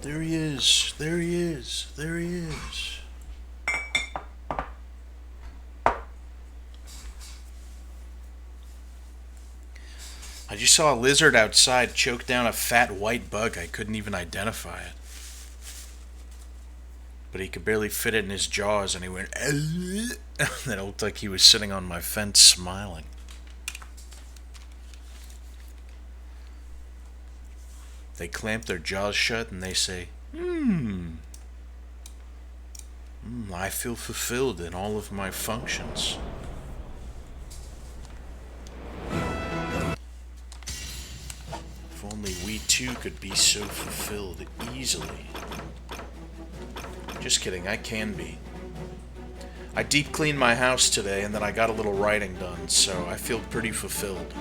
There he is. There he is. There he is. I just saw a lizard outside choke down a fat white bug. I couldn't even identify it. But he could barely fit it in his jaws, and he went, and it looked like he was sitting on my fence smiling. They clamp their jaws shut and they say, I feel fulfilled in all of my functions. If only we too could be so fulfilled easily. Just kidding, I can be. I deep cleaned my house today and then I got a little writing done, so I feel pretty fulfilled.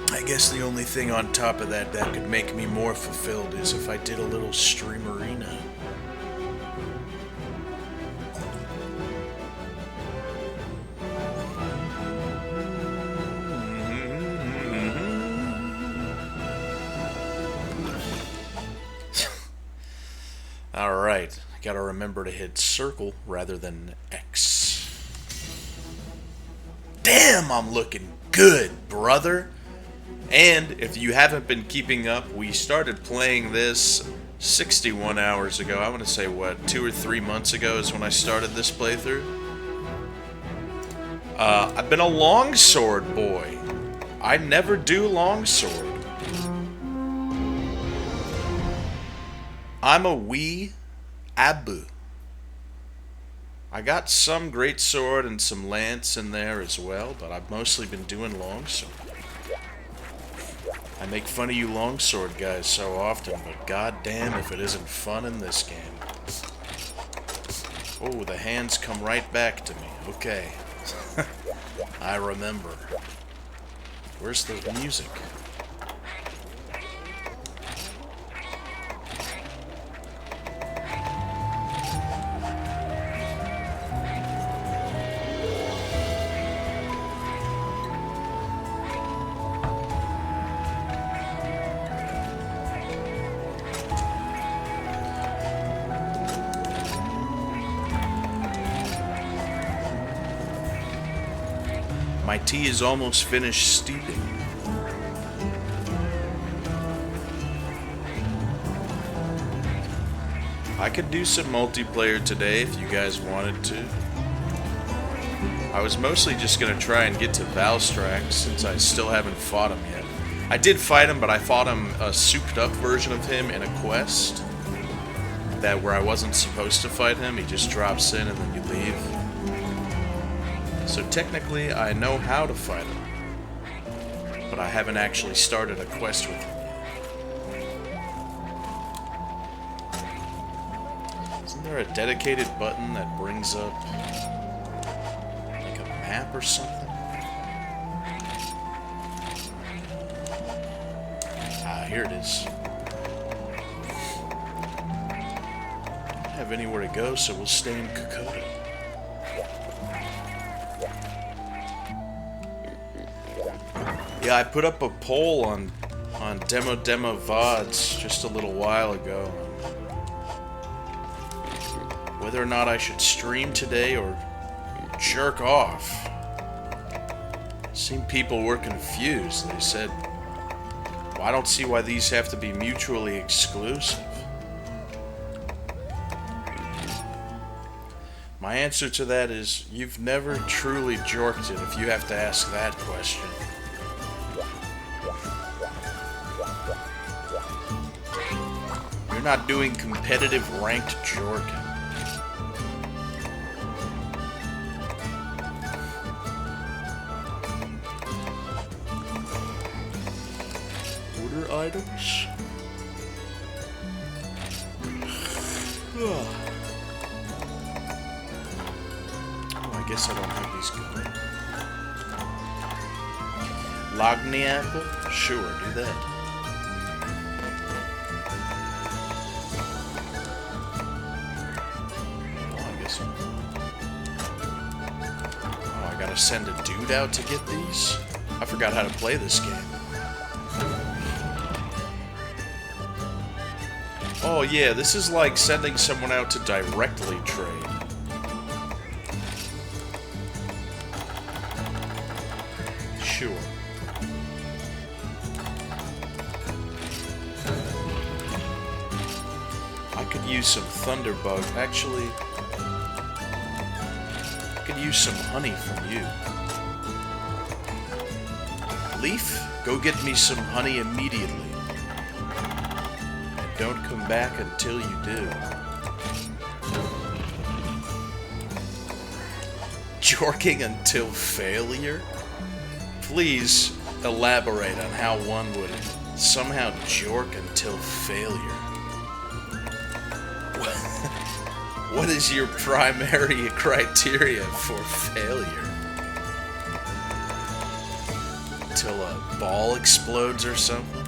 I guess the only thing on top of that could make me more fulfilled is if I did a little streamerina. Alright, I gotta remember to hit circle rather than X. Damn, I'm looking good, brother! And if you haven't been keeping up, we started playing this 61 hours ago. I want to say, what, 2 or 3 months ago is when I started this playthrough. I've been a longsword boy. I never do longsword. I'm a wee Abu. I got some greatsword and some lance in there as well, but I've mostly been doing longsword. I make fun of you longsword guys so often, but goddamn if it isn't fun in this game. Oh, the hands come right back to me. Okay. I remember. Where's the music? My tea is almost finished steeping. I could do some multiplayer today if you guys wanted to. I was mostly just going to try and get to Valstrax since I still haven't fought him yet. I did fight him, but I fought him a souped up version of him in a quest. That where I wasn't supposed to fight him, he just drops in and then you leave. So technically, I know how to fight him, but I haven't actually started a quest with him yet. Isn't there a dedicated button that brings up, like, a map or something? Ah, here it is. Don't have anywhere to go, so we'll stay in Kokoda. Yeah, I put up a poll on Demo VODs just a little while ago whether or not I should stream today or jerk off. Seemed people were confused. They said, well, I don't see why these have to be mutually exclusive. My answer to that is, you've never truly jorked it if you have to ask that question. You're not doing competitive ranked jorking. Order items? Oh, I guess I don't have these going. Logni apple? Sure, do that. Oh, I gotta send a dude out to get these? I forgot how to play this game. Oh yeah, this is like sending someone out to directly trade. Sure. I could use some Thunderbug. Actually, I could use some honey from you. Leaf, go get me some honey immediately. And don't come back until you do. Jorking until failure? Please elaborate on how one would somehow jork until failure. What is your primary criteria for failure? Until a ball explodes or something?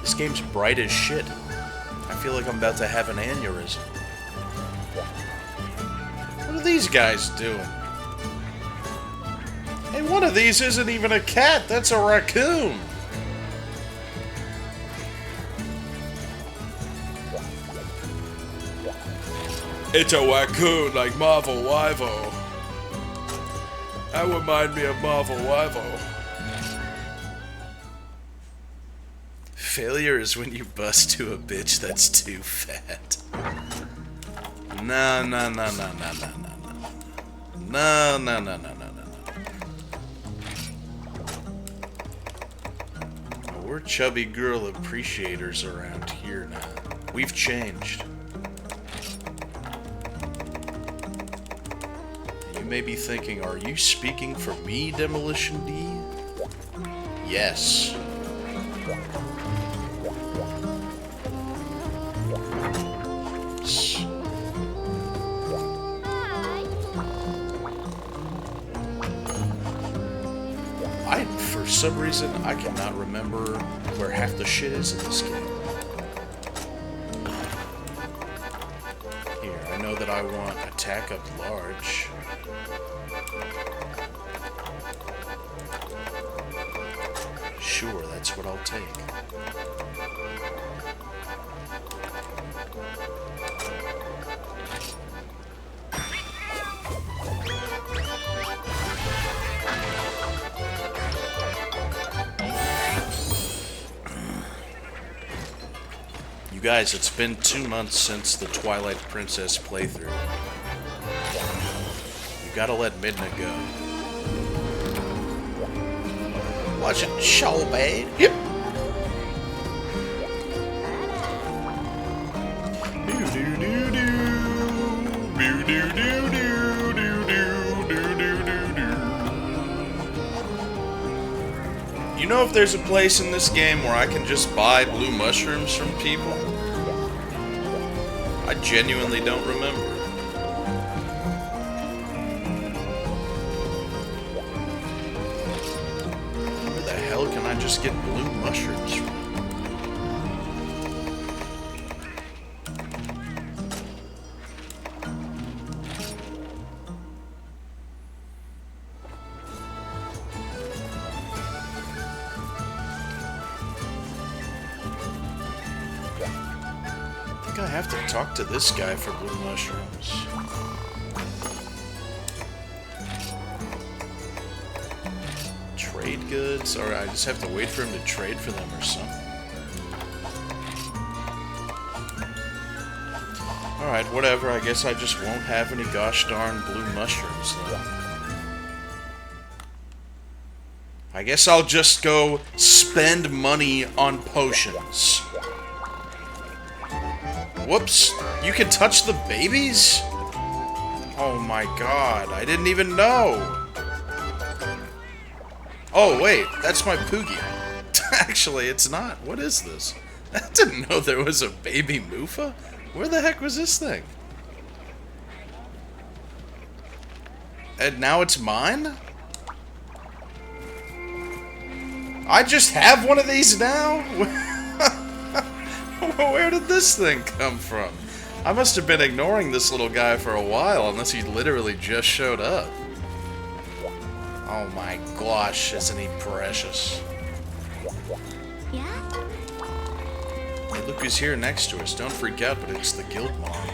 This game's bright as shit. I feel like I'm about to have an aneurysm. What are these guys doing? Hey, one of these isn't even a cat, that's a raccoon! It's a raccoon like Marvel Wivo. That remind me of Marvel Wivo. Failure is when you bust to a bitch that's too fat. No. We're chubby girl appreciators around here now. We've changed. You may be thinking, are you speaking for me, Demolition D? Yes. For some reason, I cannot remember where half the shit is in this game. Here, I know that I want attack up large. Sure, that's what I'll take. You guys, it's been 2 months since the Twilight Princess playthrough. You gotta let Midna go. Watch it, show, babe. Yep. You know if there's a place in this game where I can just buy blue mushrooms from people? I genuinely don't remember. Where the hell can I just get blue mushrooms from? I have to talk to this guy for blue mushrooms. Trade goods? Or I just have to wait for him to trade for them or something. Alright, whatever. I guess I just won't have any gosh darn blue mushrooms then. I guess I'll just go spend money on potions. Whoops, you can touch the babies? Oh my god, I didn't even know. Oh wait, that's my Poogie. Actually, it's not. What is this? I didn't know there was a baby Mufa. Where the heck was this thing? And now it's mine? I just have one of these now? Where did this thing come from? I must have been ignoring this little guy for a while, unless he literally just showed up. Oh my gosh, isn't he precious? Yeah? Hey, look who's here next to us. Don't freak out, but it's the guild mom.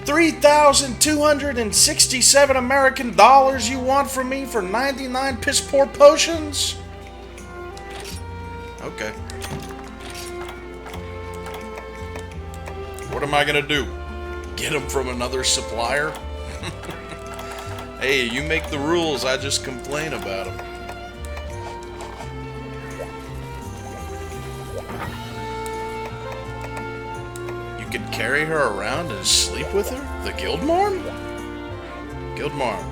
3,267 American dollars you want from me for 99 piss poor potions? Okay. What am I gonna do? Get them from another supplier? Hey, you make the rules, I just complain about them. You can carry her around and sleep with her? The Guildmarm? Guildmarm.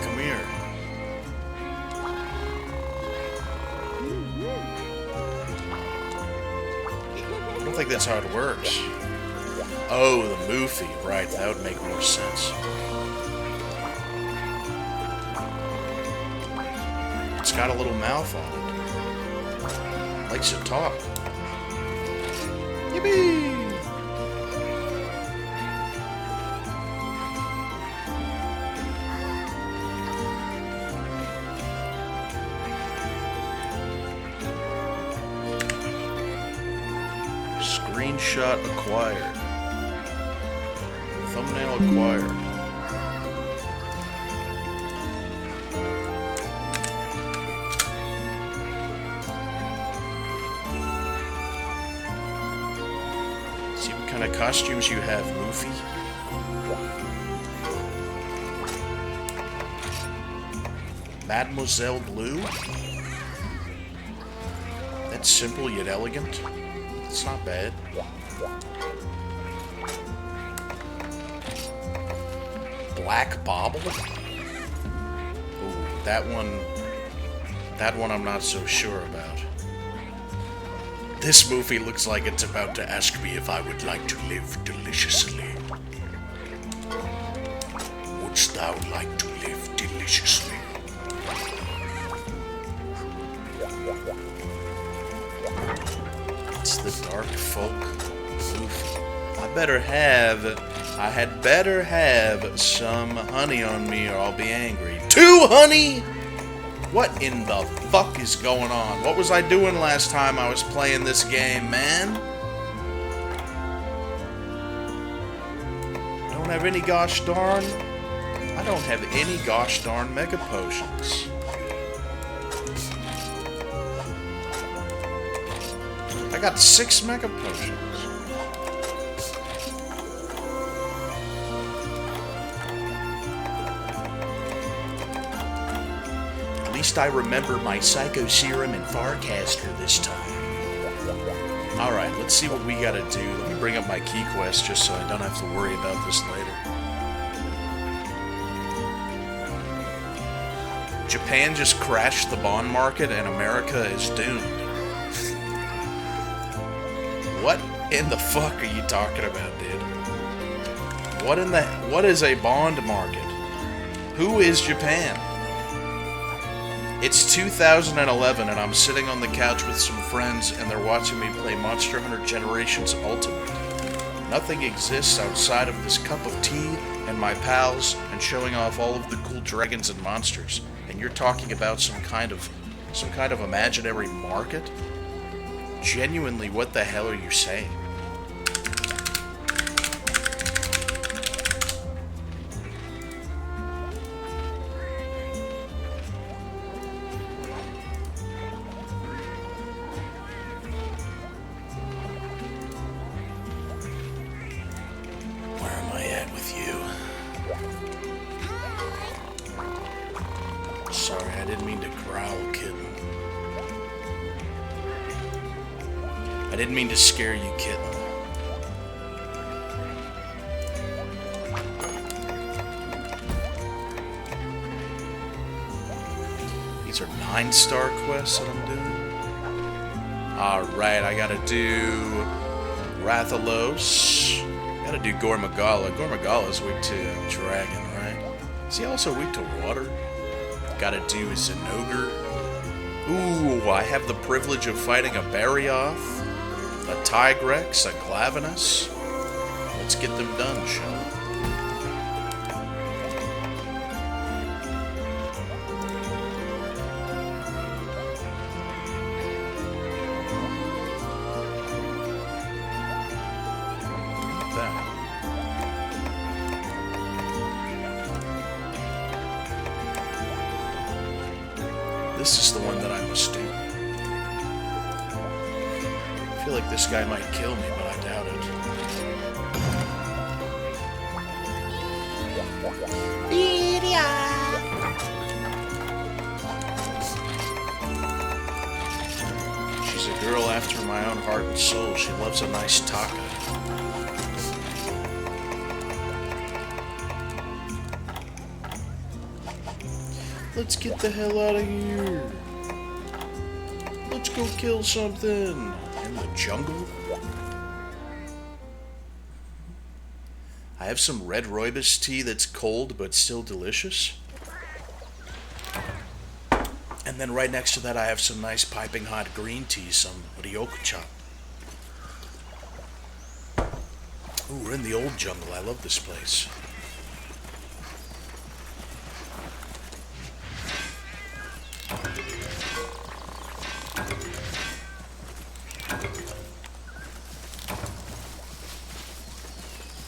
Come here. I don't think that's how it works. Oh, the Moofy. Right, that would make more sense. It's got a little mouth on it. Likes to talk. Yippee! Screenshot acquired. Thumbnail acquired. See what kind of costumes you have, Moofy. Mademoiselle Blue? That's simple yet elegant. It's not bad. Black Bobble? Ooh, that one I'm not so sure about. This movie looks like it's about to ask me if I would like to live deliciously. Wouldst thou like to live deliciously? It's the Dark Folk Moofy. I had better have some honey on me or I'll be angry. 2 honey? What in the fuck is going on? What was I doing last time I was playing this game, man? I don't have any gosh darn... I don't have any gosh darn mega potions. I got 6 mega potions. At least I remember my Psycho Serum and Farcaster this time. Alright, let's see what we gotta do. Let me bring up my key quest just so I don't have to worry about this later. Japan just crashed the bond market and America is doomed. What in the fuck are you talking about, dude? What is a bond market? Who is Japan? It's 2011 and I'm sitting on the couch with some friends and they're watching me play Monster Hunter Generations Ultimate. Nothing exists outside of this cup of tea and my pals and showing off all of the cool dragons and monsters. And you're talking about some kind of imaginary market? Genuinely, what the hell are you saying? Where am I at with you? Sorry, I didn't mean to growl, kitten. I didn't mean to scare you, kitten. These are 9-star quests that I'm doing. Alright, I gotta do Rathalos. Gotta do Gormagala. Gormagala's weak to dragon, right? Is he also weak to water? Gotta do Zenogre. Ooh, I have the privilege of fighting a Barioth, a Tigrex, a Glavenus. Let's get them done, shall we? this is the one that I must do. I feel like this guy might kill me, but I doubt it. She's a girl after my own heart and soul. She loves a nice taco. Let's get the hell out of here. Let's go kill something. In the jungle? I have some red rooibos tea that's cold but still delicious. And then right next to that I have some nice piping hot green tea, some ryokucha. Ooh, we're in the old jungle. I love this place.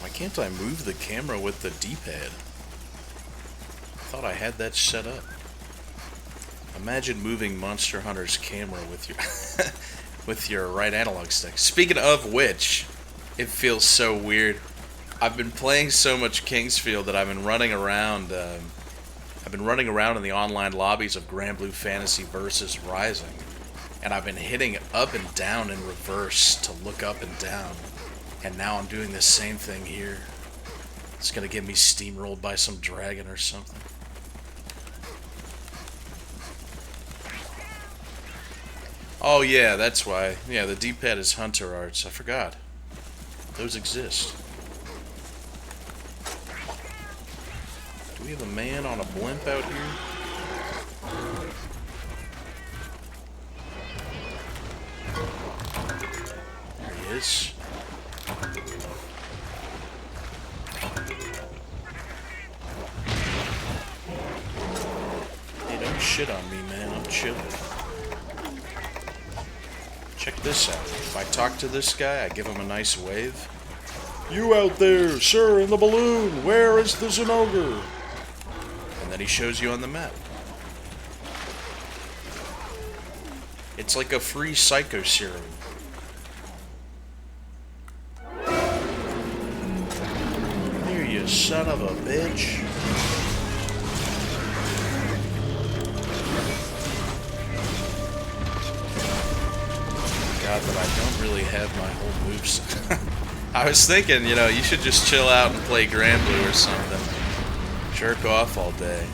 Why can't I move the camera with the D-pad? I thought I had that set up. Imagine moving Monster Hunter's camera with your with your right analog stick. Speaking of which, it feels so weird. I've been playing so much Kingsfield that I've been running around. I've been running around in the online lobbies of Grand Blue Fantasy versus Rising, and I've been hitting up and down in reverse to look up and down. And now I'm doing the same thing here. It's gonna get me steamrolled by some dragon or something. Oh yeah, that's why. Yeah, the D-pad is Hunter Arts. I forgot. Those exist. Do we have a man on a blimp out here? There he is. Hey, don't shit on me, man. I'm chilling. Check this out. If I talk to this guy, I give him a nice wave. You out there, sir, in the balloon, where is the Zinogre? And then he shows you on the map. It's like a free psycho serum. Here, you son of a bitch. That I don't really have my whole moveset. I was thinking, you know, you should just chill out and play Grand Blue or something. Jerk off all day.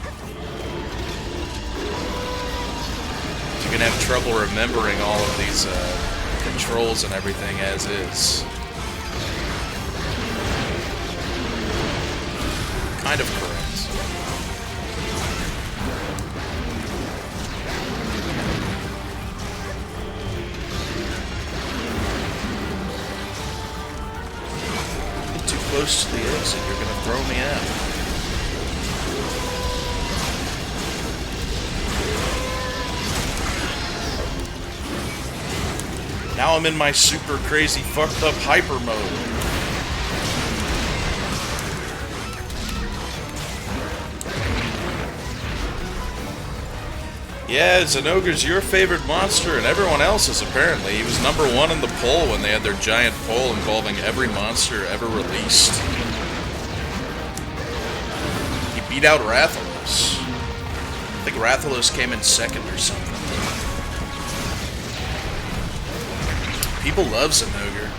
You're gonna have trouble remembering all of these controls and everything as is. Kind of correct. Close to the exit, you're gonna throw me out. Now I'm in my super crazy fucked up hyper mode. Yeah, Zinogre's your favorite monster, and everyone else's, apparently. He was #1 in the poll when they had their giant poll involving every monster ever released. He beat out Rathalos. I think Rathalos came in second or something. People love Zinogre.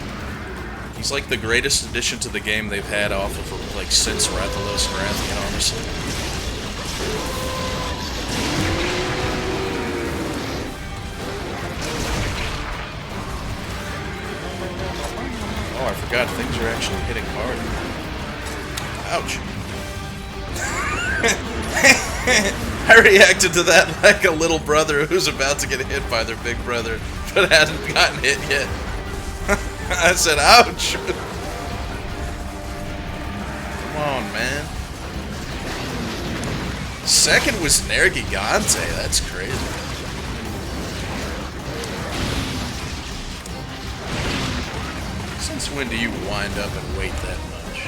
He's like the greatest addition to the game they've had off of, like, since Rathalos and Rathian, honestly. Oh, I forgot things are actually hitting hard. Ouch. I reacted to that like a little brother who's about to get hit by their big brother, but hadn't gotten hit yet. I said, ouch. Come on, man. Second was Nergigante. That's crazy. Since when do you wind up and wait that much?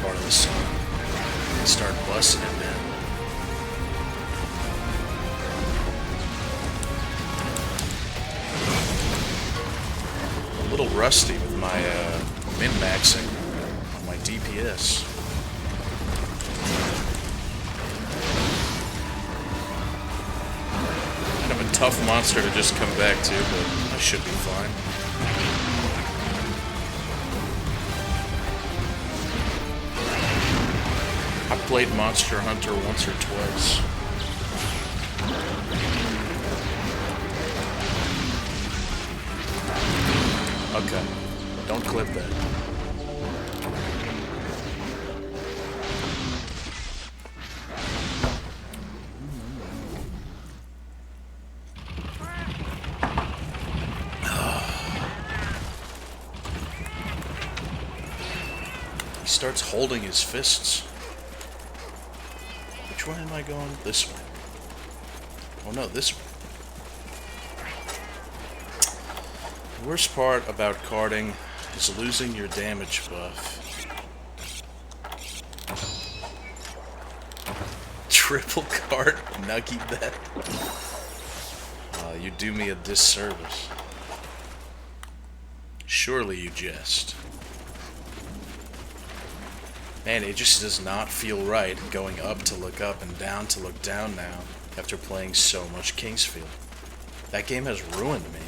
part of the song. And start busting it down. A little rusty with my min-maxing on my DPS. Kind of a tough monster to just come back to, but I should be fine. I've played Monster Hunter once or twice. Okay, don't clip that. He starts holding his fists. Which way am I going? This way. Oh no, this way. The worst part about carding is losing your damage buff. Triple card Nuggy bet. You do me a disservice. Surely you jest. Man, it just does not feel right going up to look up and down to look down now after playing so much Kingsfield. That game has ruined me.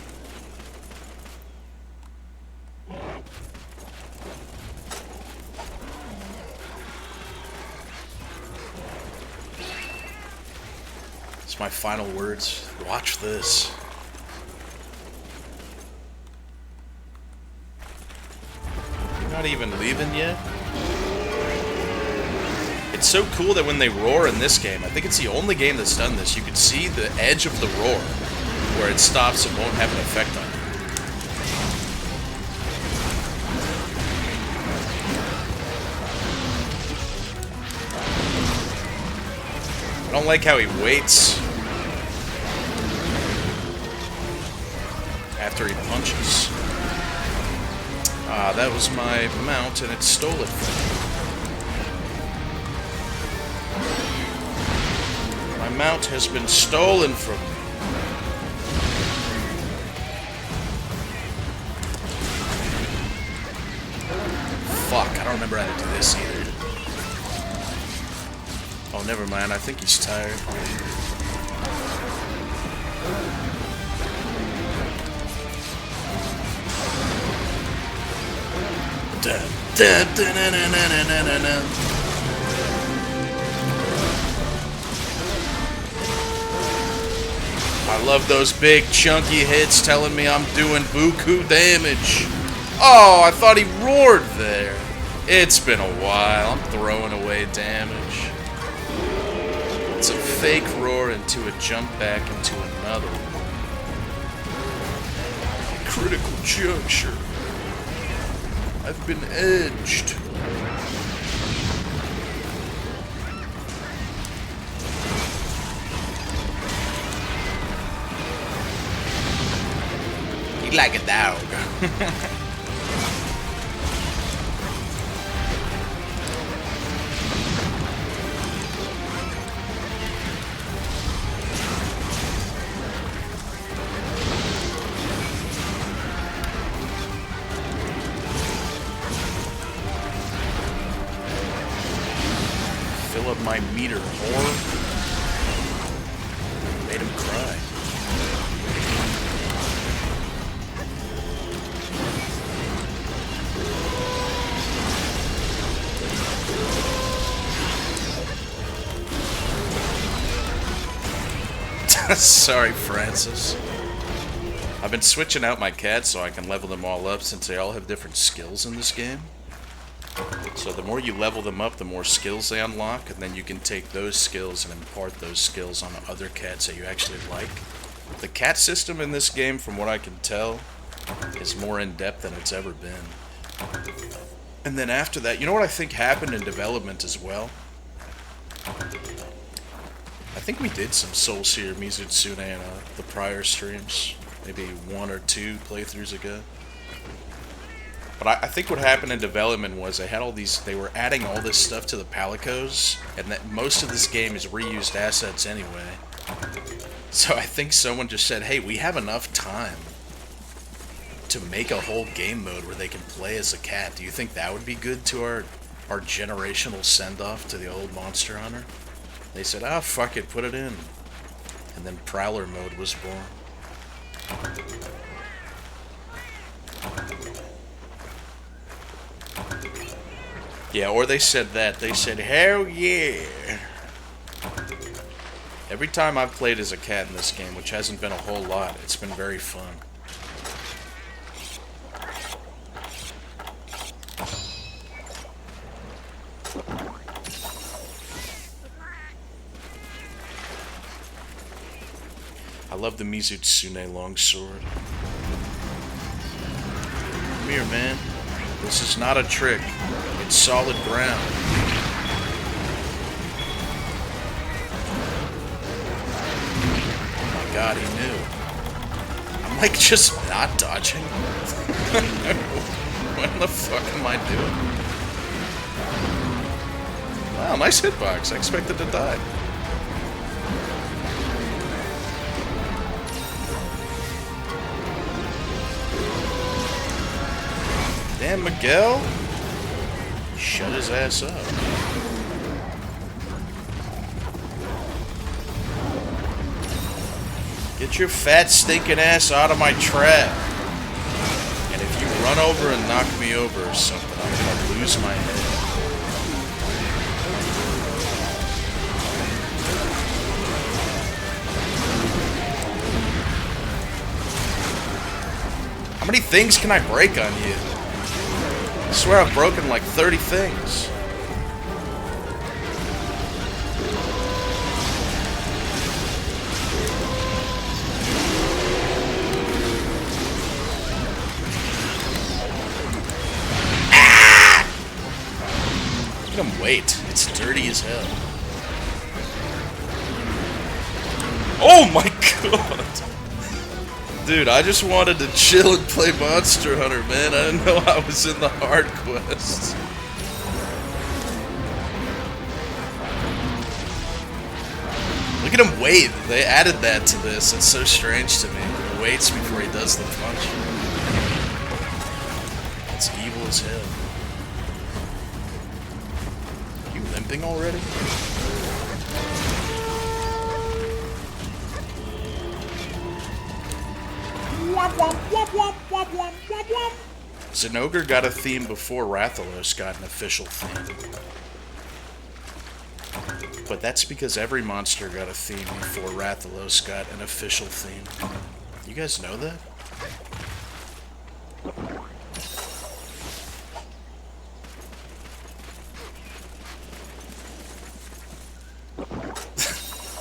It's my final words. Watch this. You're not even leaving yet? It's so cool that when they roar in this game, I think it's the only game that's done this, you can see the edge of the roar where it stops and won't have an effect on you. I don't like how he waits after he punches. Ah, that was my mount and it stole it from me. My mount has been stolen from me. Fuck, I don't remember how to do this either. Oh, never mind, I think he's tired. I love those big chunky hits telling me I'm doing buku damage. Oh, I thought he roared there. It's been a while. I'm throwing away damage. It's a fake roar into a jump back into another one. Critical juncture. I've been edged. Like a dog. Fill up my meter, whore. Made him cry. Sorry, Francis. I've been switching out my cats so I can level them all up since they all have different skills in this game. So the more you level them up, the more skills they unlock, and then you can take those skills and impart those skills on other cats that you actually like. The cat system in this game, from what I can tell, is more in-depth than it's ever been. And then after that, you know what I think happened in development as well? I think we did some Soul Seer Mizutsune in the prior streams. Maybe 1 or 2 playthroughs ago. But I think what happened in development was they were adding all this stuff to the Palicos, and that most of this game is reused assets anyway. So I think someone just said, hey, we have enough time to make a whole game mode where they can play as a cat. Do you think that would be good to our generational send-off to the old Monster Hunter? They said, ah, fuck it, put it in. And then Prowler mode was born. Yeah, or they said that. They said, hell yeah. Every time I've played as a cat in this game, which hasn't been a whole lot, it's been very fun. I love the Mizutsune longsword. Come here, man. This is not a trick. It's solid ground. Oh my god, he knew. I'm like just not dodging. What the fuck am I doing? Wow, nice hitbox. I expected to die. Damn, Miguel. Shut his ass up. Get your fat, stinking ass out of my trap. And if you run over and knock me over or something, I'm gonna lose my head. How many things can I break on you? I swear I've broken like 30 things. Ah! Look at him wait. It's dirty as hell. Oh my god! Dude, I just wanted to chill and play Monster Hunter, man. I didn't know I was in the hard quest. Look at him wait. They added that to this. It's so strange to me. He waits before he does the punch. It's evil as hell. Are you limping already? Zinogre got a theme before Rathalos got an official theme. But that's because every monster got a theme before Rathalos got an official theme. You guys know that?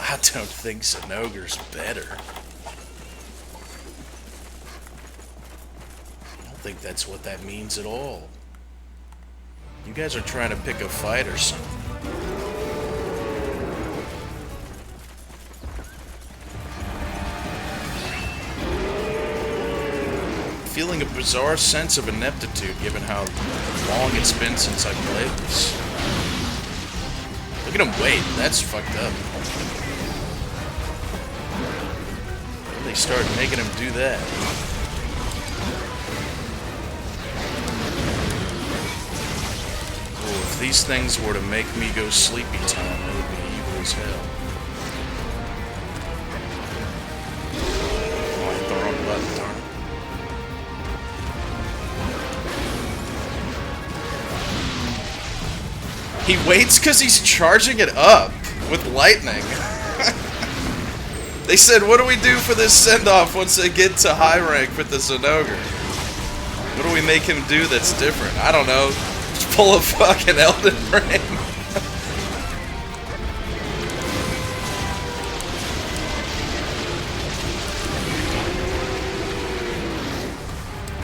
I don't think Zinogre's better. I don't think that's what that means at all. You guys are trying to pick a fight or something. Feeling a bizarre sense of ineptitude given how long it's been since I played this. Look at him wait, that's fucked up. They start making him do that. Oh, if these things were to make me go sleepy time, it would be evil as hell. Oh, I hit the wrong button, darn it. He waits because he's charging it up with lightning. They said, what do we do for this send-off once they get to high rank with the Zinogre? What do we make him do that's different? I don't know. Just pull a fucking Elden Ring.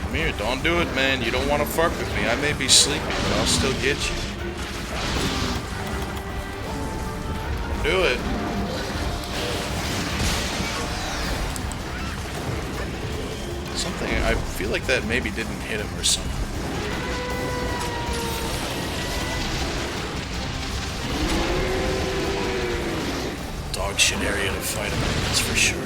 Come here, don't do it, man. You don't want to fuck with me. I may be sleepy, but I'll still get you. Do it. Something, I feel like that maybe didn't hit him or something. dog shit area to fight him in, that's for sure.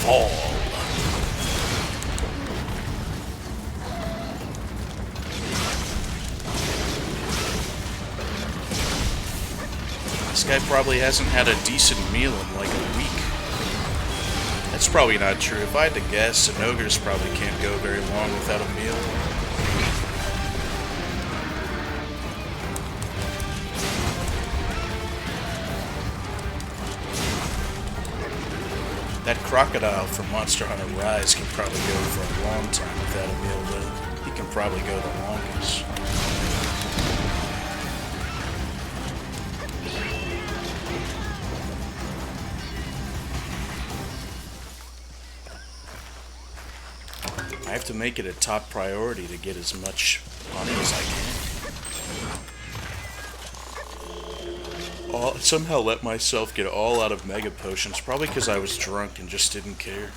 Fall. This guy probably hasn't had a decent meal in like a week. That's probably not true. If I had to guess, an ogres probably can't go very long without a meal. That crocodile from Monster Hunter Rise can probably go for a long time without a meal, but he can probably go the longest. I have to make it a top priority to get as much money as I can. Somehow let myself get all out of mega potions, probably because I was drunk and just didn't care.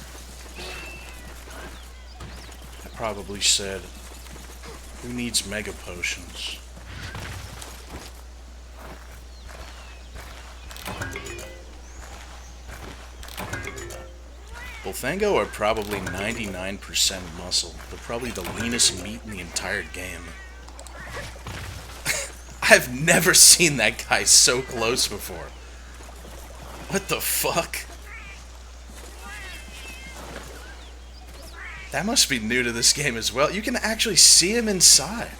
I probably said, who needs mega potions? Bulfango are probably 99% muscle. They're probably the leanest meat in the entire game. I've never seen that guy so close before. What the fuck? That must be new to this game as well. You can actually see him inside.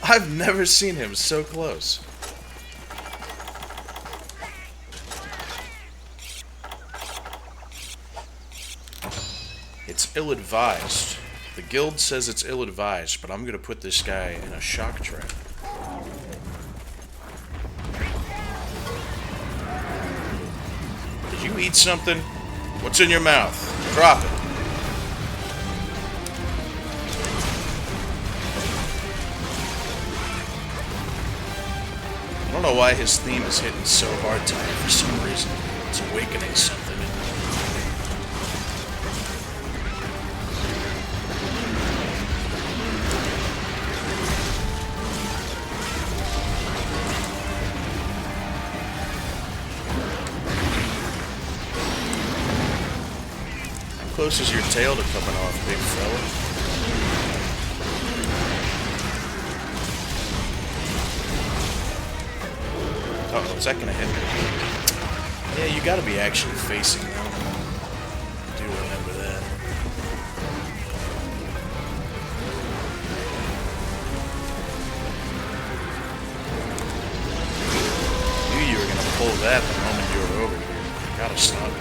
I've never seen him so close. It's ill-advised. The guild says it's ill-advised, but I'm gonna put this guy in a shock trap. Did you eat something? What's in your mouth? Drop it. I don't know why his theme is hitting so hard tonight for some reason. It's awakening something. How close is your tail to coming off, big fella? Uh-oh, is that gonna hit me? Yeah, you gotta be actually facing them. I do remember that. I knew you were gonna pull that the moment you were over here. Gotta stop it.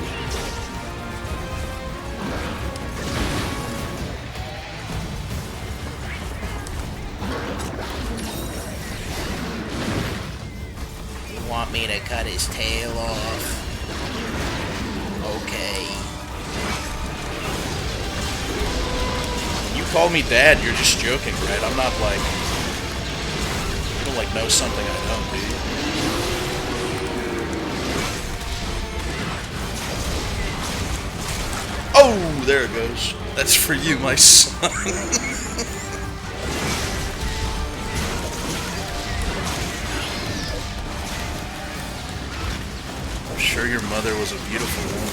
Want me to cut his tail off? Okay. When you call me dad, you're just joking, right? I'm not like... You don't like know something I don't, do you? Oh, there it goes. That's for you, my son. I'm sure your mother was a beautiful woman.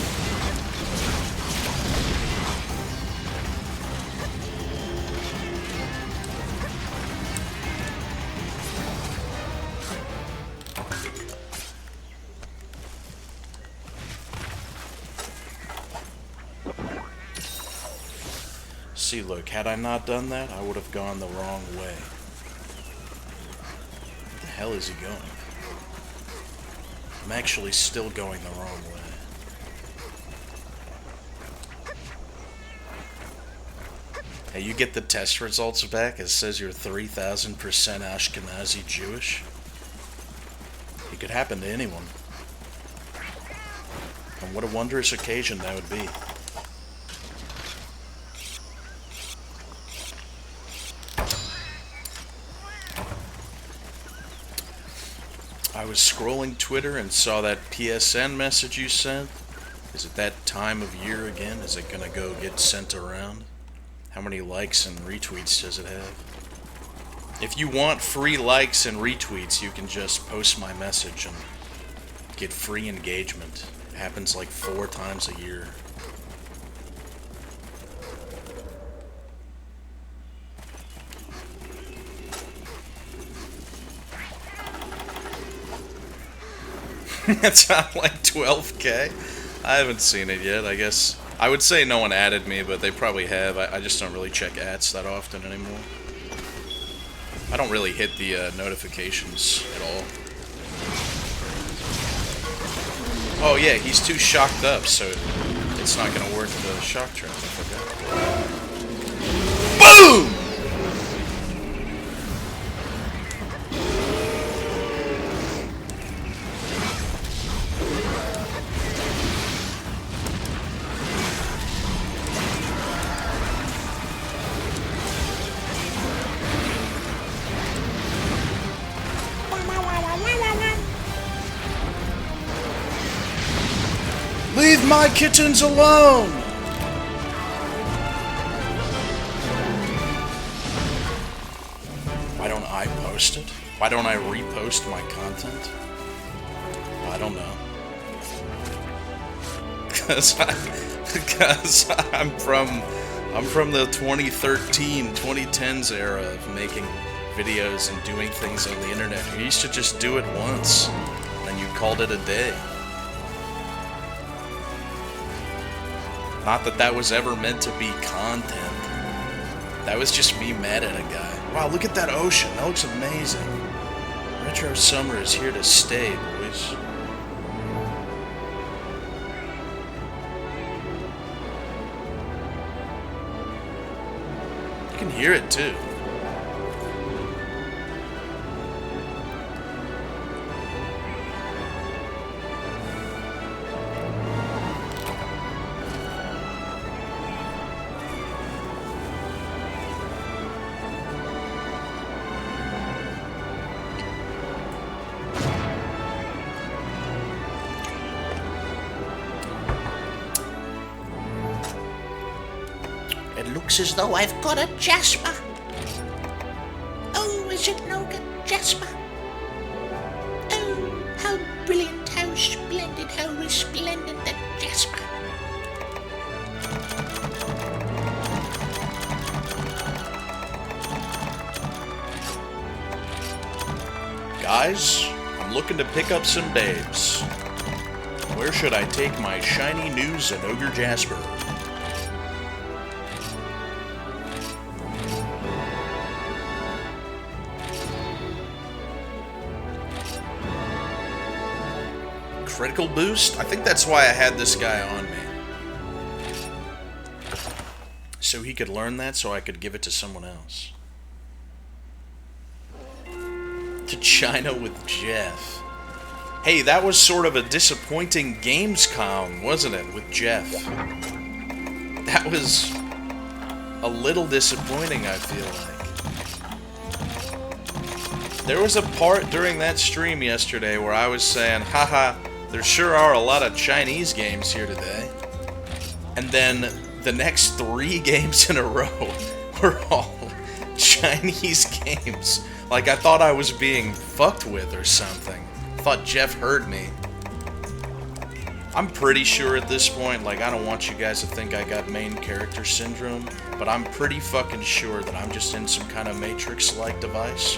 See, look, had I not done that, I would have gone the wrong way. Where the hell is he going? I'm actually still going the wrong way. Hey, you get the test results back. It says you're 3,000% Ashkenazi Jewish. It could happen to anyone. And what a wondrous occasion that would be. I was scrolling Twitter and saw that PSN message you sent. Is it that time of year again? Is it gonna go get sent around? How many likes and retweets does it have? If you want free likes and retweets, you can just post my message and get free engagement. It happens like 4 times a year. It's on like 12K. I haven't seen it yet. I guess I would say no one added me, but they probably have. I just don't really check ads that often anymore. I don't really hit the notifications at all. Oh yeah, he's too shocked up, so it's not gonna work the shock trap. I forgot. Boom! Leave my kittens alone! Why don't I post it? Why don't I repost my content? I don't know. Because I'm from the 2013, 2010s era of making videos and doing things on the internet. You used to just do it once, and you called it a day. Not that that was ever meant to be content. That was just me mad at a guy. Wow, look at that ocean. That looks amazing. Retro summer is here to stay, boys. You can hear it too. It looks as though I've got a Jasper. Oh, is it Noga Jasper? Oh, how brilliant, how splendid, how resplendent that Jasper. Guys, I'm looking to pick up some babes. Where should I take my shiny new Zenogre Jasper? Critical boost? I think that's why I had this guy on me. So he could learn that so I could give it to someone else. To China with Jeff. Hey, that was sort of a disappointing Gamescom, wasn't it, with Jeff? That was a little disappointing, I feel like. There was a part during that stream yesterday where I was saying, haha, there sure are a lot of Chinese games here today. And then the next 3 games in a row were all Chinese games. Like I thought I was being fucked with or something. I thought Jeff heard me. I'm pretty sure at this point, like I don't want you guys to think I got main character syndrome, but I'm pretty fucking sure that I'm just in some kind of Matrix-like device.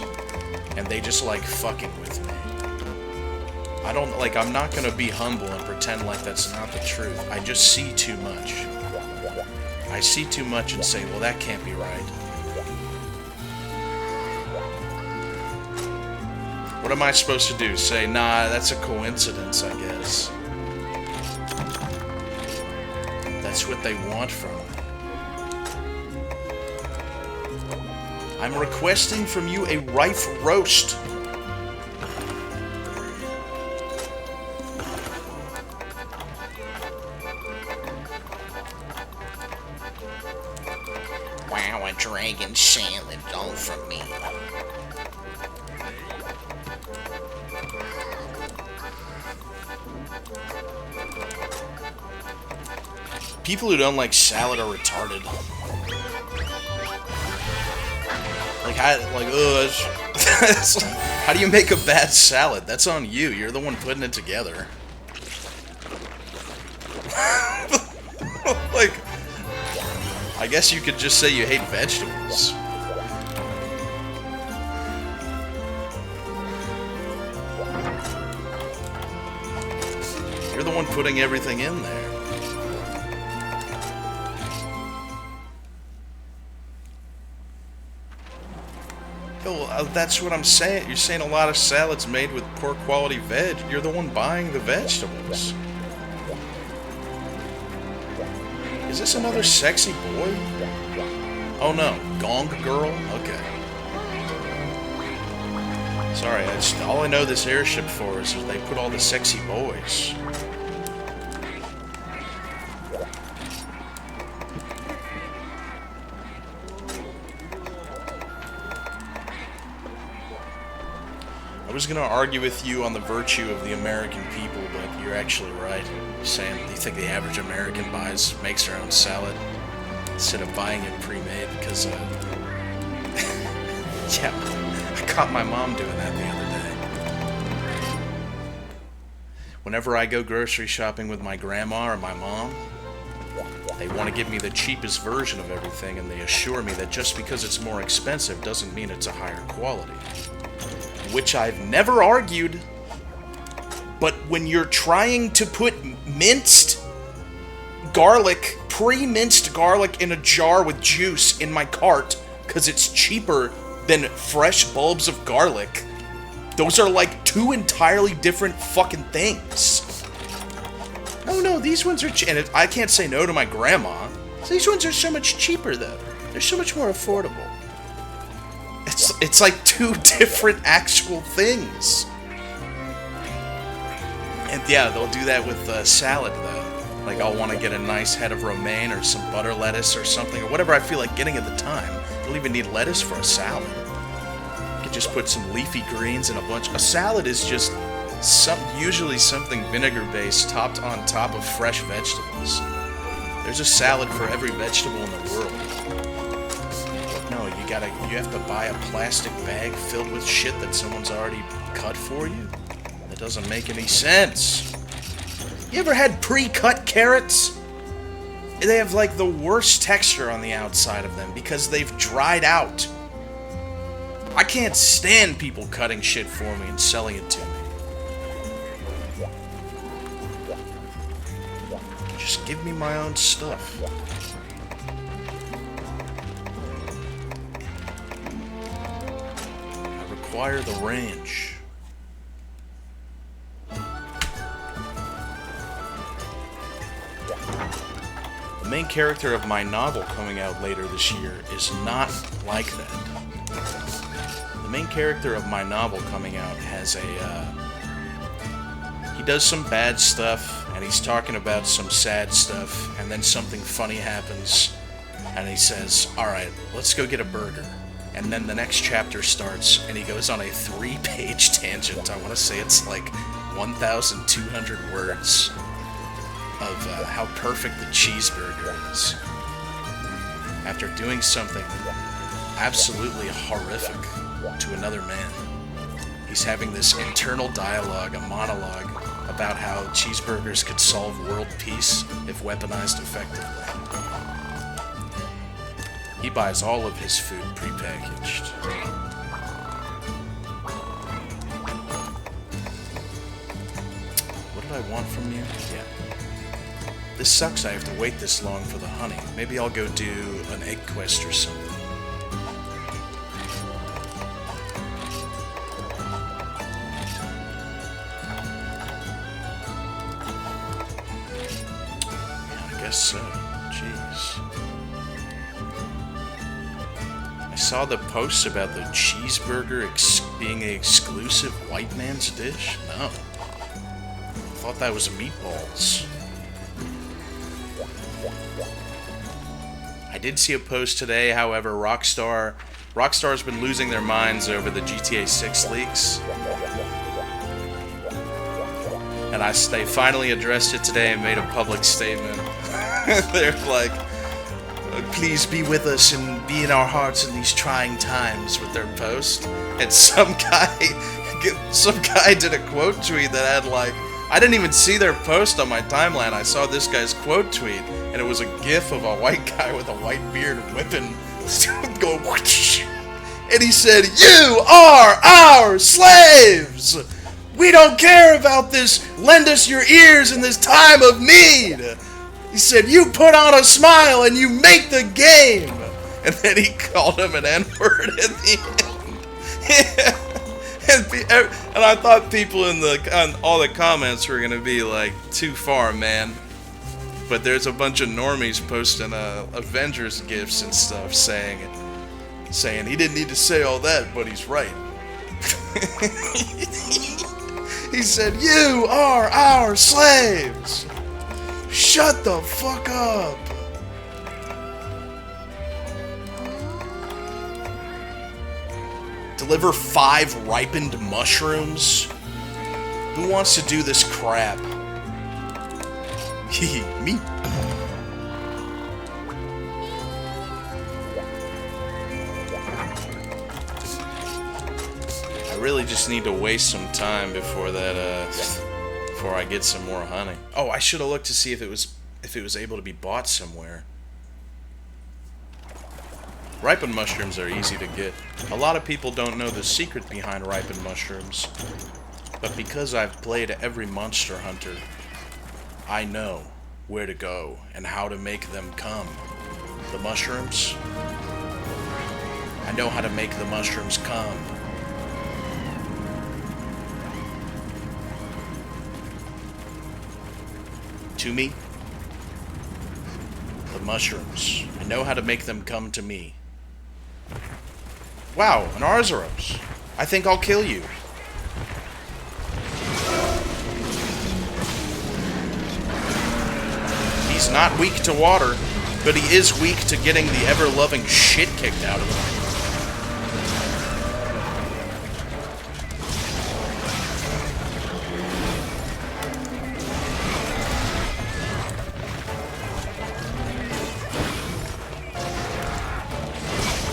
And they just like fucking with me. I don't, like, I'm not gonna be humble and pretend like that's not the truth. I just see too much. I see too much and say, well, that can't be right. What am I supposed to do? Say, nah, that's a coincidence, I guess. That's what they want from me. I'm requesting from you a rife roast. Wow, a dragon salad all from me. People who don't like salad are retarded. Like, how do you make a bad salad? That's on you. You're the one putting it together. Like, I guess you could just say you hate vegetables. You're the one putting everything in there. Yo, that's what I'm saying. You're saying a lot of salads made with poor quality veg. You're the one buying the vegetables. Is this another sexy boy? Oh no, Gong Girl? Okay. Sorry, all I know this airship for is they put all the sexy boys. I was gonna argue with you on the virtue of the American people, but you're actually right. Saying you think the average American makes their own salad instead of buying it pre-made because yeah, I caught my mom doing that the other day. Whenever I go grocery shopping with my grandma or my mom, they want to give me the cheapest version of everything, and they assure me that just because it's more expensive doesn't mean it's a higher quality. Which I've never argued, but when you're trying to put minced garlic, pre-minced garlic in a jar with juice in my cart because it's cheaper than fresh bulbs of garlic, those are like two entirely different fucking things. No, these ones are and I can't say no to my grandma. These ones are so much cheaper though. They're so much more affordable. It's like two different actual things. And yeah, they'll do that with salad though. Like I'll want to get a nice head of romaine or some butter lettuce or something, or whatever I feel like getting at the time. I don't even need lettuce for a salad. You could just put some leafy greens and a bunch. A salad is just usually something vinegar based topped on top of fresh vegetables. There's a salad for every vegetable in the world. No, you have to buy a plastic bag filled with shit that someone's already cut for you? That doesn't make any sense. You ever had pre-cut carrots? They have like the worst texture on the outside of them because they've dried out. I can't stand people cutting shit for me and selling it to me. Just give me my own stuff. Acquire the ranch. The main character of my novel coming out later this year is not like that. The main character of my novel coming out has he does some bad stuff, and he's talking about some sad stuff, and then something funny happens, and he says, alright, let's go get a burger. And then the next chapter starts, and he goes on a 3-page tangent. I want to say it's like 1,200 words of how perfect the cheeseburger is. After doing something absolutely horrific to another man, he's having this internal dialogue, a monologue, about how cheeseburgers could solve world peace if weaponized effectively. He buys all of his food prepackaged. What did I want from you? Yeah. This sucks I have to wait this long for the honey. Maybe I'll go do an egg quest or something. Yeah, I guess so. Jeez. I saw the posts about the cheeseburger being an exclusive white man's dish. No. I thought that was meatballs. I did see a post today, however, Rockstar's been losing their minds over the GTA 6 leaks. And they finally addressed it today and made a public statement. They're like, please be with us and be in our hearts in these trying times with their post. And some guy did a quote tweet that had like, I didn't even see their post on my timeline. I saw this guy's quote tweet, and it was a gif of a white guy with a white beard whipping, going whoosh. And he said, "You are our slaves! We don't care about this, lend us your ears in this time of need!" He said, "You put on a smile and you make the game!" And then he called him an N-word at the end. And I thought people in all the comments were gonna be like, too far, man. But there's a bunch of normies posting Avengers gifs and stuff saying he didn't need to say all that, but he's right. He said, "You are our slaves! Shut the fuck up!" Deliver 5 ripened mushrooms? Who wants to do this crap? Me. I really just need to waste some time before before I get some more honey. Oh, I should have looked to see if it was able to be bought somewhere. Ripened mushrooms are easy to get. A lot of people don't know the secret behind ripened mushrooms, but because I've played every Monster Hunter, I know where to go and how to make them come. The mushrooms? I know how to make the mushrooms come. To me? The mushrooms. I know how to make them come to me. Wow, an Arzuros. I think I'll kill you. He's not weak to water, but he is weak to getting the ever-loving shit kicked out of him.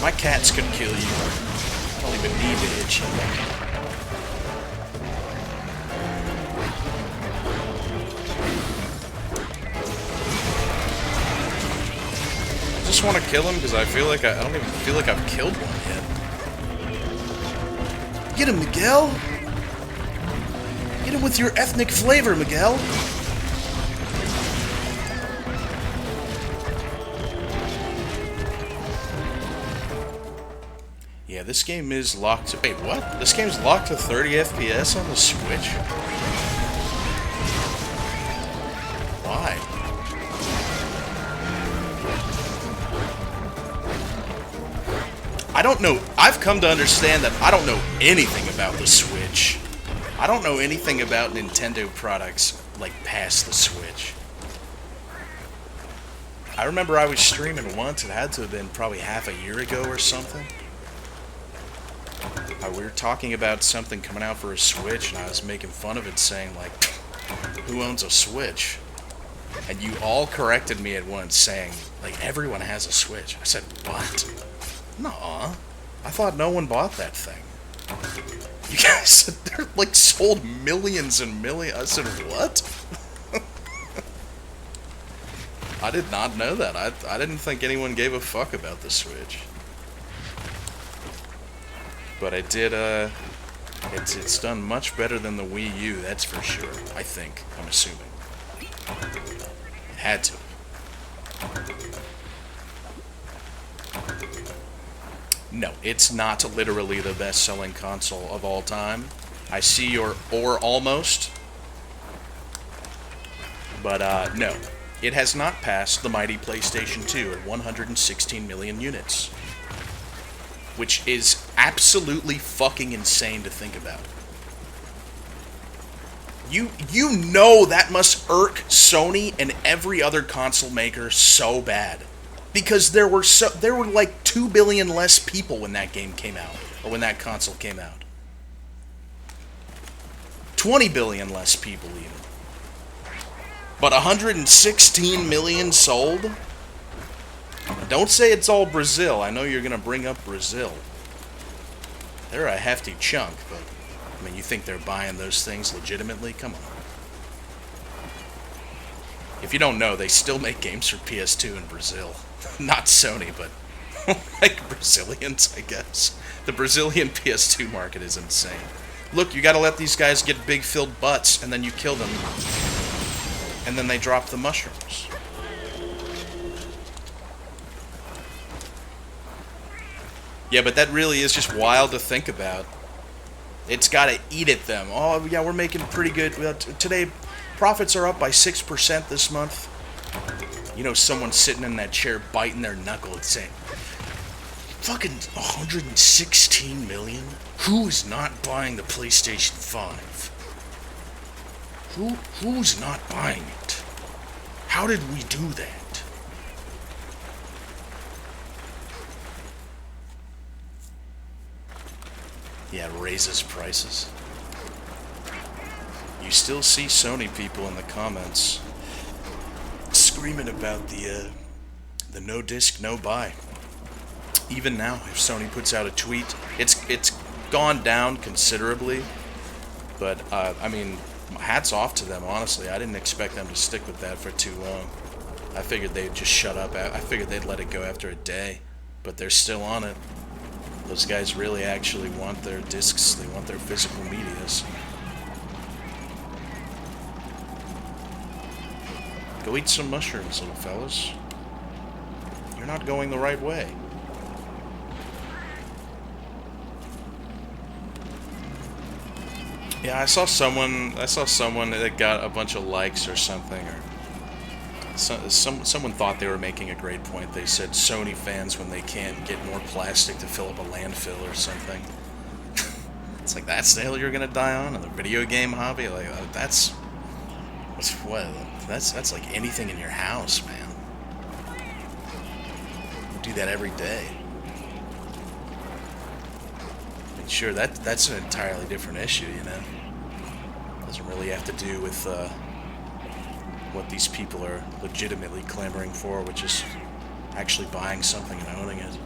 My cats could kill you. I don't even need to hit you. I just want to kill him because I feel like I don't even feel like I've killed one yet. Get him, Miguel! Get him with your ethnic flavor, Miguel! Yeah, this game is locked to... Wait, what? This game's locked to 30 FPS on the Switch? Why? I don't know. I've come to understand that I don't know anything about the Switch. I don't know anything about Nintendo products, like, past the Switch. I remember I was streaming once. It had to have been probably half a year ago or something. We were talking about something coming out for a Switch, and I was making fun of it, saying, like, who owns a Switch? And you all corrected me at once, saying, like, everyone has a Switch. I said, what? Nuh-uh. I thought no one bought that thing. You guys said they're, like, sold millions and millions. I said, what? I did not know that. I didn't think anyone gave a fuck about the Switch. But I did, it's done much better than the Wii U, that's for sure. I think. I'm assuming. It had to. No, it's not literally the best-selling console of all time. I see your or almost. But, no. It has not passed the mighty PlayStation 2 at 116 million units. Which is absolutely fucking insane to think about. You know that must irk Sony and every other console maker so bad. Because there were like 2 billion less people when that game came out. Or when that console came out. 20 billion less people even. But 116 million sold? Don't say it's all Brazil. I know you're going to bring up Brazil. They're a hefty chunk, but, I mean, you think they're buying those things legitimately? Come on. If you don't know, they still make games for PS2 in Brazil. Not Sony, but like Brazilians, I guess. The Brazilian PS2 market is insane. Look, you gotta let these guys get big filled butts, and then you kill them. And then they drop the mushrooms. Yeah, but that really is just wild to think about. It's gotta eat at them. Oh, yeah, we're making pretty good. Today, profits are up by 6% this month. You know, someone sitting in that chair biting their knuckle and saying, fucking 116 million? Who is not buying the PlayStation 5? Who's not buying it? How did we do that? Yeah, raises prices. You still see Sony people in the comments screaming about the no disc, no buy. Even now, if Sony puts out a tweet, it's gone down considerably. But I mean, hats off to them. Honestly, I didn't expect them to stick with that for too long. I figured they'd just shut up. I figured they'd let it go after a day, but they're still on it. Those guys really actually want their discs. They want their physical medias. Go eat some mushrooms, little fellas. You're not going the right way. Yeah, I saw someone that got a bunch of likes or something, or someone thought they were making a great point. They said Sony fans when they can't get more plastic to fill up a landfill or something. It's like, that's the hill you're gonna die on in the video game hobby? Like, that's like anything in your house, man. You do that every day. I mean, sure, that's an entirely different issue, you know. Doesn't really have to do with what these people are legitimately clamoring for, which is actually buying something and owning it.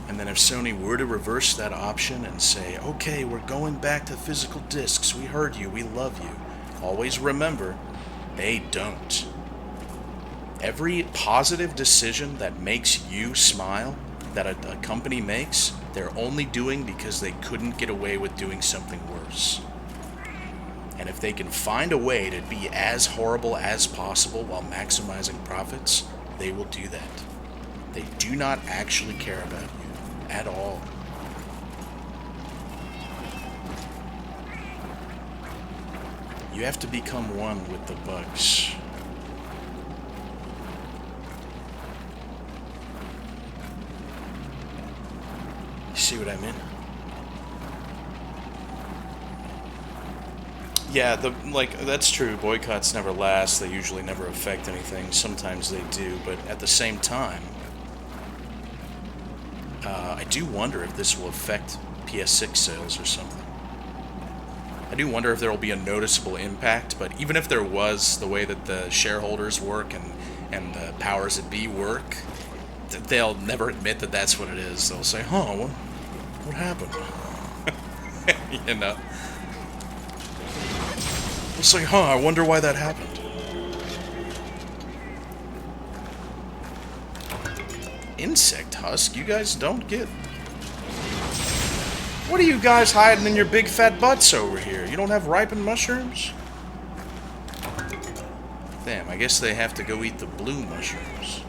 And then if Sony were to reverse that option and say, okay, we're going back to physical discs, we heard you, we love you, always remember, they don't. Every positive decision that makes you smile, that a company makes, they're only doing because they couldn't get away with doing something worse. And if they can find a way to be as horrible as possible while maximizing profits, they will do that. They do not actually care about you at all. You have to become one with the bugs. See what I mean? Yeah, that's true. Boycotts never last. They usually never affect anything. Sometimes they do, but at the same time, I do wonder if this will affect PS6 sales or something. I do wonder if there will be a noticeable impact, but even if there was, the way that the shareholders work and the powers that be work, they'll never admit that that's what it is. They'll say, huh, what happened? You know? It's like, huh, I wonder why that happened. Insect husk? You guys don't get... What are you guys hiding in your big fat butts over here? You don't have ripened mushrooms? Damn, I guess they have to go eat the blue mushrooms.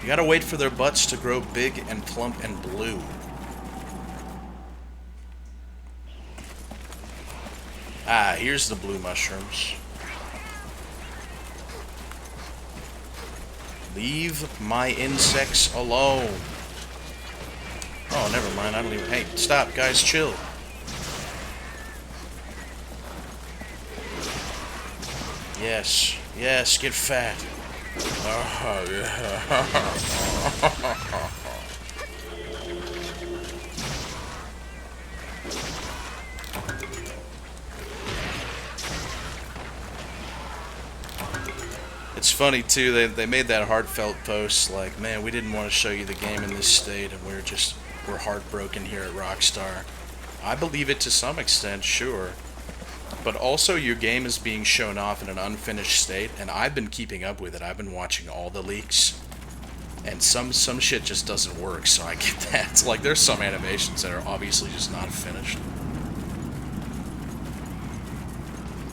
You gotta wait for their butts to grow big and plump and blue. Ah, here's the blue mushrooms. Leave my insects alone. Oh, never mind. I don't even... Hey, stop, guys. Chill. Yes. Yes, get fat. It's funny too, they made that heartfelt post like, man, we didn't want to show you the game in this state and we're heartbroken here at Rockstar. I believe it to some extent, sure. But also your game is being shown off in an unfinished state, and I've been keeping up with it. I've been watching all the leaks. And some shit just doesn't work, so I get that. It's like there's some animations that are obviously just not finished.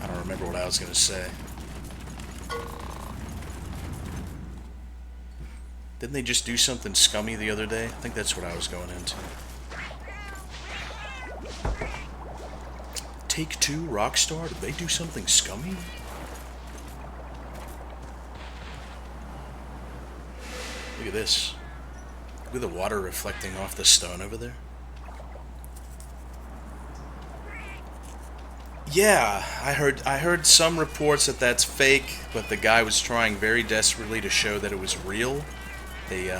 I don't remember what I was gonna say. Didn't they just do something scummy the other day? I think that's what I was going into. Take-Two, Rockstar, did they do something scummy? Look at this. Look at the water reflecting off the stone over there. Yeah, I heard some reports that that's fake, but the guy was trying very desperately to show that it was real. They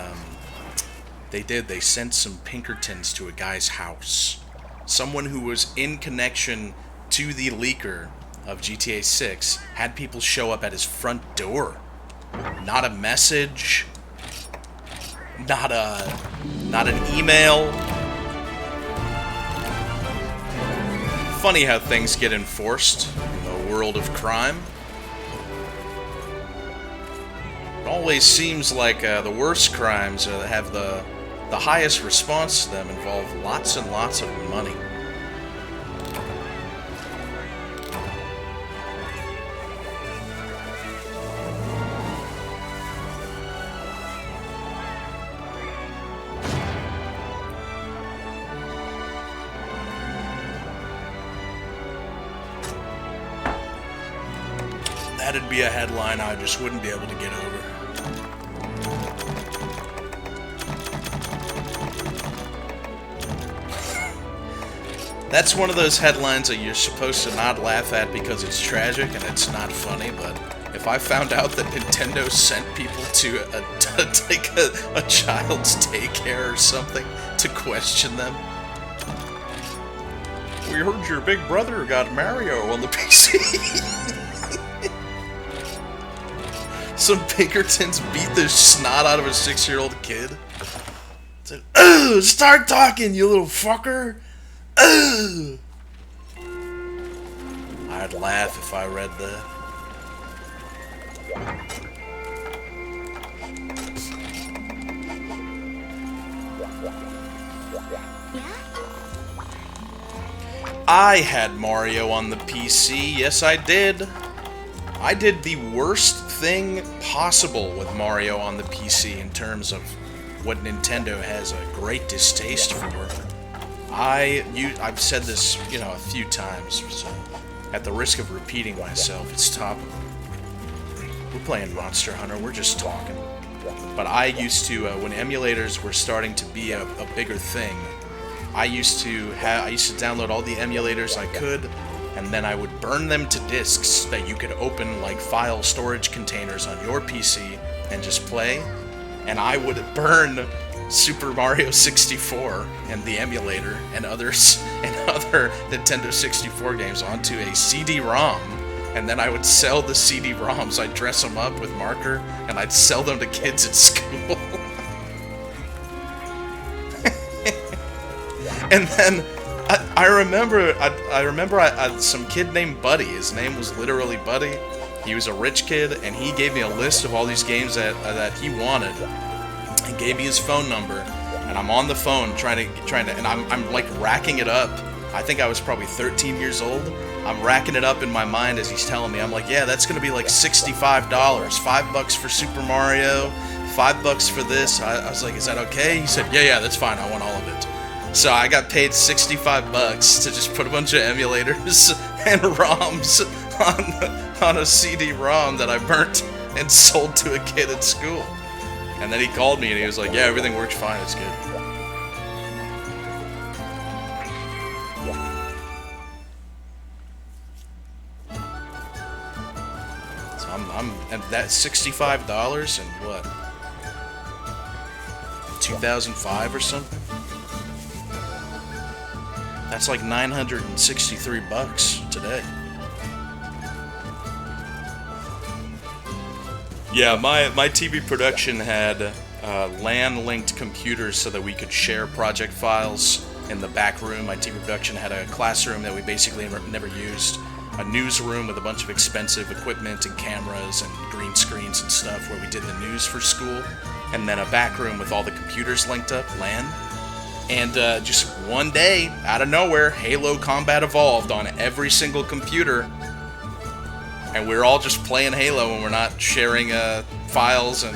sent some Pinkertons to a guy's house. Someone who was in connection to the leaker of GTA 6 had people show up at his front door. Not a message, not an email. Funny how things get enforced in the world of crime. It always seems like the worst crimes that have the highest response to them involve lots and lots of money. That'd be a headline I just wouldn't be able to get over. That's one of those headlines that you're supposed to not laugh at because it's tragic and it's not funny, but if I found out that Nintendo sent people to take a child's daycare or something to question them. We heard your big brother got Mario on the PC. Some Pinkertons beat the snot out of a 6-year-old kid. Said, "Ugh, start talking, you little fucker! Ugh!" I'd laugh if I read that. I had Mario on the PC, yes I did. I did the worst thing possible with Mario on the PC in terms of what Nintendo has a great distaste for. I've said this, a few times, so at the risk of repeating myself, it's topical. We're playing Monster Hunter, we're just talking. But I used to, when emulators were starting to be a bigger thing, I used to download all the emulators I could, and then I would burn them to disks that you could open like file storage containers on your PC and just play. And I would burn Super Mario 64 and the emulator and other Nintendo 64 games onto a CD-ROM, and then I would sell the CD-ROMs. I'd dress them up with marker, and I'd sell them to kids at school. And then I remember some kid named Buddy. His name was literally Buddy. He was a rich kid, and he gave me a list of all these games that he wanted. He gave me his phone number, and I'm on the phone trying to, and I'm like racking it up. I think I was probably 13 years old. I'm racking it up in my mind as he's telling me. I'm like, yeah, that's gonna be like $65, $5 for Super Mario, $5 for this. I was like, is that okay? He said, yeah, that's fine. I want all of it. So I got paid $65 to just put a bunch of emulators and ROMs on a CD-ROM that I burnt and sold to a kid at school. And then he called me and he was like, yeah, everything works fine, it's good. So I'm and that $65 in what? 2005 or something? That's like 963 bucks today. Yeah, my TV production had LAN-linked computers so that we could share project files in the back room. My TV production had a classroom that we basically never used, a newsroom with a bunch of expensive equipment and cameras and green screens and stuff where we did the news for school, and then a back room with all the computers linked up, LAN. And just one day, out of nowhere, Halo Combat Evolved on every single computer. And we're all just playing Halo and we're not sharing files and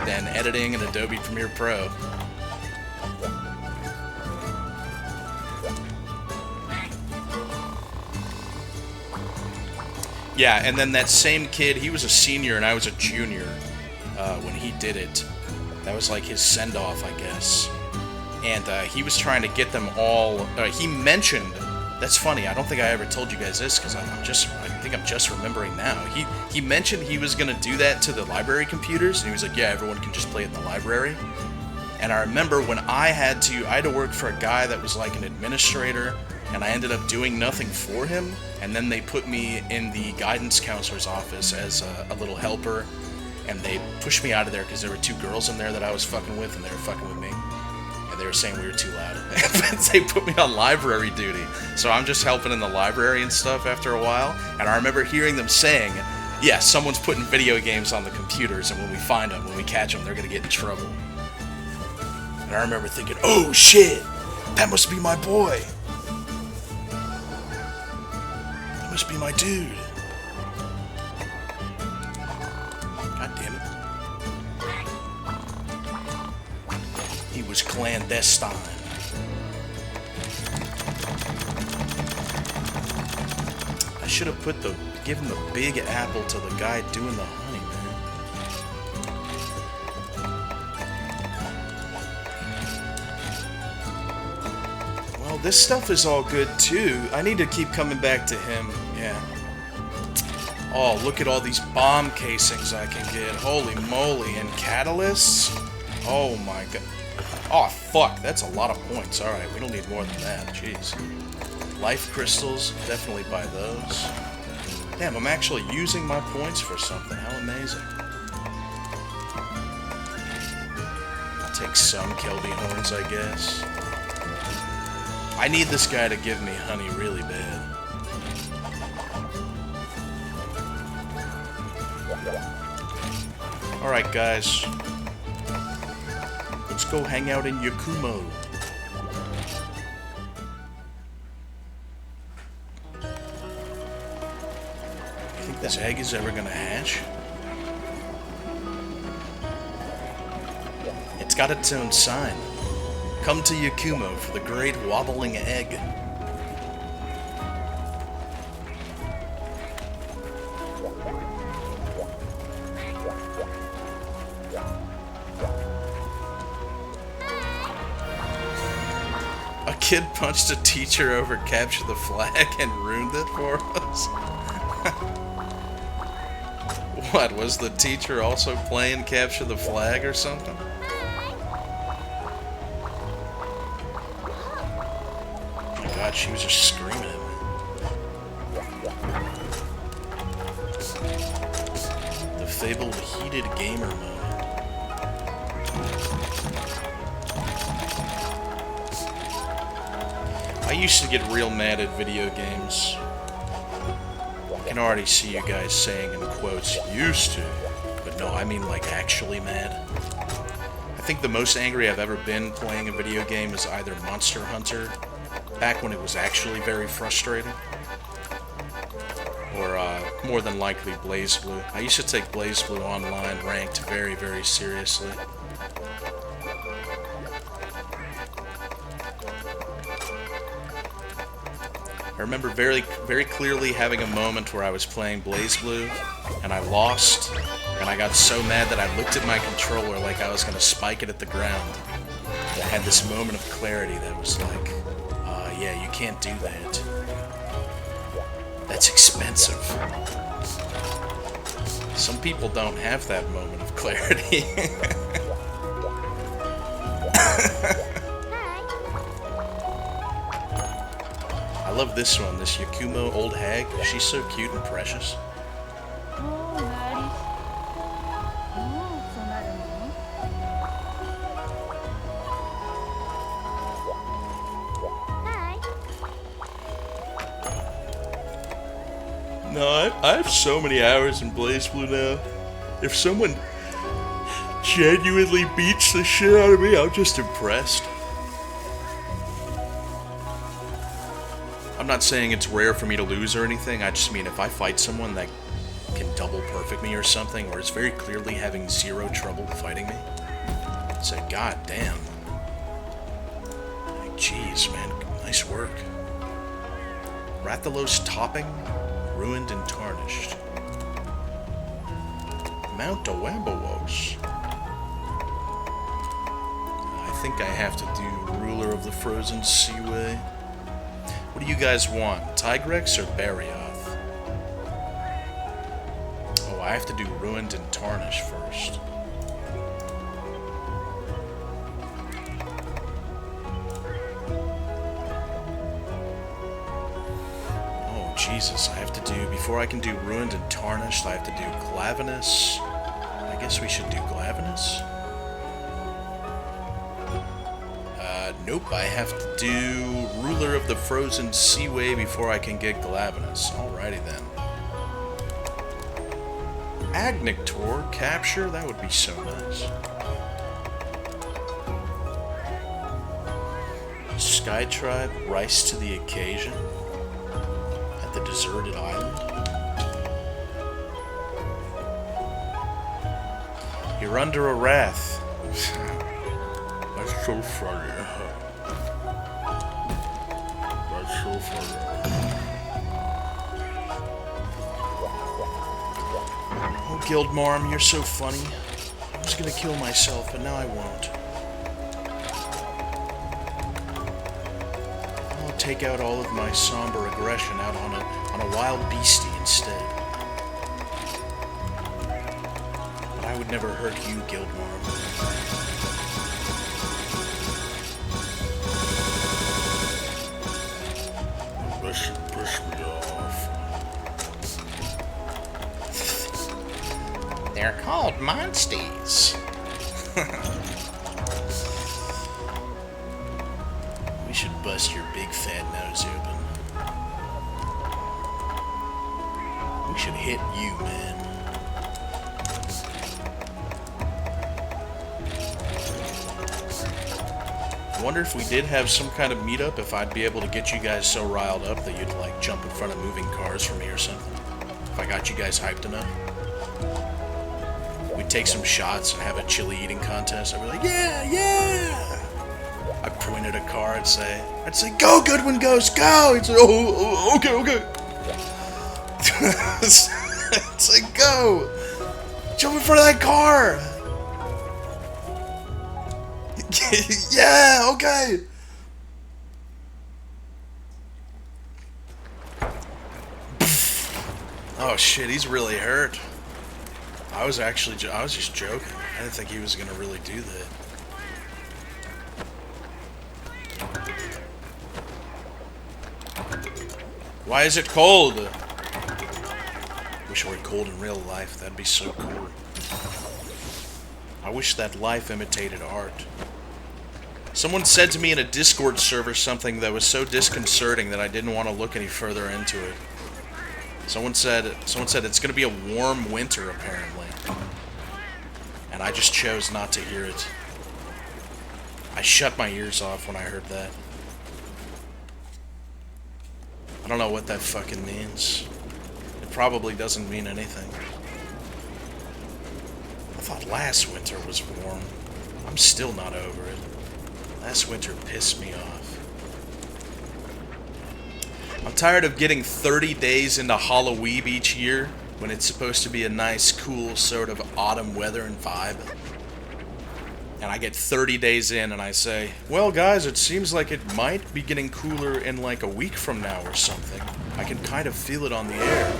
editing in Adobe Premiere Pro. Yeah, and then that same kid, he was a senior and I was a junior when he did it. That was like his send-off, I guess. And he was trying to get them all... he mentioned... That's funny, I don't think I ever told you guys this, because I think I'm just remembering now. He mentioned he was going to do that to the library computers, and he was like, yeah, everyone can just play it in the library. And I remember when I had to work for a guy that was like an administrator, and I ended up doing nothing for him, and then they put me in the guidance counselor's office as a little helper, and they pushed me out of there because there were two girls in there that I was fucking with, and they were fucking with me. They were saying we were too loud. They put me on library duty. So I'm just helping in the library and stuff after a while. And I remember hearing them saying, yeah, someone's putting video games on the computers, and when we find them, when we catch them, they're going to get in trouble. And I remember thinking, oh shit, that must be my boy. That must be my dude. God damn it. He was clandestine. I should have given the big apple to the guy doing the honey, man. Well, this stuff is all good too. I need to keep coming back to him. Yeah. Oh, look at all these bomb casings I can get. Holy moly. And catalysts? Oh my god. Oh, fuck, that's a lot of points. Alright, we don't need more than that. Jeez. Life crystals, definitely buy those. Damn, I'm actually using my points for something. How amazing. I'll take some Kelby horns, I guess. I need this guy to give me honey really bad. Alright, guys. Let's go hang out in Yakumo. You think this egg is ever gonna hatch? It's got its own sign. Come to Yakumo for the great wobbling egg. A kid punched a teacher over Capture the Flag and ruined it for us? What, was the teacher also playing Capture the Flag or something? Oh my god, she was just screaming at me. The fabled heated gamer mode. I used to get real mad at video games. I can already see you guys saying in quotes, used to. But no, I mean like actually mad. I think the most angry I've ever been playing a video game is either Monster Hunter, back when it was actually very frustrating, or more than likely BlazBlue. I used to take BlazBlue online ranked very, very seriously. I remember very, very clearly having a moment where I was playing BlazBlue, and I lost, and I got so mad that I looked at my controller like I was going to spike it at the ground. I had this moment of clarity that was like, yeah, you can't do that. That's expensive. Some people don't have that moment of clarity. I love this one, this Yakumo old hag. She's so cute and precious. No, I have so many hours in BlazBlue now. If someone genuinely beats the shit out of me, I'm just impressed. I'm not saying it's rare for me to lose or anything, I just mean if I fight someone that can double perfect me or something, or is very clearly having zero trouble fighting me, it's like, god damn. Like, jeez, man, nice work. Rathalos topping, ruined and tarnished. Mount Awambawos. I think I have to do Ruler of the Frozen Seaway. What do you guys want? Tigrex or Barioth? Oh, I have to do Ruined and Tarnished first. Oh, Jesus, I have to do... Before I can do Ruined and Tarnished, I have to do Glavenus. I guess we should do Glavenus. Nope, I have to do Ruler of the Frozen Seaway before I can get Glavenus. Alrighty then. Agnictor capture? That would be so nice. Sky Tribe rise to the occasion at the deserted island. You're under a wrath. That's so funny. That's so funny. Oh, Guildmarm, you're so funny. I was gonna kill myself, but now I won't. I'll take out all of my somber aggression out on a wild beastie instead. But I would never hurt you, Guildmarm. That should piss me off. They're called monsties. We should bust your big fat nose open. We should hit you, man. I wonder if we did have some kind of meetup, if I'd be able to get you guys so riled up that you'd, like, jump in front of moving cars for me or something. If I got you guys hyped enough. We'd take some shots and have a chili eating contest. I'd be like, yeah, yeah! I'd point at a car and say, go, Goodwin Ghost, go! He'd say, oh, okay, okay. It's like, go! Jump in front of that car! Yeah, okay! Oh shit, he's really hurt. I was just joking. I didn't think he was gonna really do that. Why is it cold? Wish it were cold in real life. That'd be so cool. I wish that life imitated art. Someone said to me in a Discord server something that was so disconcerting that I didn't want to look any further into it. Someone said it's going to be a warm winter, apparently. And I just chose not to hear it. I shut my ears off when I heard that. I don't know what that fucking means. It probably doesn't mean anything. I thought last winter was warm. I'm still not over it. Last winter pissed me off. I'm tired of getting 30 days into Halloween each year when it's supposed to be a nice, cool sort of autumn weather and vibe. And I get 30 days in and I say, well guys, it seems like it might be getting cooler in like a week from now or something. I can kind of feel it on the air.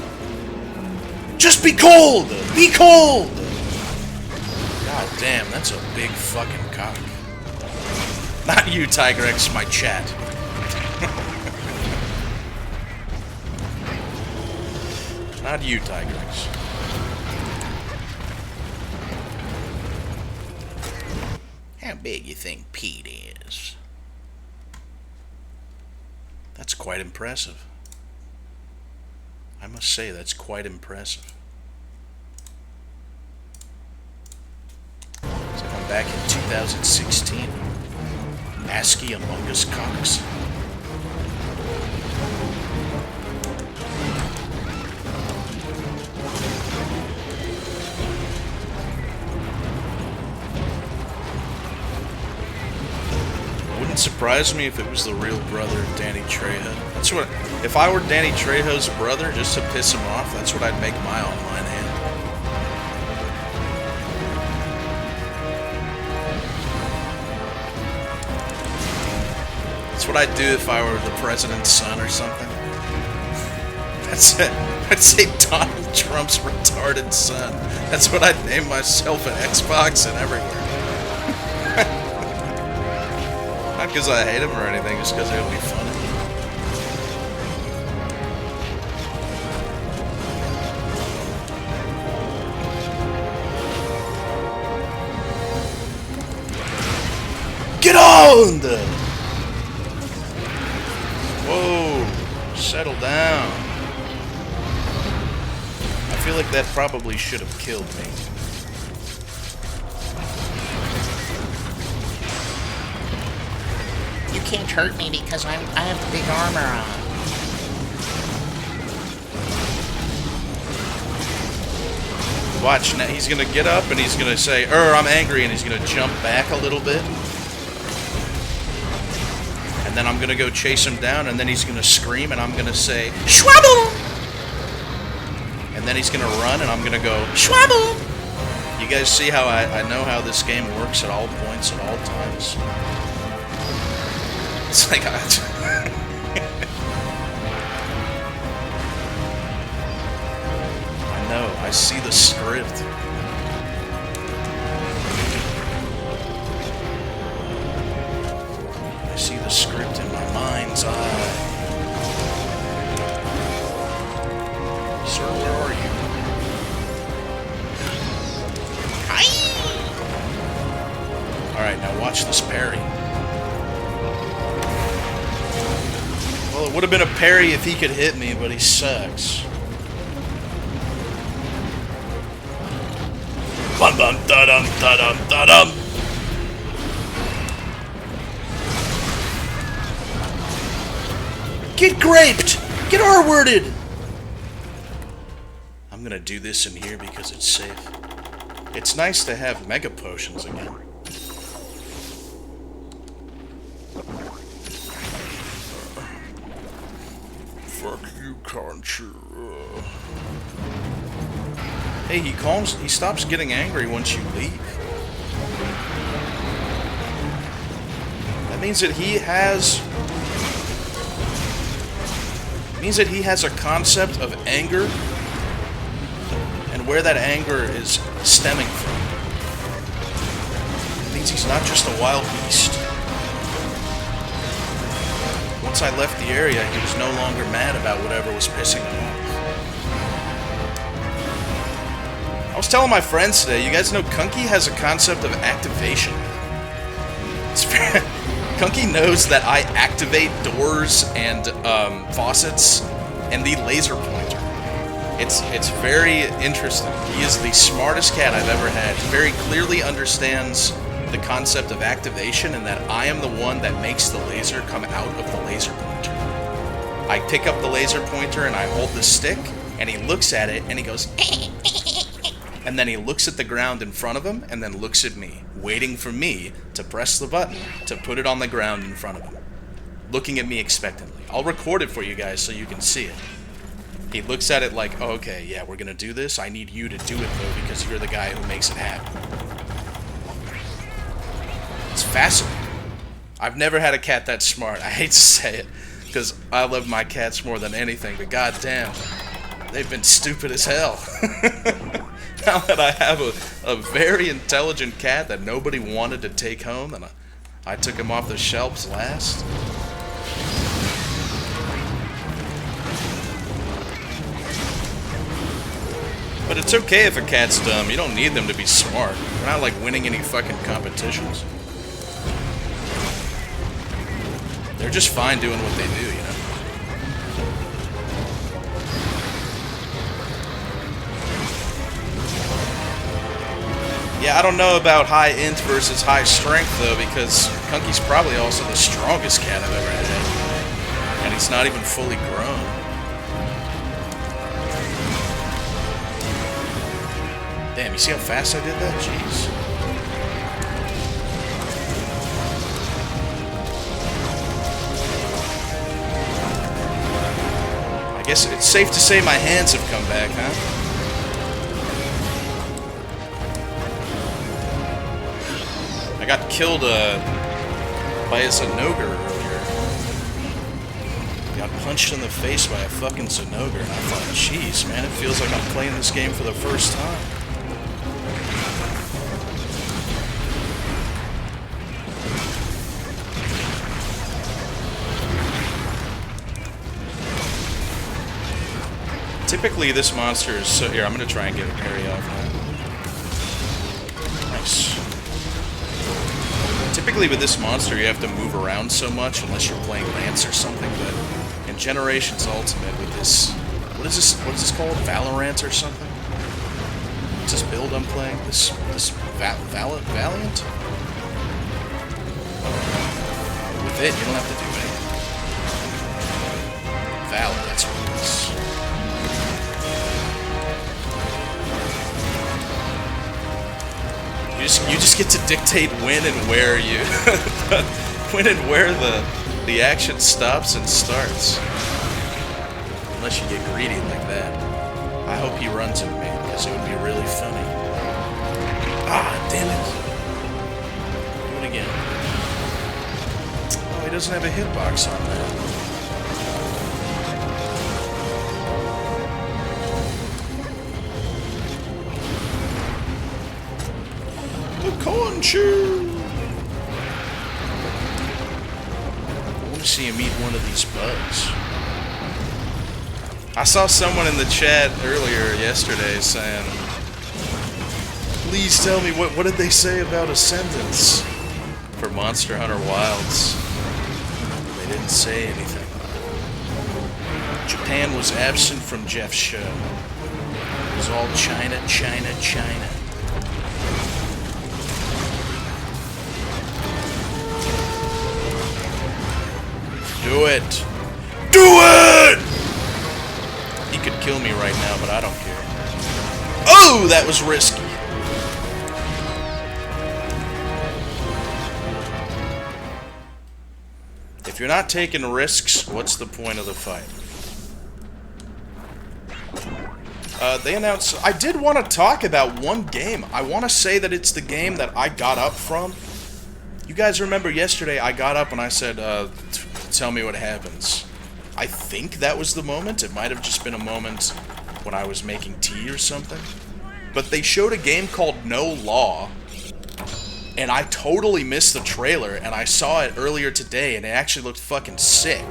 Just be cold! Be cold! God damn, that's a big fucking cock. Not you, Tigrex, my chat. Not you, Tigrex. How big you think Pete is? That's quite impressive. I must say, that's quite impressive. So I'm back in 2016. ASCII Among Us Cox. Wouldn't surprise me if it was the real brother of Danny Trejo. That's what. If I were Danny Trejo's brother, just to piss him off, that's what I'd make my online hand. That's what I'd do if I were the president's son or something. That's it. I'd say Donald Trump's retarded son. That's what I'd name myself at Xbox and everywhere. Not because I hate him or anything, just because it would be funny. Get on! Whoa, settle down. I feel like that probably should have killed me. You can't hurt me because I have the big armor on. Watch, now he's gonna get up and he's gonna say, I'm angry, and he's gonna jump back a little bit. And then I'm gonna go chase him down, and then he's gonna scream, and I'm gonna say, Schwabble! And then he's gonna run, and I'm gonna go, Schwabble! You guys see how I know how this game works at all points, at all times? It's like, I know, I see the script. I see the script in my mind's eye. Sir, where are you? Hi! Alright, now watch this parry. Well, it would have been a parry if he could hit me, but he sucks. Bum bum da dum da dum da dum. Get graped! Get R-worded! I'm gonna do this in here because it's safe. It's nice to have mega potions again. Fuck you, Conchu. Hey, he stops getting angry once you leave. That means that he has a concept of anger and where that anger is stemming from. It means he's not just a wild beast. Once I left the area, he was no longer mad about whatever was pissing him off. I was telling my friends today, you guys know Kunky has a concept of activation. Kunky knows that I activate doors and faucets and the laser pointer. It's very interesting. He is the smartest cat I've ever had. He very clearly understands the concept of activation and that I am the one that makes the laser come out of the laser pointer. I pick up the laser pointer and I hold the stick and he looks at it and he goes and then he looks at the ground in front of him and then looks at me, waiting for me to press the button to put it on the ground in front of him, looking at me expectantly. I'll record it for you guys so you can see it. He looks at it like, oh, okay, yeah, we're gonna do this. I need you to do it though because you're the guy who makes it happen. It's fascinating. I've never had a cat that smart. I hate to say it, because I love my cats more than anything, but goddamn, they've been stupid as hell. Now that I have a very intelligent cat that nobody wanted to take home, and I took him off the shelves last. it's okay if a cat's dumb. You don't need them to be smart. We're not like winning any fucking competitions. They're just fine doing what they do, you know? Yeah, I don't know about high int versus high strength, though, because Kunky's probably also the strongest cat I've ever had. And he's not even fully grown. Damn, you see how fast I did that? Jeez. I guess it's safe to say my hands have come back, huh? I got killed by a Zenogre earlier. Got punched in the face by a fucking Zenogre, and I thought, jeez, man, it feels like I'm playing this game for the first time. Typically, this monster is so... Here, I'm going to try and get a parry off now. Nice. Typically, with this monster, you have to move around so much, unless you're playing Lance or something, but in Generations Ultimate with this... What is this called? Valorant or something? What's this build I'm playing? This Valiant? With it, you don't have to do anything. Valor, that's what it is. You just get to dictate when and where you when and where the action stops and starts. Unless you get greedy like that. I hope he runs at me, because it would be really funny. Ah, damn it. Do it again. Oh, he doesn't have a hitbox on that. Corn chew! I want to see him eat one of these bugs. I saw someone in the chat earlier yesterday saying, please tell me what did they say about Ascendance for Monster Hunter Wilds? They didn't say anything. Japan was absent from Jeff's show. It was all China, China, China. Do it! Do it! He could kill me right now, but I don't care. Oh, that was risky. If you're not taking risks, what's the point of the fight? They announced... I did want to talk about one game. I want to say that it's the game that I got up from. You guys remember yesterday I got up and I said, tell me what happens. I think that was the moment. It might have just been a moment when I was making tea or something. But they showed a game called No Law, and I totally missed the trailer, and I saw it earlier today, and it actually looked fucking sick.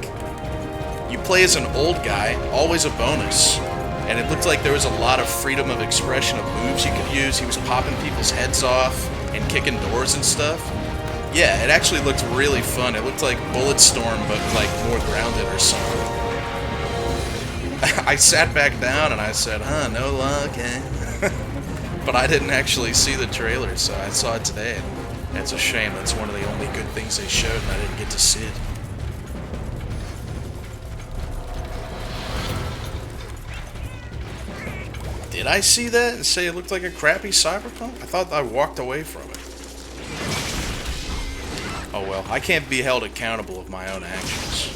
You play as an old guy, always a bonus, and it looked like there was a lot of freedom of expression of moves you could use. He was popping people's heads off and kicking doors and stuff. Yeah, it actually looked really fun. It looked like Bulletstorm, but like more grounded or something. I sat back down and I said, huh, no luck, eh? But I didn't actually see the trailer, so I saw it today. And it's a shame. That's one of the only good things they showed, and I didn't get to see it. Did I see that and say it looked like a crappy Cyberpunk? I thought I walked away from it. Oh well, I can't be held accountable of my own actions.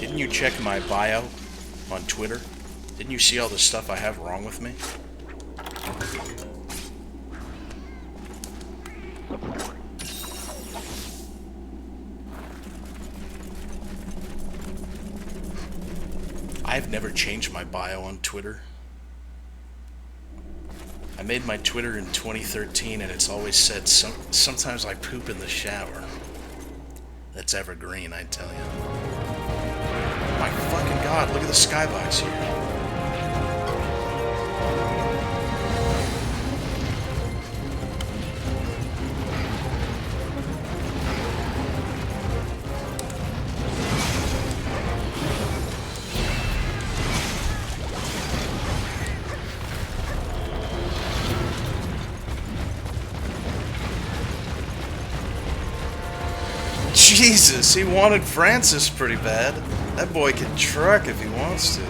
Didn't you check my bio on Twitter? Didn't you see all the stuff I have wrong with me? I've never changed my bio on Twitter. I made my Twitter in 2013 and it's always said, sometimes I poop in the shower. That's evergreen, I tell you. My fucking god, look at the skybox here. Jesus, he wanted Francis pretty bad. That boy can truck if he wants to.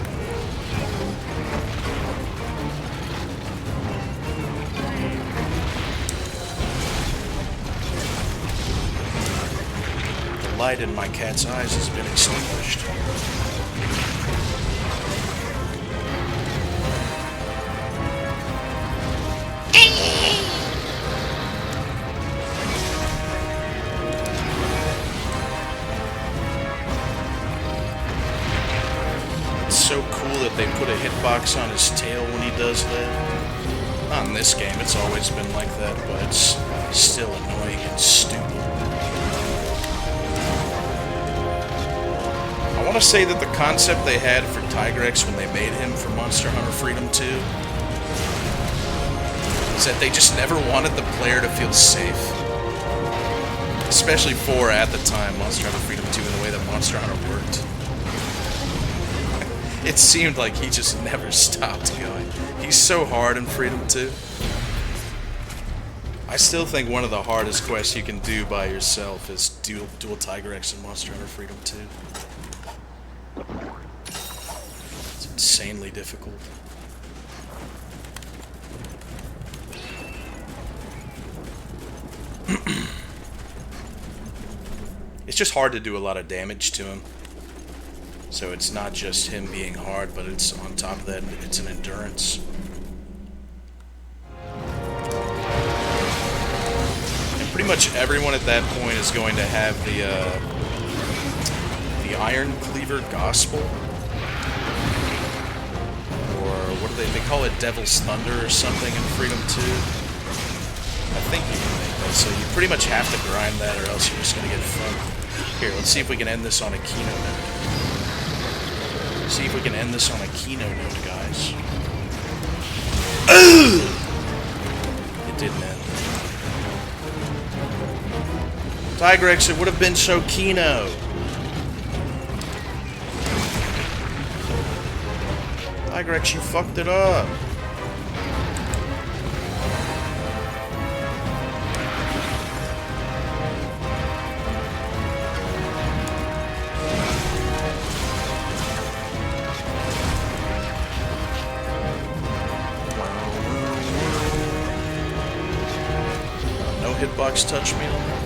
The light in my cat's eyes has been extinguished. So cool that they put a hitbox on his tail when he does that. Not in this game, it's always been like that, but it's still annoying and stupid. I want to say that the concept they had for Tigrex when they made him for Monster Hunter Freedom 2 is that they just never wanted the player to feel safe. Especially for, at the time, Monster Hunter Freedom 2 in the way that Monster Hunter worked. It seemed like he just never stopped going. He's so hard in Freedom 2. I still think one of the hardest quests you can do by yourself is dual Tigrex in Monster Hunter Freedom 2. It's insanely difficult. It's just hard to do a lot of damage to him. So it's not just him being hard, but it's on top of that, it's an endurance. And pretty much everyone at that point is going to have the Iron Cleaver Gospel. Or what do they call it? Devil's Thunder or something in Freedom 2. I think you can make that, so you pretty much have to grind that or else you're just going to get fucked. Here, let's see if we can end this on a keynote note. See if we can end this on a keynote note, guys. It didn't end. Tigrex, it would have been so keynote. Tigrex, you fucked it up. Hitbox touch me on that?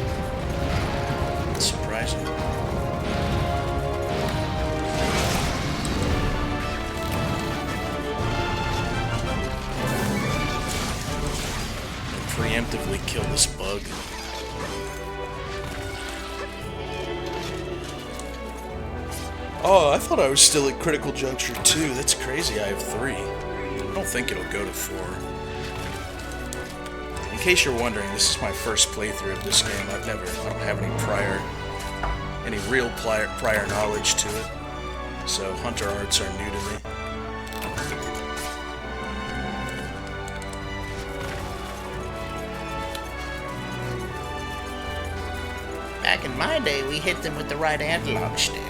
That's surprising. Preemptively kill this bug. Oh, I thought I was still at critical juncture 2. That's crazy, I have 3. I don't think it'll go to 4. In case you're wondering, this is my first playthrough of this game. I don't have any real prior knowledge to it. So Hunter Arts are new to me. Back in my day, we hit them with the right analog stick.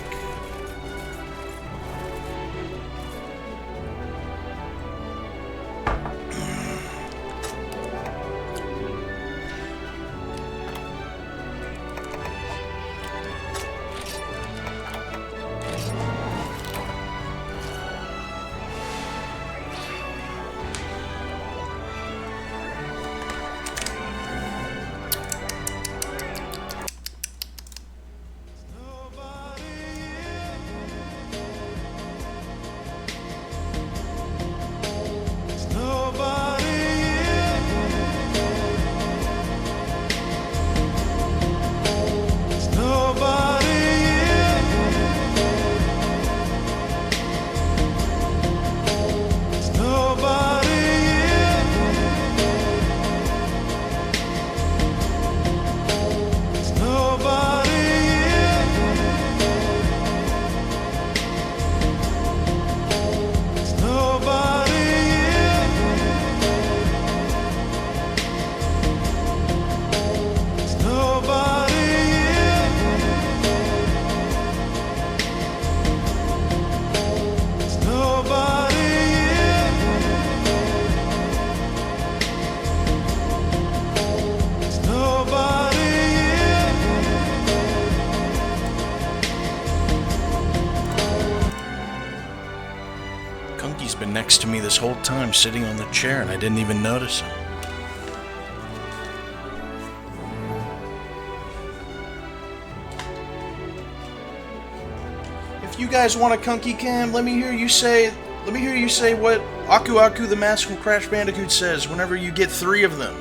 next to me this whole time, sitting on the chair, and I didn't even notice him. If you guys want a Kunky Cam, let me hear you say what Aku Aku the Mask from Crash Bandicoot says whenever you get 3 of them.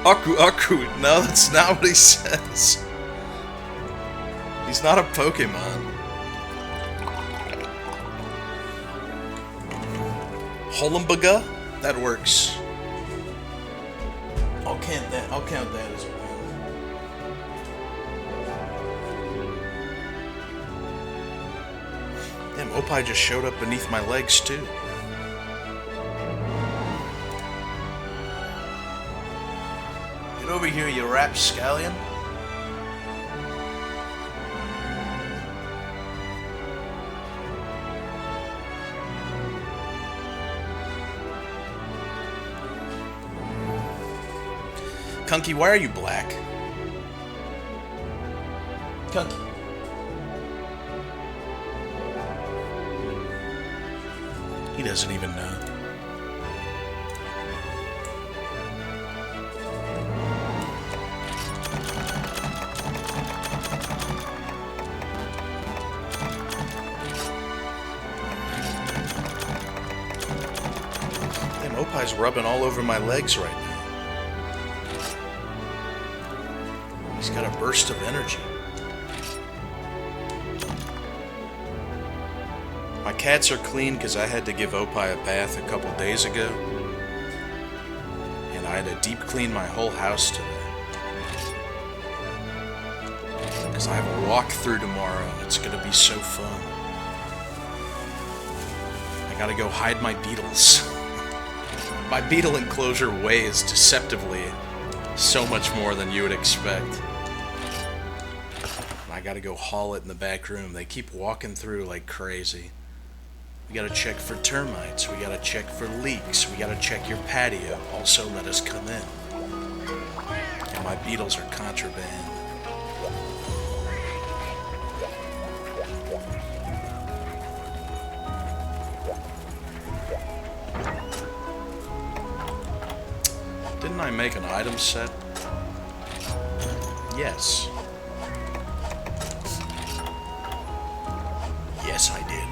Aku Aku, no, that's not what he says. He's not a Pokemon. Holumbaga? That works. I'll count that as a win. Damn, Opie just showed up beneath my legs too. Get over here, you rapscallion. Kunky, why are you black? Kunky. He doesn't even know. Damn, Opie's rubbing all over my legs right now. He's got a burst of energy. My cats are clean because I had to give Opie a bath a couple days ago. And I had to deep clean my whole house today. Because I have a walkthrough tomorrow and it's going to be so fun. I gotta go hide my beetles. My beetle enclosure weighs deceptively so much more than you would expect. I gotta go haul it in the back room. They keep walking through like crazy. We gotta check for termites. We gotta check for leaks. We gotta check your patio. Also, let us come in. And my beetles are contraband. Didn't I make an item set? Yes. Yes, I did.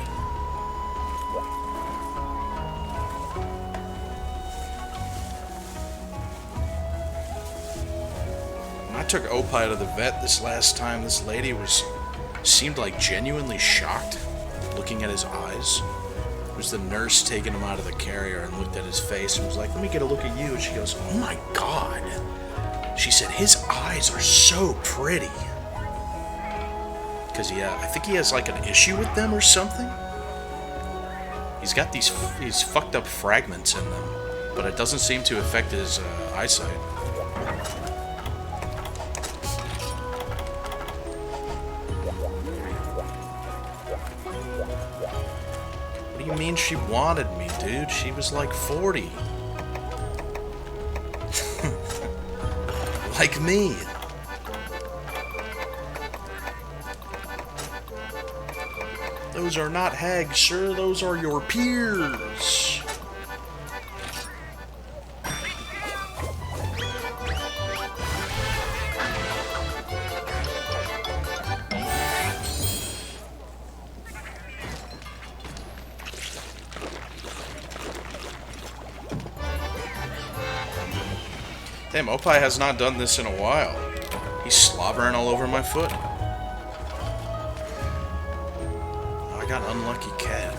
When I took Opie to the vet this last time, this lady seemed like genuinely shocked, looking at his eyes. It was the nurse taking him out of the carrier and looked at his face and was like, "Let me get a look at you." And she goes, "Oh my God." She said, "His eyes are so pretty." Because I think he has like an issue with them or something. He's got these fucked up fragments in them, but it doesn't seem to affect his eyesight. What do you mean she wanted me, dude? She was like 40. Like me. Those are not hags, sir. Those are your peers. Damn, Opie has not done this in a while. He's slobbering all over my foot. I got an unlucky cat.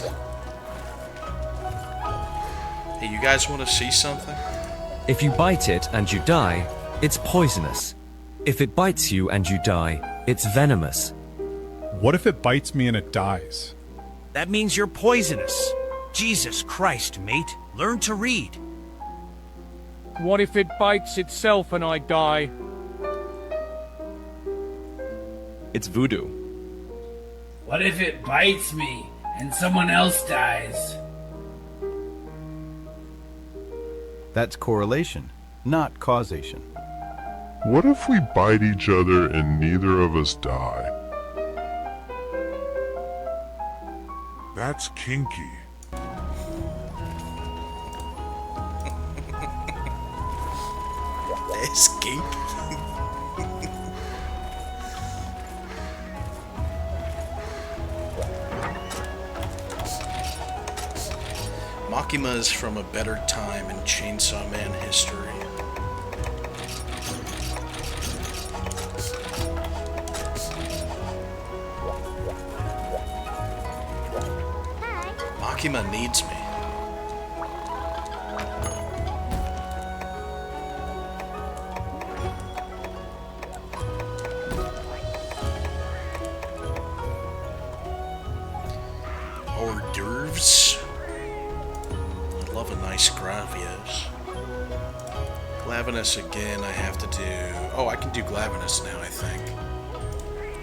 Hey, you guys want to see something? If you bite it and you die, it's poisonous. If it bites you and you die, it's venomous. What if it bites me and it dies? That means you're poisonous. Jesus Christ, mate. Learn to read. What if it bites itself and I die? It's voodoo. What if it bites me and someone else dies? That's correlation, not causation. What if we bite each other and neither of us die? That's kinky. Escape. Makima is from a better time in Chainsaw Man history. Makima needs me. Hors d'oeuvres. I love a nice gravios. Glavinus again, I have to do... Oh, I can do Glavinus now, I think.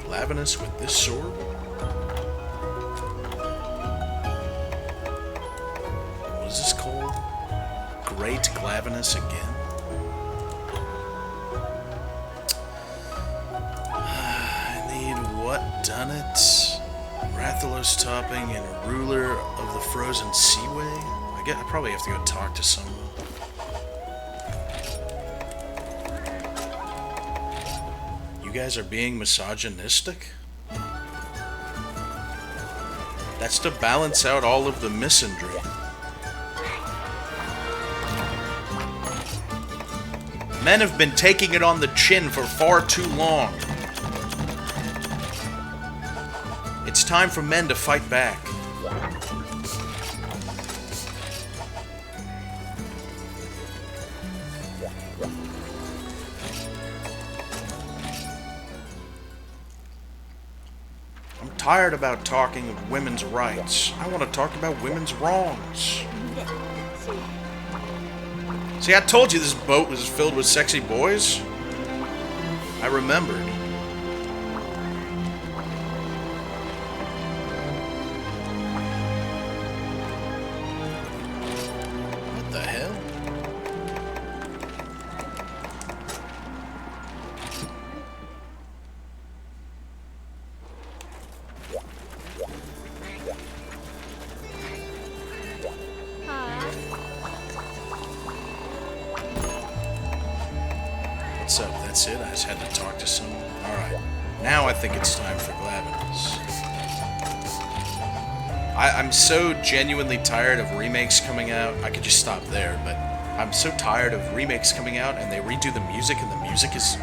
Glavinus with this sword? What is this called? Great Glavinus again? I need what done it? Rathalos topping and ruler of the frozen seaway? I probably have to go talk to someone. You guys are being misogynistic? That's to balance out all of the misandry. Men have been taking it on the chin for far too long. It's time for men to fight back. I'm tired about talking of women's rights. I want to talk about women's wrongs. See, I told you this boat was filled with sexy boys. I remembered. What the hell? What's up? That's it? I just had to talk to someone? Alright. Now I think it's time for Glavinus. I'm so genuinely tired of remakes coming out. I could just stop there, but I'm so tired of remakes coming out and they redo the music and the music is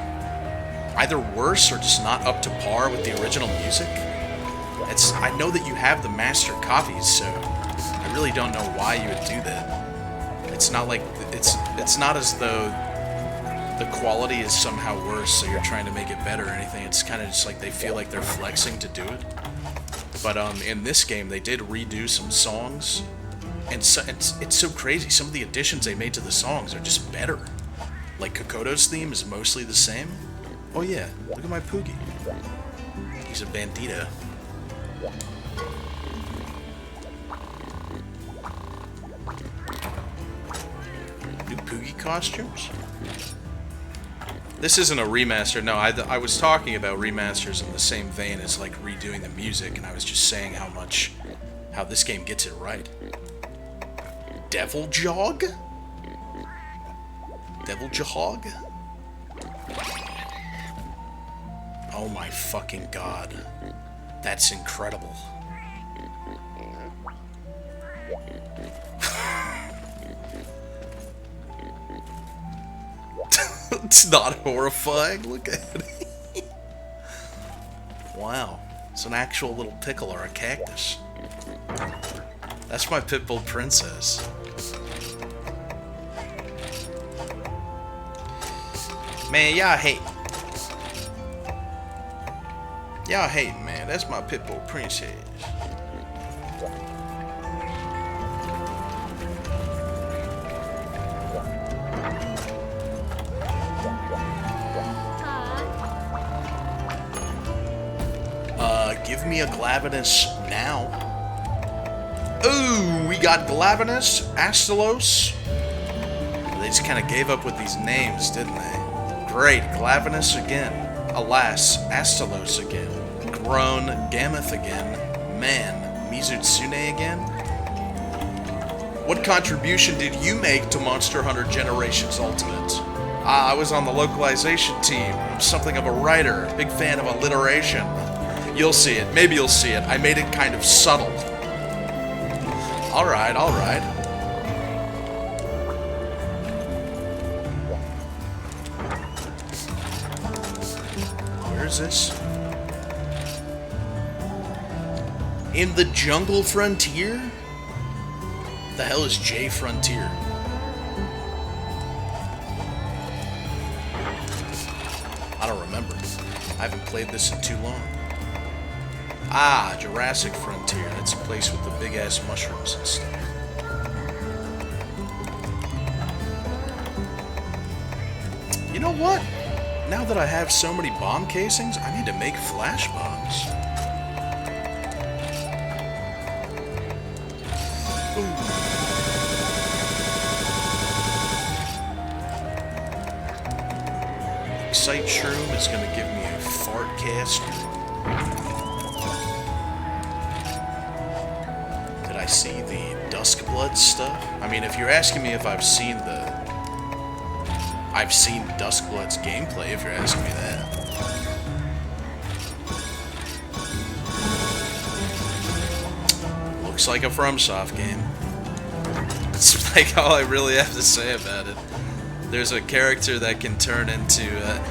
either worse or just not up to par with the original music. I know that you have the master copies, so I really don't know why you would do that. It's not like it's not as though the quality is somehow worse, so you're trying to make it better or anything. It's kind of just like they feel like they're flexing to do it. But in this game, they did redo some songs, and so, it's so crazy. Some of the additions they made to the songs are just better. Like Kokoto's theme is mostly the same. Oh yeah, look at my Poogie. He's a bandito. New Poogie costumes? This isn't a remaster. No, I was talking about remasters in the same vein as like redoing the music, and I was just saying how this game gets it right. Devil Jog? Devil Jog? Oh my fucking god. That's incredible. It's not horrifying. Look at it. Wow. It's an actual little pickle or a cactus. That's my Pitbull princess. Man, y'all hate. Y'all hating, man. That's my Pitbull princess. Give me a Glavinus now. Ooh, we got Glavinus, Astalos. They just kind of gave up with these names, didn't they? Great. Glavinus again. Alas. Astalos again. Groan. Gameth again. Man. Mizutsune again. What contribution did you make to Monster Hunter Generations Ultimate? I was on the localization team. I'm something of a writer. Big fan of alliteration. You'll see it. Maybe you'll see it. I made it kind of subtle. Alright, alright. Where is this? In the Jungle Frontier? The hell is J Frontier? I don't remember. I haven't played this in too long. Ah, Jurassic Frontier. That's a place with the big-ass mushrooms and stuff. You know what? Now that I have so many bomb casings, I need to make flash bombs. Excite Shroom is going to give me a fart cast. Did I see the Duskblood stuff? I mean, if you're asking me if I've seen Duskblood's gameplay, if you're asking me that. Looks like a FromSoft game. That's like all I really have to say about it. There's a character that can turn into...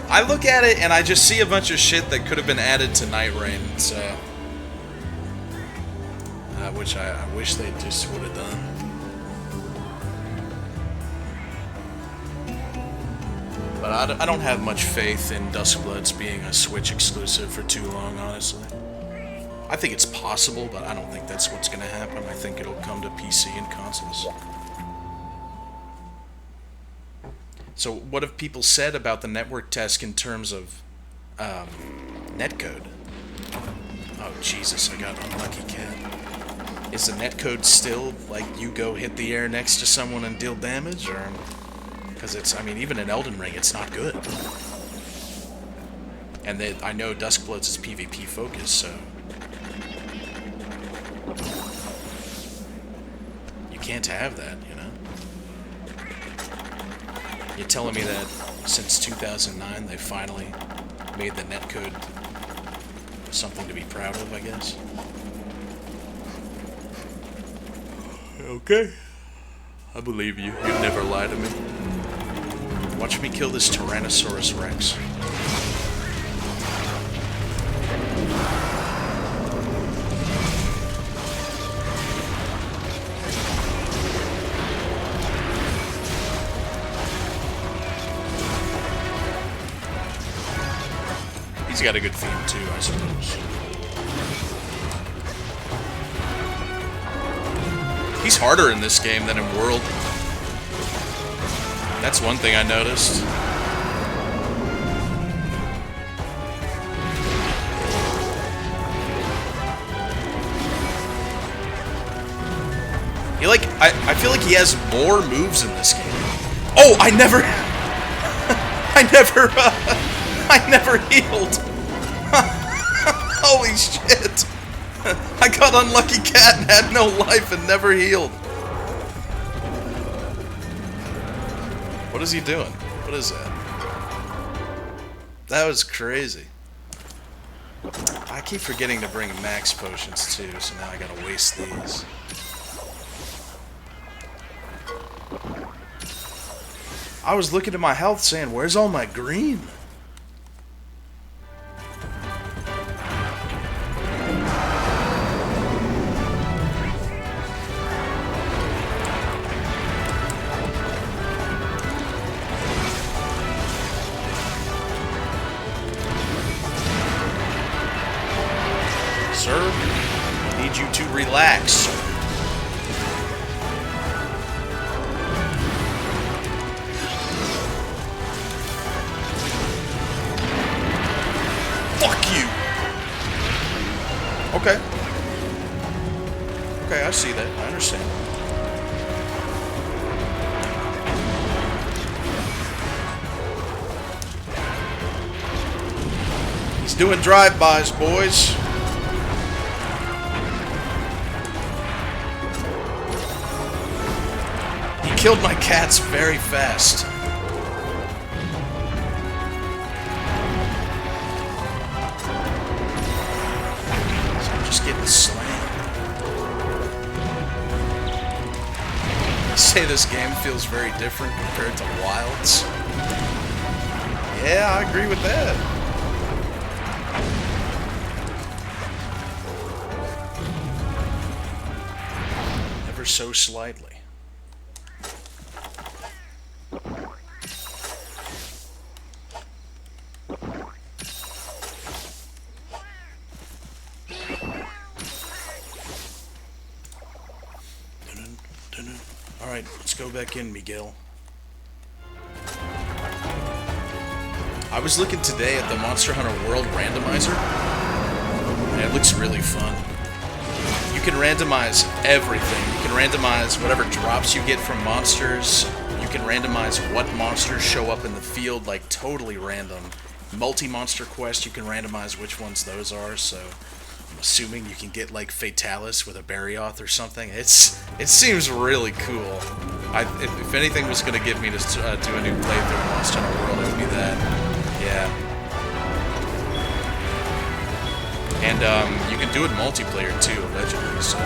I look at it and I just see a bunch of shit that could have been added to Night Rain, so... which I wish they just would have done. But I don't have much faith in Duskbloods being a Switch exclusive for too long, honestly. I think it's possible, but I don't think that's what's going to happen. I think it'll come to PC and consoles. So what have people said about the network test in terms of netcode? Oh, Jesus, I got Unlucky Cat. Is the netcode still, like, you go hit the air next to someone and deal damage? Or... because it's, I mean, even in Elden Ring, it's not good. And I know Duskbloods is PvP focused, so... you can't have that, you know? You're telling me that since 2009 they finally made the netcode something to be proud of, I guess? Okay. I believe you. You'd never lie to me. Watch me kill this Tyrannosaurus Rex. He's got a good theme too, I suppose. He's harder in this game than in World. That's one thing I noticed. He like, I feel like he has more moves in this game. Oh, I never healed. Holy shit. I got Unlucky Cat and had no life and never healed. What is he doing? What is that? That was crazy. I keep forgetting to bring max potions too, so now I gotta waste these. I was looking at my health saying, where's all my green? Sir, I need you to relax, sir. Fuck you! Okay. Okay, I see that. I understand. He's doing drive-bys, boys. He killed my cats very fast. So I'm just getting slammed. I say this game feels very different compared to Wilds. Yeah, I agree with that. Ever so slightly. Alright, let's go back in, Miguel. I was looking today at the Monster Hunter World Randomizer, and it looks really fun. You can randomize everything. You can randomize whatever drops you get from monsters. You can randomize what monsters show up in the field, like totally random. Multi-monster quest, you can randomize which ones those are, so I'm assuming you can get like Fatalis with a Barioth or something. It seems really cool. If anything was going to get me to do a new playthrough of Monster Hunter World, it would be that. Yeah. And you can do it multiplayer too, allegedly, so.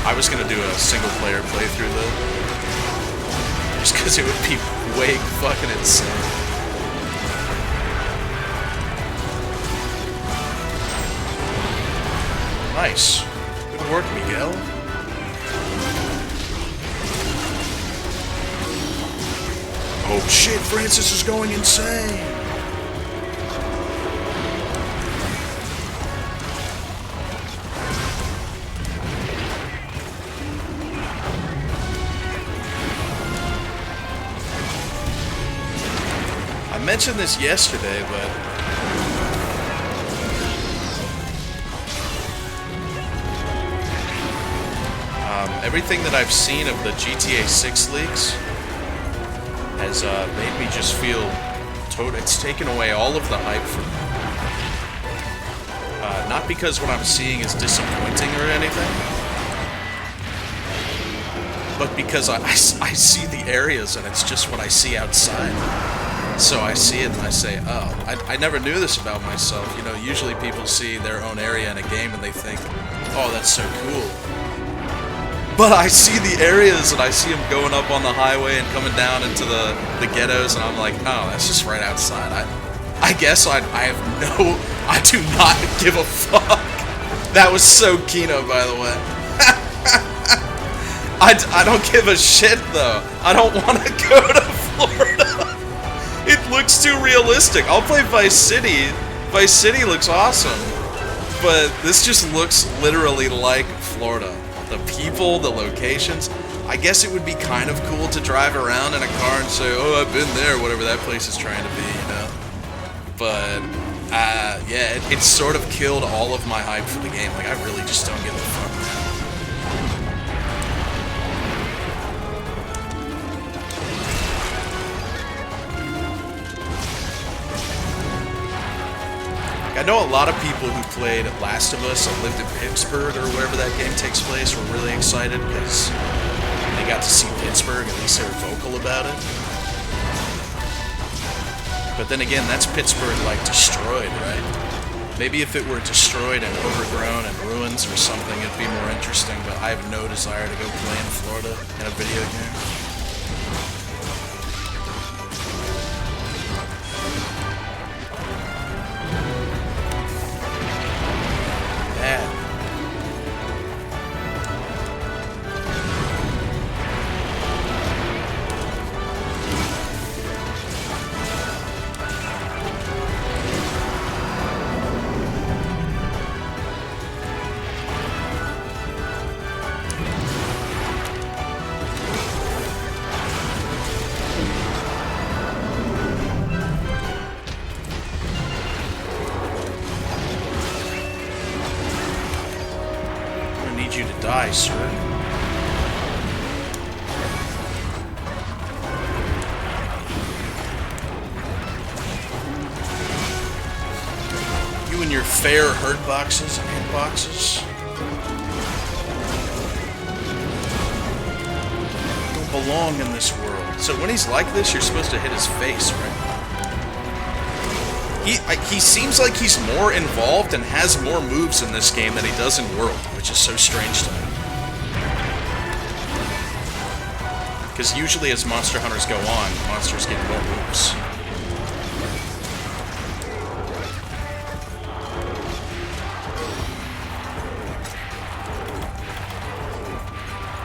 I was gonna do a single player playthrough though. Just because it would be way fucking insane. Nice. Good work, Miguel. Oh shit, Francis is going insane! I mentioned this yesterday, but everything that I've seen of the GTA 6 leaks has made me just feel it's taken away all of the hype from me. Not because what I'm seeing is disappointing or anything, but because I see the areas and it's just what I see outside. So I see it and I say, oh, I never knew this about myself. You know, usually people see their own area in a game and they think, oh, that's so cool. But I see the areas and I see them going up on the highway and coming down into the ghettos, and I'm like, oh, that's just right outside. I guess I do not give a fuck. That was so Kino, by the way. I don't give a shit, though. I don't want to go to Florida. It looks too realistic. I'll play Vice City. Vice City looks awesome. But this just looks literally like Florida. The people, the locations. I guess it would be kind of cool to drive around in a car and say, oh, I've been there, whatever that place is trying to be, you know? But, yeah, it sort of killed all of my hype for the game. Like, I really just don't give a fuck now. I know a lot of people who played Last of Us and lived in Pittsburgh or wherever that game takes place were really excited because they got to see Pittsburgh, at least they were vocal about it. But then again, that's Pittsburgh, like, destroyed, right? Maybe if it were destroyed and overgrown and ruins or something, it'd be more interesting, but I have no desire to go play in Florida in a video game. You to die, sir. fair hurt boxes and hit boxes. Don't belong in this world. So when he's like this, you're supposed to hit his face, right? He seems like he's more involved and has more moves in this game than he does in World, which is so strange to me. Because usually as Monster Hunters go on, monsters get more moves.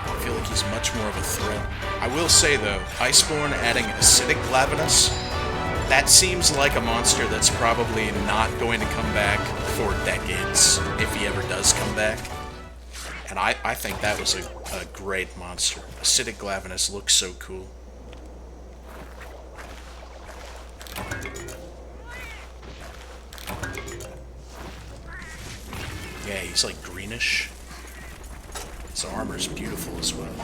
I feel like he's much more of a threat. I will say though, Iceborne adding acidic Glavenus, that seems like a monster that's probably not going to come back for decades, if he ever does come back. And I think that was a great monster. Acidic Glavenus looks so cool. Yeah, he's like greenish. His armor's beautiful as well.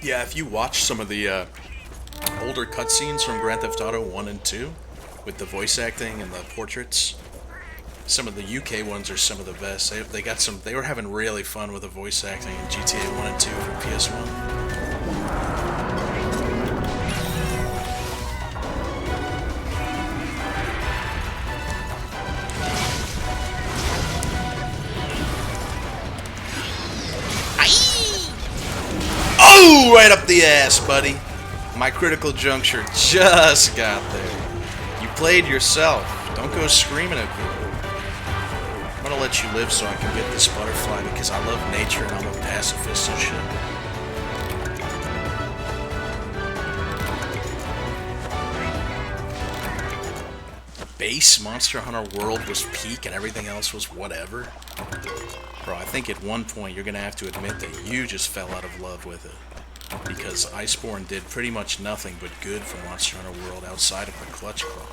Yeah, if you watch some of the older cutscenes from Grand Theft Auto 1 and 2, with the voice acting and the portraits, some of the UK ones are some of the best. They were having really fun with the voice acting in GTA 1 and 2 for PS1. Oh, right up the ass, buddy. My critical juncture just got there. You played yourself. Don't go screaming at people. I'm gonna let you live so I can get this butterfly because I love nature and I'm a pacifist and shit. Base Monster Hunter World was peak and everything else was whatever. Bro, I think at one point you're gonna have to admit that you just fell out of love with it. Because Iceborne did pretty much nothing but good for Monster Hunter World outside of the Clutch Claw.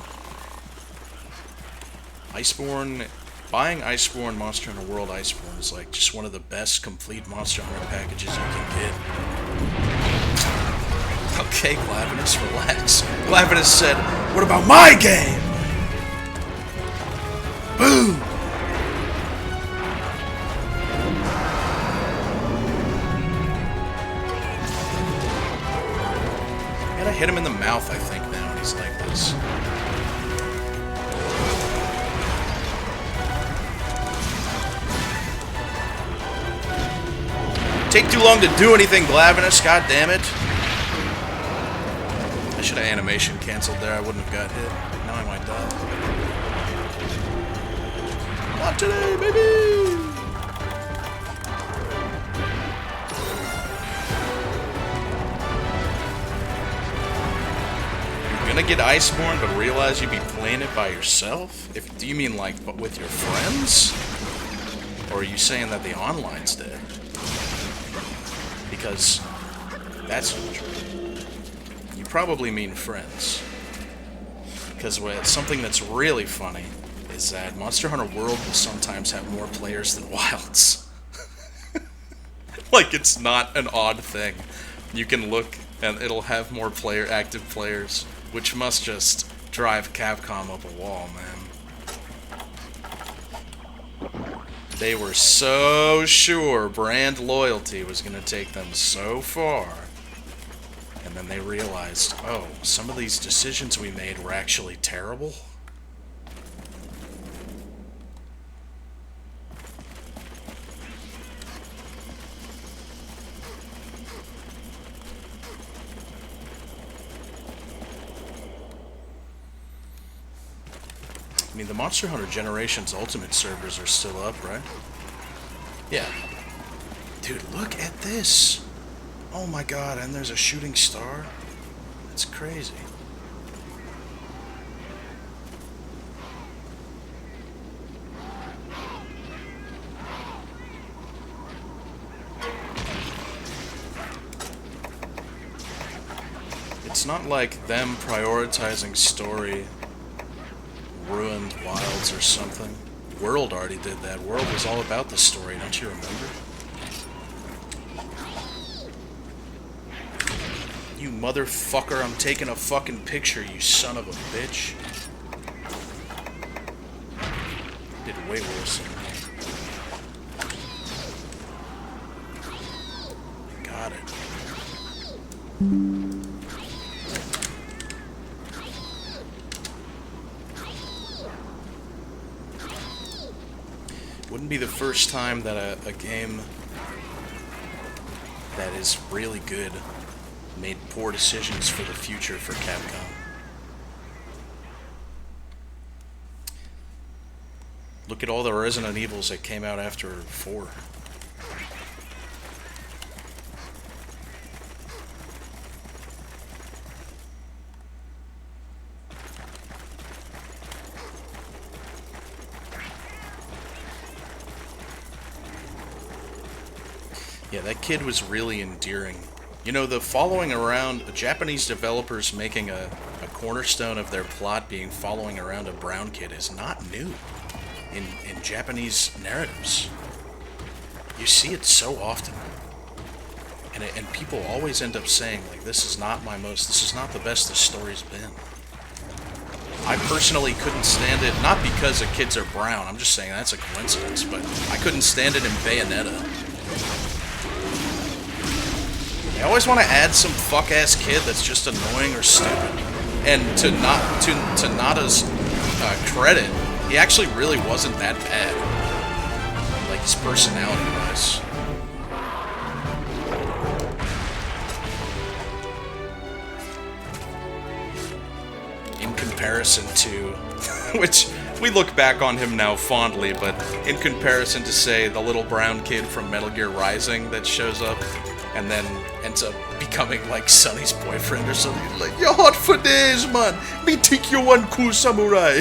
Buying Iceborne Monster Hunter World Iceborne is like just one of the best complete Monster Hunter packages you can get. Okay, Glavenus, relax. Glavenus said, "What about my game?" Boom! I hit him in the mouth, I think, now, and he's like this. Take too long to do anything, Glavenus, god damn it. I should have animation canceled there, I wouldn't have got hit. Now I might die. Not today, baby! Gonna get Iceborne, but realize you'd be playing it by yourself? Do you mean like with your friends? Or are you saying that the online's dead? Because that's not true. You probably mean friends. Because something that's really funny is that Monster Hunter World will sometimes have more players than Wilds. Like it's not an odd thing. You can look and it'll have more active players. Which must just drive Capcom up a wall, man. They were so sure brand loyalty was going to take them so far. And then they realized, oh, some of these decisions we made were actually terrible. I mean, the Monster Hunter Generations Ultimate servers are still up, right? Yeah. Dude, look at this! Oh my god, and there's a shooting star? That's crazy. It's not like them prioritizing story ruined Wilds or something. World already did that. World was all about the story, don't you remember? You motherfucker, I'm taking a fucking picture, you son of a bitch. Did way worse than me. Got it. Wouldn't be the first time that a game that is really good made poor decisions for the future for Capcom. Look at all the Resident Evils that came out after 4. Yeah, that kid was really endearing. You know, the following around, the Japanese developers making a cornerstone of their plot being following around a brown kid is not new in Japanese narratives. You see it so often. And people always end up saying, like, this is not the best this story's been. I personally couldn't stand it, not because the kids are brown, I'm just saying that's a coincidence, but I couldn't stand it in Bayonetta. I always want to add some fuck-ass kid that's just annoying or stupid. And to Nada's credit, he actually really wasn't that bad. Like, his personality-wise. In comparison to... which, we look back on him now fondly, but in comparison to, say, the little brown kid from Metal Gear Rising that shows up and then ends up becoming, like, Sonny's boyfriend or something. Like, you're hot for days, man! Me think you're one cool samurai!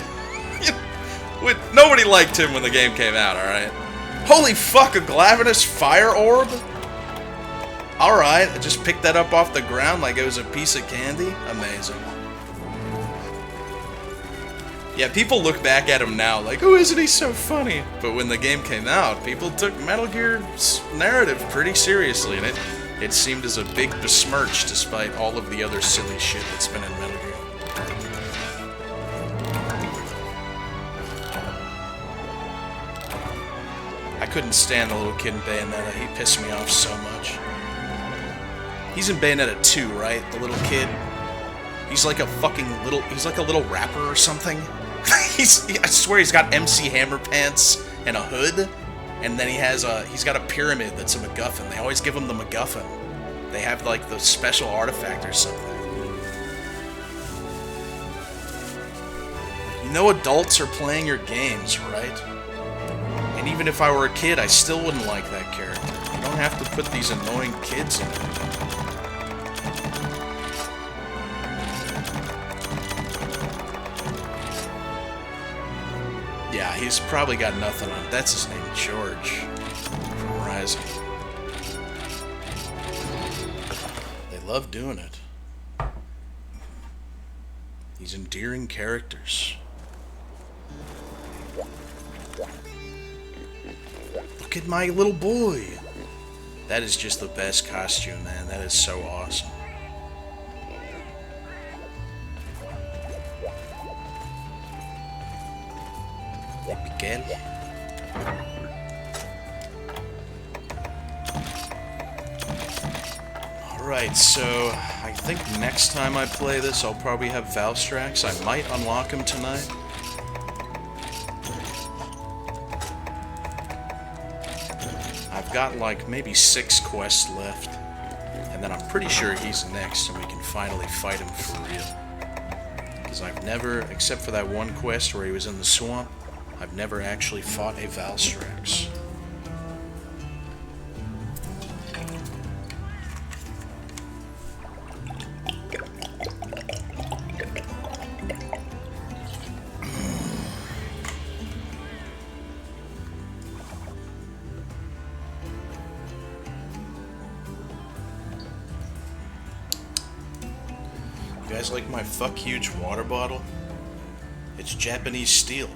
Nobody liked him when the game came out, alright? Holy fuck, a Glavenus fire orb? Alright, I just picked that up off the ground like it was a piece of candy? Amazing. Yeah, people look back at him now like, oh, isn't he so funny? But when the game came out, people took Metal Gear's narrative pretty seriously, and it seemed as a big besmirch despite all of the other silly shit that's been in Metal Gear. I couldn't stand the little kid in Bayonetta. He pissed me off so much. He's in Bayonetta 2, right? The little kid. He's like a little rapper or something. I swear he's got MC Hammer pants and a hood, and then he's got a pyramid that's a MacGuffin. They always give him the MacGuffin. They have like the special artifact or something. You know adults are playing your games, right? And even if I were a kid, I still wouldn't like that character. You don't have to put these annoying kids in it. Yeah, he's probably got nothing on. That's his name, George, from Rising. They love doing it. These endearing characters. Look at my little boy. That is just the best costume, man. That is so awesome. Miguel. Alright, so I think next time I play this, I'll probably have Valstrax. I might unlock him tonight. I've got like maybe 6 quests left, and then I'm pretty sure he's next and we can finally fight him for real. Because I've never, except for that one quest where he was in the swamp, I've never actually fought a Valstrax. You guys like my fuck huge water bottle? It's Japanese steel.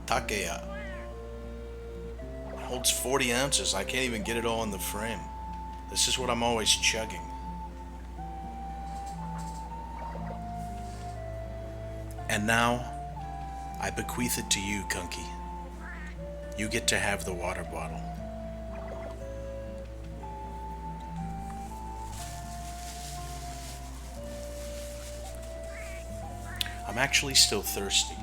Takeya. holds 40 ounces. I can't even get it all in the frame. This is what I'm always chugging. And now, I bequeath it to you, Kunky. You get to have the water bottle. I'm actually still thirsty.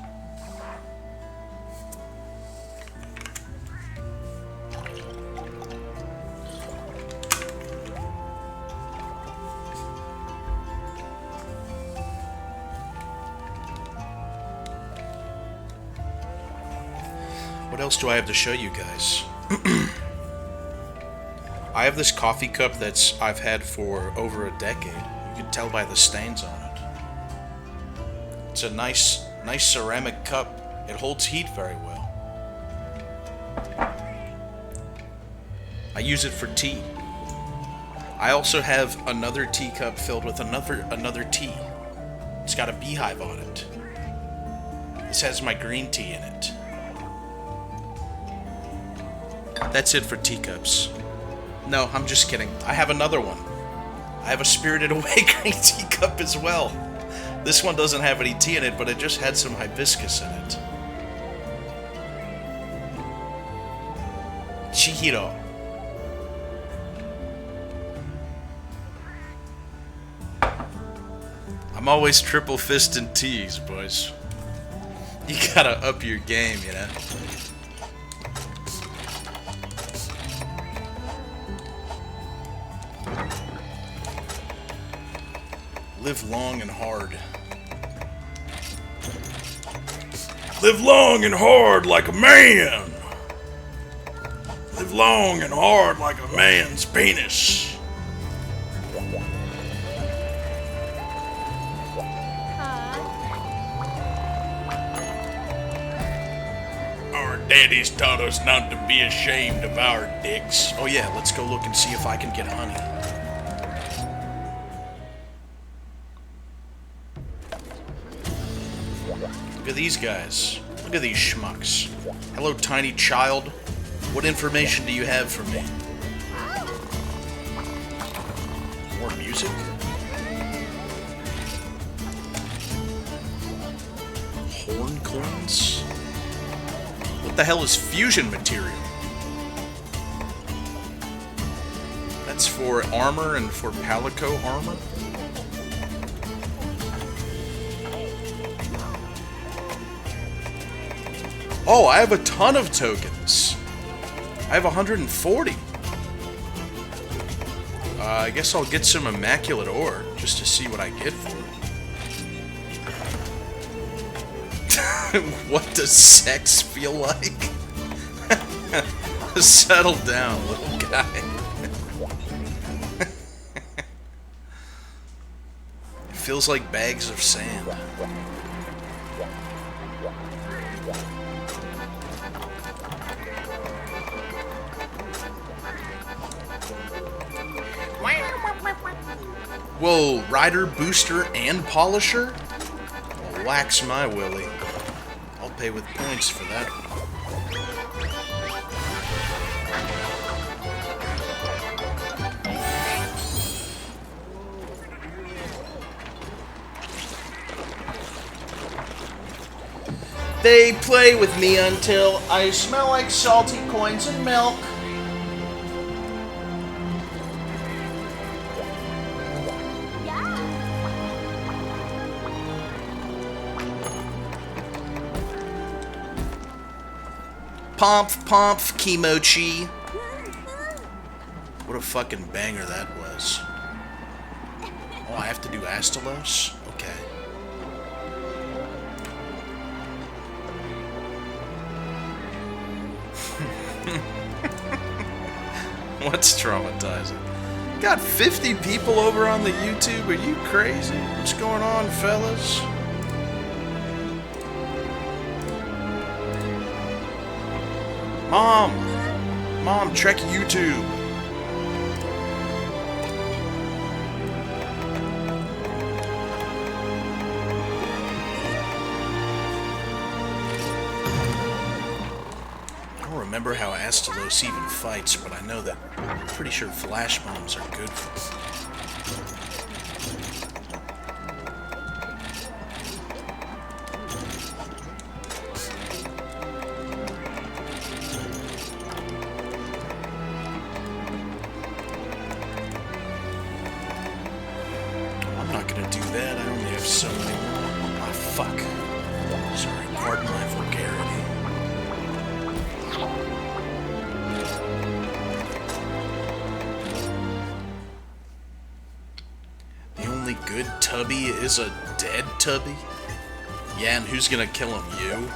What else do I have to show you guys? I have this coffee cup that's I've had for over a decade. You can tell by the stains on it. It's a nice ceramic cup. It holds heat very well. I use it for tea. I also have another teacup filled with another tea. It's got a beehive on it. This has my green tea in it. That's it for teacups. No, I'm just kidding. I have another one. I have a Spirited Away green teacup as well. This one doesn't have any tea in it, but it just had some hibiscus in it. Chihiro. I'm always triple fisting teas, boys. You gotta up your game, you know? Live long and hard. Live long and hard like a man. Live long and hard like a man's penis. Our daddies taught us not to be ashamed of our dicks. Oh yeah, let's go look and see if I can get honey. Look at these guys. Look at these schmucks. Hello, tiny child. What information do you have for me? More music? Horn coins? What the hell is fusion material? That's for armor and for Palico armor? Oh, I have a ton of tokens. I have 140. I guess I'll get some Immaculate Ore just to see what I get for it. What does sex feel like? Settle down, little guy. It feels like bags of sand. Whoa, Rider, Booster, and Polisher? Well, wax my willy. I'll pay with points for that. They play with me until I smell like salty coins and milk. Pomp, Kimochi. What a fucking banger that was. Oh, I have to do Astalos? Okay. What's traumatizing? Got 50 people over on the YouTube? Are you crazy? What's going on, fellas? Mom, check YouTube. I don't remember how Astalos even fights, but I know that I'm pretty sure flash bombs are good for him. I'm not gonna do that, I only have so many more. Ah, fuck. Sorry, pardon my vulgarity. The only good Tubby is a dead Tubby? Yeah, and who's gonna kill him? You?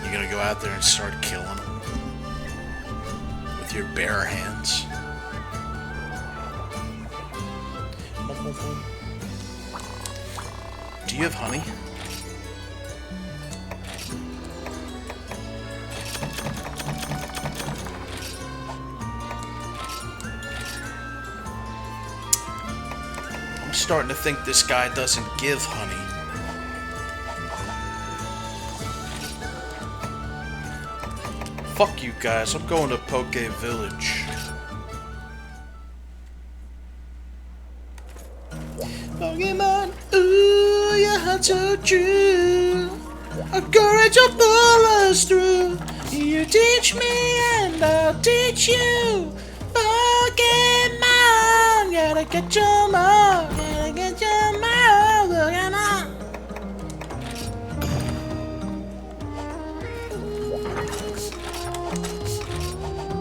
You gonna go out there and start killing him? With your bare hands? Do you have honey? I'm starting to think this guy doesn't give honey. Fuck you guys, I'm going to Poke Village. Pokemon, ooh, your heart's so true. A courage will pull us through. You teach me and I'll teach you. Pokemon, gotta get your more, gotta get your more, Pokemon.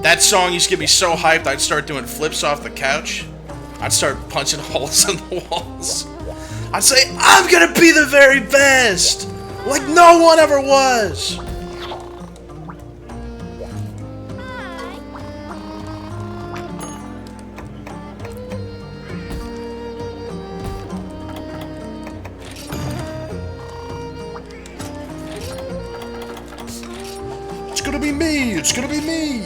That song used to get me so hyped I'd start doing flips off the couch. I'd start punching holes in the walls. I'd say, I'm gonna be the very best! Like no one ever was! It's gonna be me! It's gonna be me!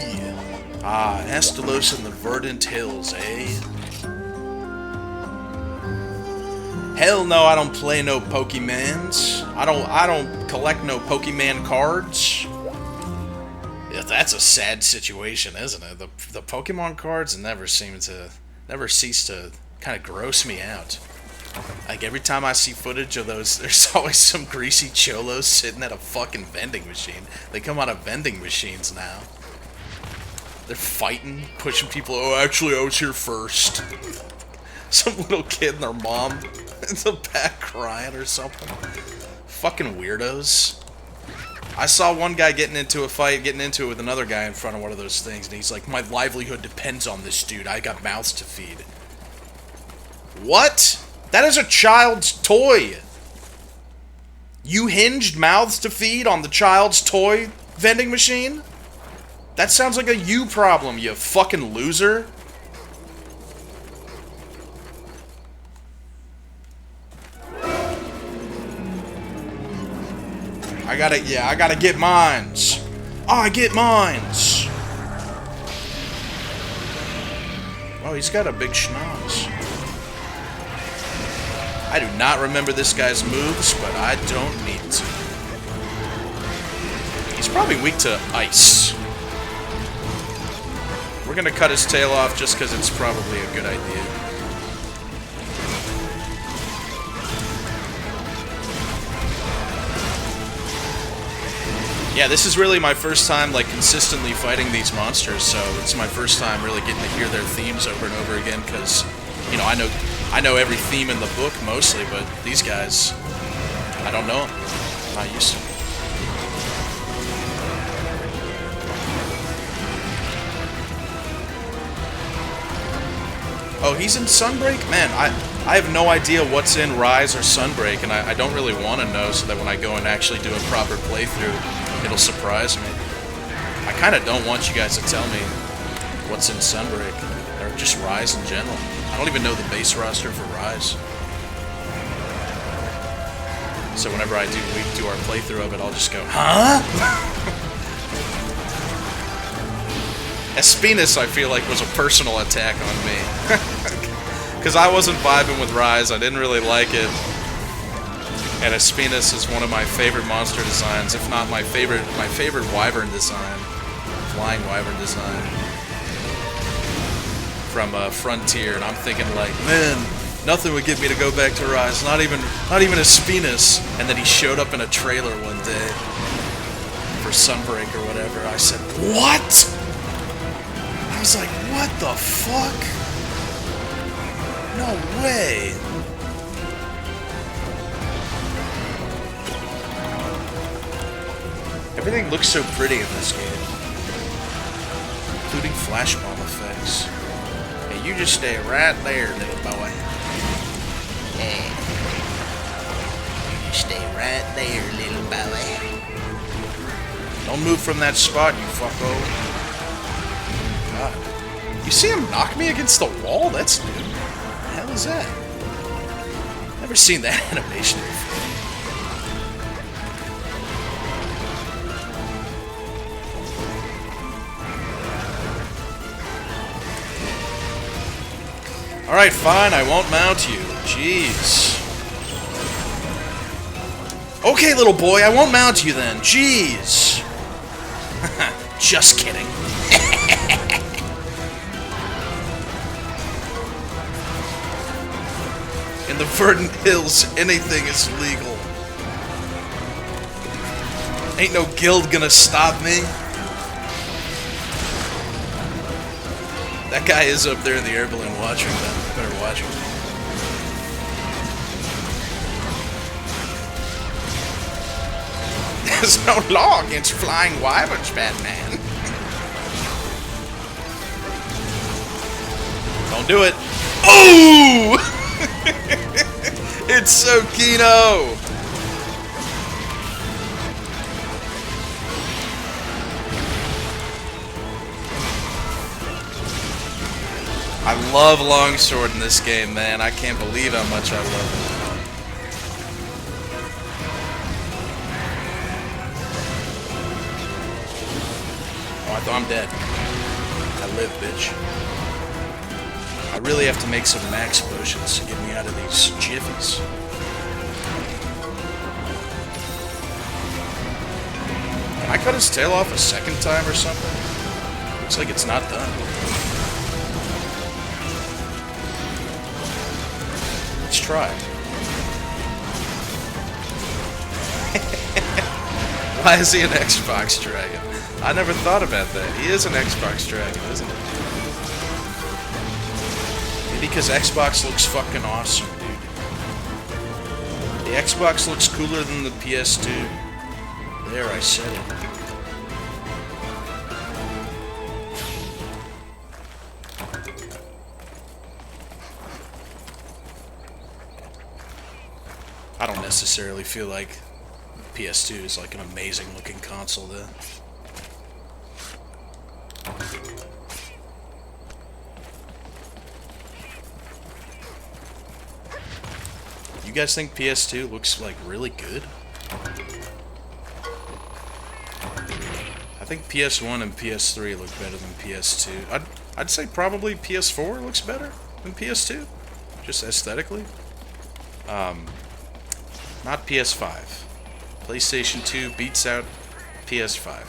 Ah, Astalos in the Verdant Hills, eh? Hell no, I don't play no Pokemans. I don't collect no Pokemon cards. Yeah, that's a sad situation, isn't it? The Pokemon cards never cease to kind of gross me out. Like every time I see footage of those, there's always some greasy cholos sitting at a fucking vending machine. They come out of vending machines now. They're fighting, pushing people. Oh, actually, I was here first. Some little kid and their mom in the back crying or something. Fucking weirdos. I saw one guy getting into it with another guy in front of one of those things, and he's like, my livelihood depends on this dude. I got mouths to feed. What? That is a child's toy. You hinged mouths to feed on the child's toy vending machine? That sounds like a you problem, you fucking loser. I gotta get mines. Oh, I get mines. Oh, he's got a big schnoz. I do not remember this guy's moves, but I don't need to. He's probably weak to ice. We're gonna cut his tail off just because it's probably a good idea. Yeah, this is really my first time, like, consistently fighting these monsters, so it's my first time really getting to hear their themes over and over again, because, you know, I know every theme in the book, mostly, but these guys, I don't know them. I'm not used to them. Oh, he's in Sunbreak? Man, I have no idea what's in Rise or Sunbreak, and I don't really want to know, so that when I go and actually do a proper playthrough, it'll surprise me. I kind of don't want you guys to tell me what's in Sunbreak, or just Rise in general. I don't even know the base roster for Rise. So whenever I do our playthrough of it, I'll just go, huh? Espinas, I feel like, was a personal attack on me. Because I wasn't vibing with Rise, I didn't really like it. And Espinas is one of my favorite monster designs, if not my favorite wyvern design, flying wyvern design from Frontier. And I'm thinking like, man, nothing would get me to go back to Rise, not even Espinas. And then he showed up in a trailer one day for Sunbreak or whatever. I said, what? I was like, what the fuck? No way. Everything looks so pretty in this game, including flashbomb effects. Hey, you just stay right there, little boy. Yeah. You stay right there, little boy. Don't move from that spot, you fucko. God. You see him knock me against the wall? That's new. What the hell is that? Never seen that animation before. Alright, fine, I won't mount you. Jeez. Okay, little boy, I won't mount you then. Jeez. Just kidding. In the Verdant Hills, anything is legal. Ain't no guild gonna stop me. That guy is up there in the air balloon watching them. Better watch him. There's no law against flying wyverns, Batman. Don't do it. Oh! It's so Kino! I love Longsword in this game, man. I can't believe how much I love it. Oh, I thought I'm dead. I live, bitch. I really have to make some max potions to get me out of these jiffies. Can I cut his tail off a second time or something? Looks like it's not done. Let's try. Why is he an Xbox Dragon? I never thought about that. He is an Xbox Dragon, isn't he? Maybe because Xbox looks fucking awesome, dude. The Xbox looks cooler than the PS2. There, I said it. I don't necessarily feel like PS2 is like an amazing looking console though. You guys think PS2 looks like really good? I think PS1 and PS3 look better than PS2. I'd say probably PS4 looks better than PS2, just aesthetically. Not PS5. PlayStation 2 beats out PS5.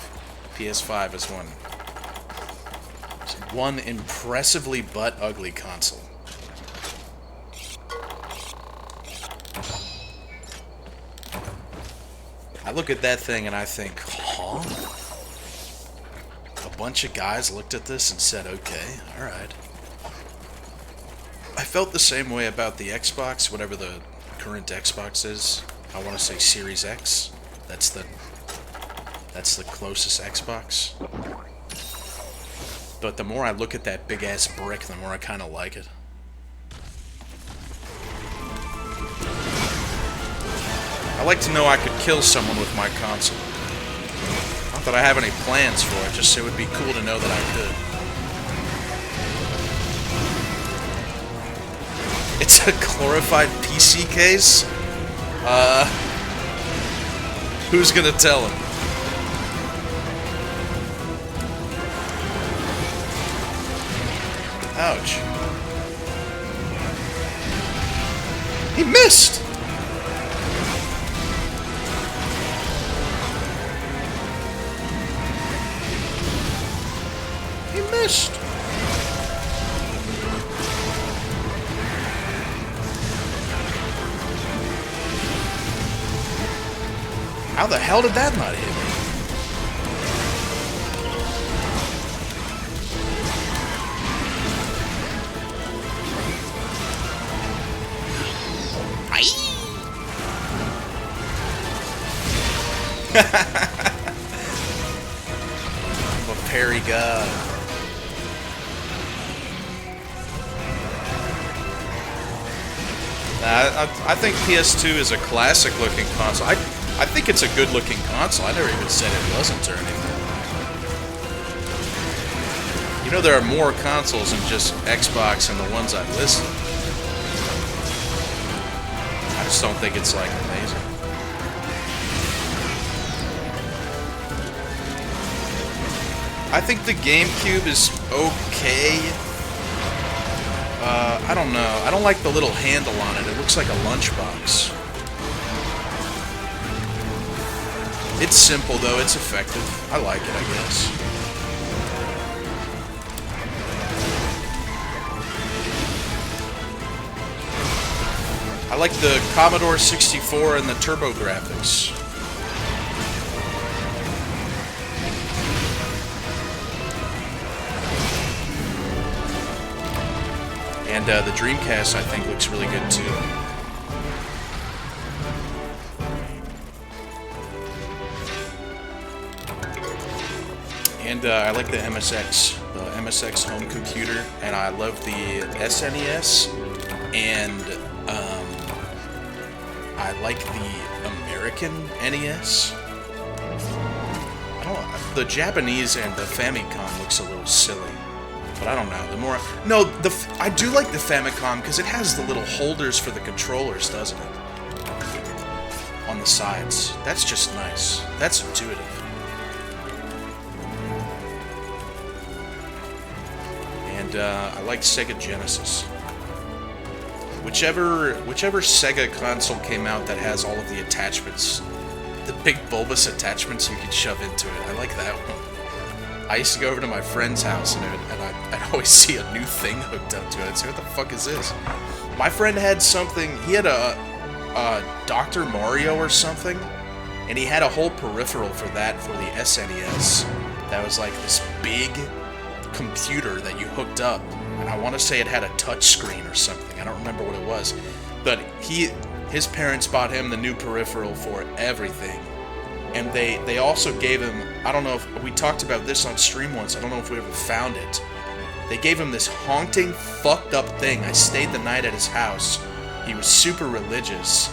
PS5 is one impressively butt-ugly console. I look at that thing and I think, huh? A bunch of guys looked at this and said, okay, alright. I felt the same way about the Xbox, whatever the current Xbox is. I want to say Series X. That's the closest Xbox. But the more I look at that big ass brick, the more I kind of like it. I like to know I could kill someone with my console. Not that I have any plans for it, just it would be cool to know that I could. It's a glorified PC case? Who's gonna tell him? Ouch. He missed! twist. How the hell did that not hit me? I'm a parry god. I think PS2 is a classic looking console. I think it's a good looking console. I never even said it wasn't or anything. You know, there are more consoles than just Xbox and the ones I've listed. I just don't think it's like amazing. I think the GameCube is okay. I don't know. I don't like the little handle on it. It looks like a lunchbox. It's simple though. It's effective. I like it, I guess. I like the Commodore 64 and the Turbo graphics. And the Dreamcast, I think, looks really good too. And I like the MSX home computer, and I love the SNES, and I like the American NES. The Japanese and the Famicom looks a little silly. But I don't know. The more I do like the Famicom because it has the little holders for the controllers, doesn't it? On the sides. That's just nice. That's intuitive. And I like Sega Genesis. Whichever Sega console came out that has all of the attachments, the big bulbous attachments you could shove into it. I like that one. I used to go over to my friend's house and I'd always see a new thing hooked up to it. I'd say, what the fuck is this? My friend had something, he had a Dr. Mario or something, and he had a whole peripheral for that for the SNES. That was like this big computer that you hooked up, and I want to say it had a touch screen or something. I don't remember what it was. But his parents bought him the new peripheral for everything. And they also gave him, I don't know if we talked about this on stream once, I don't know if we ever found it. They gave him this haunting, fucked up thing. I stayed the night at his house. He was super religious.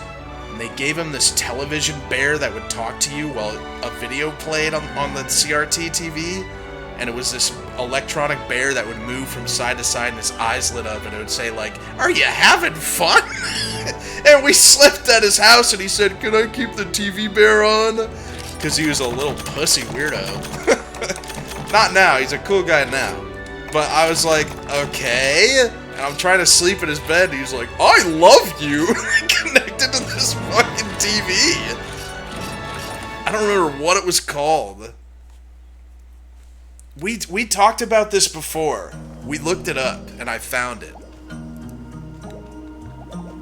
And they gave him this television bear that would talk to you while a video played on the CRT TV. And it was this electronic bear that would move from side to side and his eyes lit up and it would say like, "Are you having fun?" And we slept at his house and he said, "Can I keep the TV bear on?" Because he was a little pussy weirdo. Not now, he's a cool guy now. But I was like, okay. And I'm trying to sleep in his bed and he was like, "I love you." Connected to this fucking TV. I don't remember what it was called. We talked about this before. We looked it up, and I found it.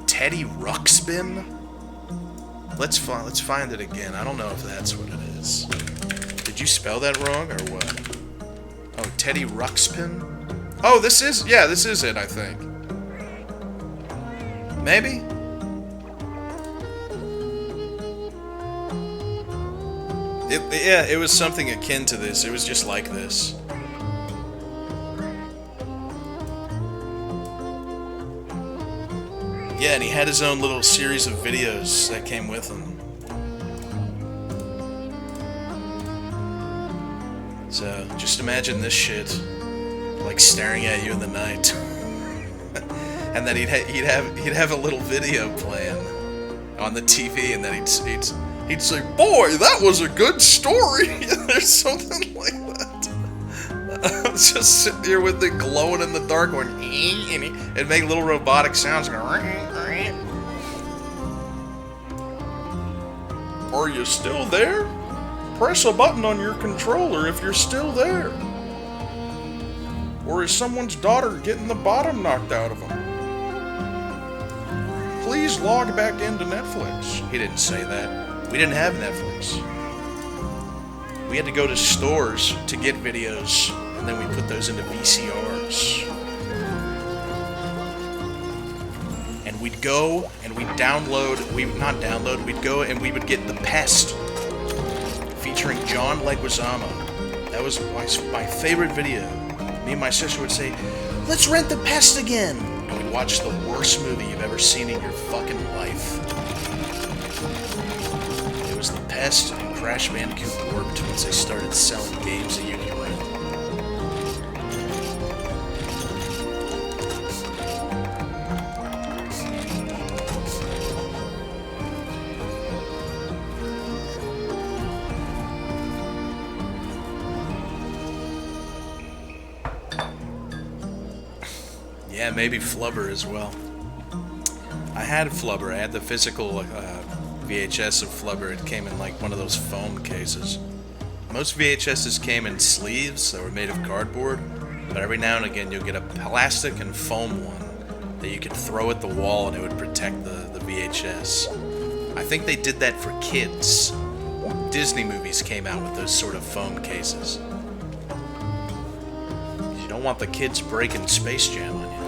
Teddy Ruxpin? Let's find it again. I don't know if that's what it is. Did you spell that wrong, or what? Oh, Teddy Ruxpin? Oh, this is it, I think. Maybe? It was something akin to this. It was just like this. Yeah, and he had his own little series of videos that came with him. So, just imagine this shit, like staring at you in the night. And then he'd have a little video playing on the TV, and then he'd say, "Boy, that was a good story." There's something like that. I was just sitting here with it glowing in the dark, going, and it'd make little robotic sounds. "Are you still there? Press a button on your controller if you're still there." Or is someone's daughter getting the bottom knocked out of them? Please log back into Netflix. He didn't say that. We didn't have Netflix. We had to go to stores to get videos, and then we put those into VCRs. And we'd go and we'd download, we'd go and we would get The Pest, featuring John Leguizamo. That was my favorite video. Me and my sister would say, "Let's rent The Pest again!" And we'd watch the worst movie you've ever seen in your fucking life. It was The Pest and Crash Bandicoot Warped once they started selling games that you could rent. Yeah, maybe Flubber as well. I had Flubber. I had the physical VHS of Flubber. It came in like one of those foam cases. Most VHSs came in sleeves that were made of cardboard, but every now and again you'll get a plastic and foam one that you could throw at the wall and it would protect the VHS. I think they did that for kids. Disney movies came out with those sort of foam cases. You don't want the kids breaking Space Jam on you.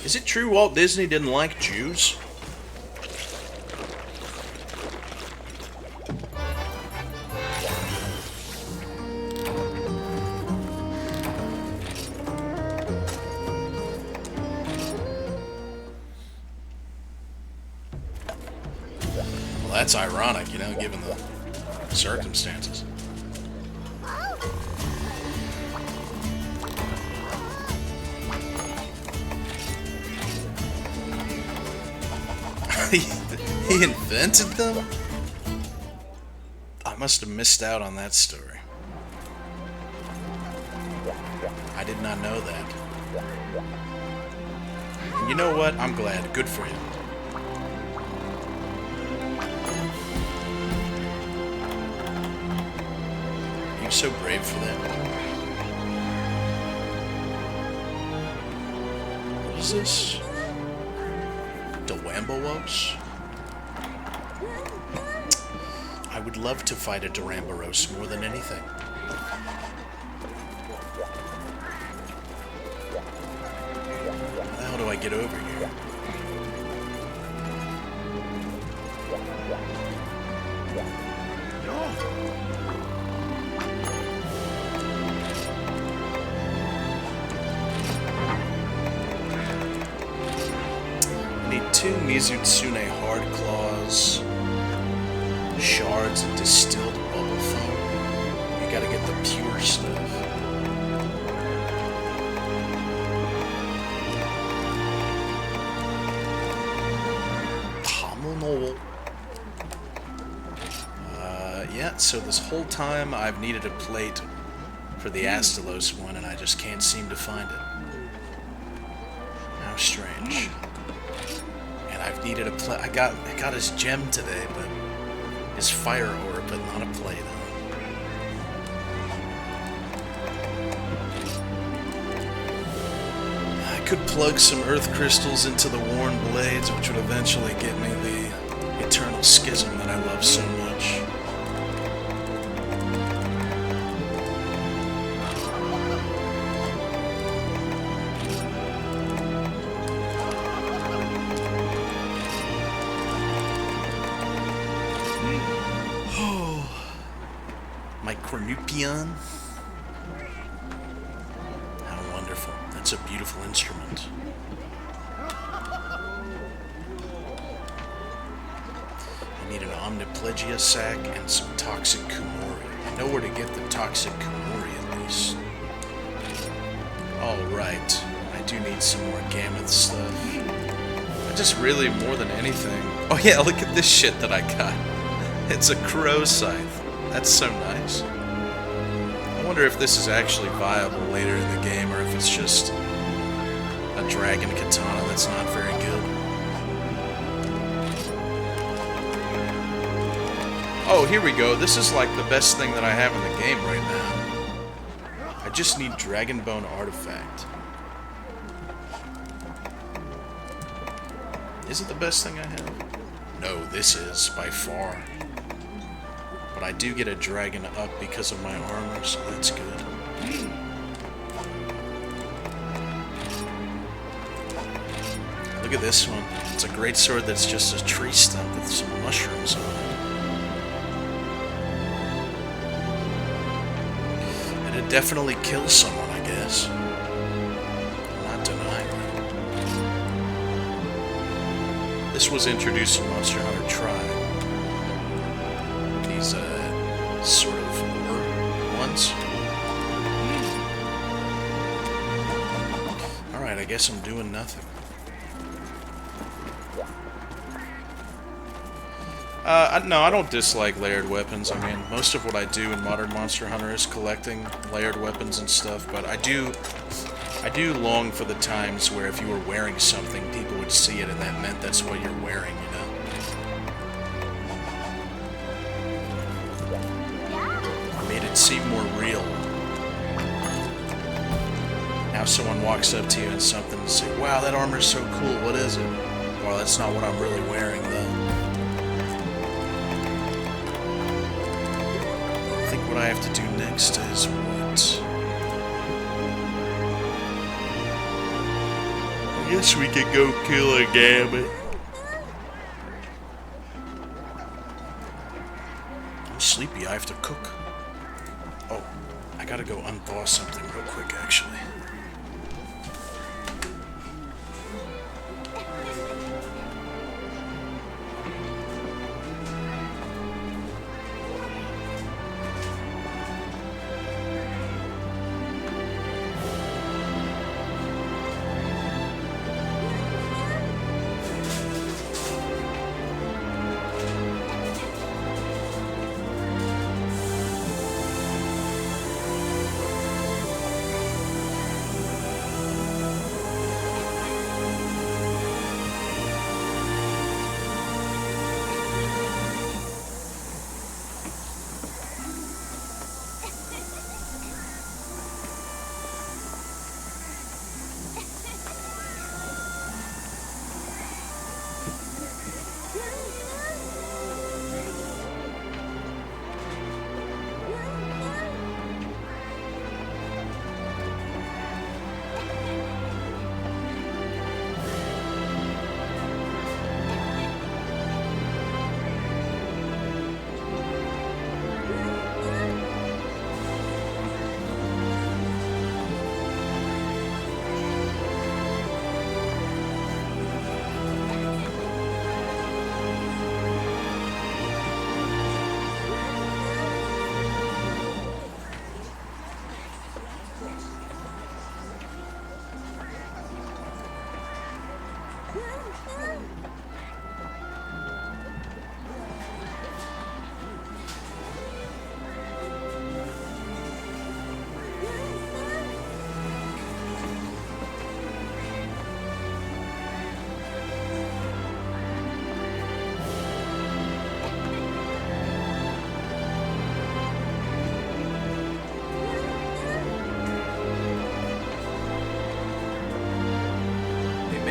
Is it true Walt Disney didn't like Jews? Well, that's ironic, you know, given the circumstances. He invented them? I must have missed out on that story. I did not know that. And you know what? I'm glad. Good for him. He was so brave for that. What is this? Duramboros? I would love to fight a Duramboros more than anything. How the hell do I get over here? I need 2 Mizutsune hard claws, shards of distilled bubble foam. You gotta get the pure stuff. Pommel. Yeah, so this whole time I've needed a plate for the Astalos one and I just can't seem to find it. How strange. And I've needed a plate. I got his gem today, but his fire orb, but not a plate. I could plug some earth crystals into the worn blades, which would eventually get me the eternal schism that I love so much. My cornupion. How wonderful. That's a beautiful instrument. I need an omniplegia sac and some toxic kumori. I know where to get the toxic kumori at least. Alright. I do need some more gammoth stuff. just really, more than anything... Oh yeah, look at this shit that I got. It's a crow scythe. That's so nice. I wonder if this is actually viable later in the game, or if it's just a dragon katana that's not very good. Oh, here we go. This is like the best thing that I have in the game right now. I just need Dragon Bone Artifact. Is it the best thing I have? No, this is, by far. But I do get a dragon up because of my armor, so that's good. Look at this one. It's a great sword that's just a tree stump with some mushrooms on it. And it definitely kills someone, I guess. I'm not denying that. This was introduced in Monster Hunter Tribe. These, sort of war ones. Alright, I guess I'm doing nothing. No, I don't dislike layered weapons. I mean, most of what I do in modern Monster Hunter is collecting layered weapons and stuff, but I do long for the times where if you were wearing something, people would see it and that meant that's what you're wearing, you know? Made it seem more real. Now someone walks up to you and something and say, wow, that armor's so cool, what is it? Well, that's not what I'm really wearing, though. I think what I have to do next is what? I guess we could go kill a Gambit. I'm sleepy, I have to cook. Oh, I gotta go unboss something real quick, actually.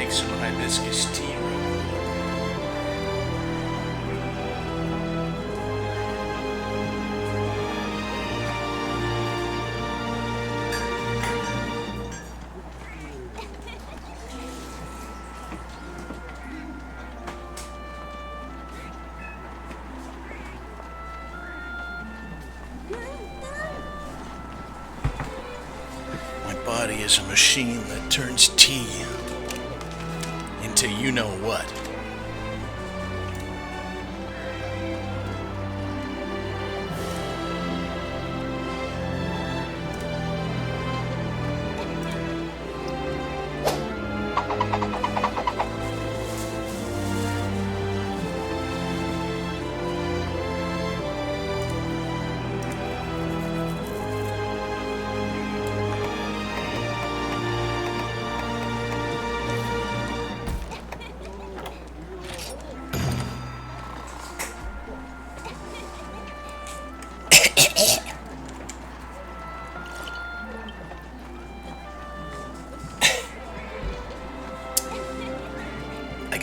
Some hibiscus tea real quick. My body is a machine that turns tea into you know what.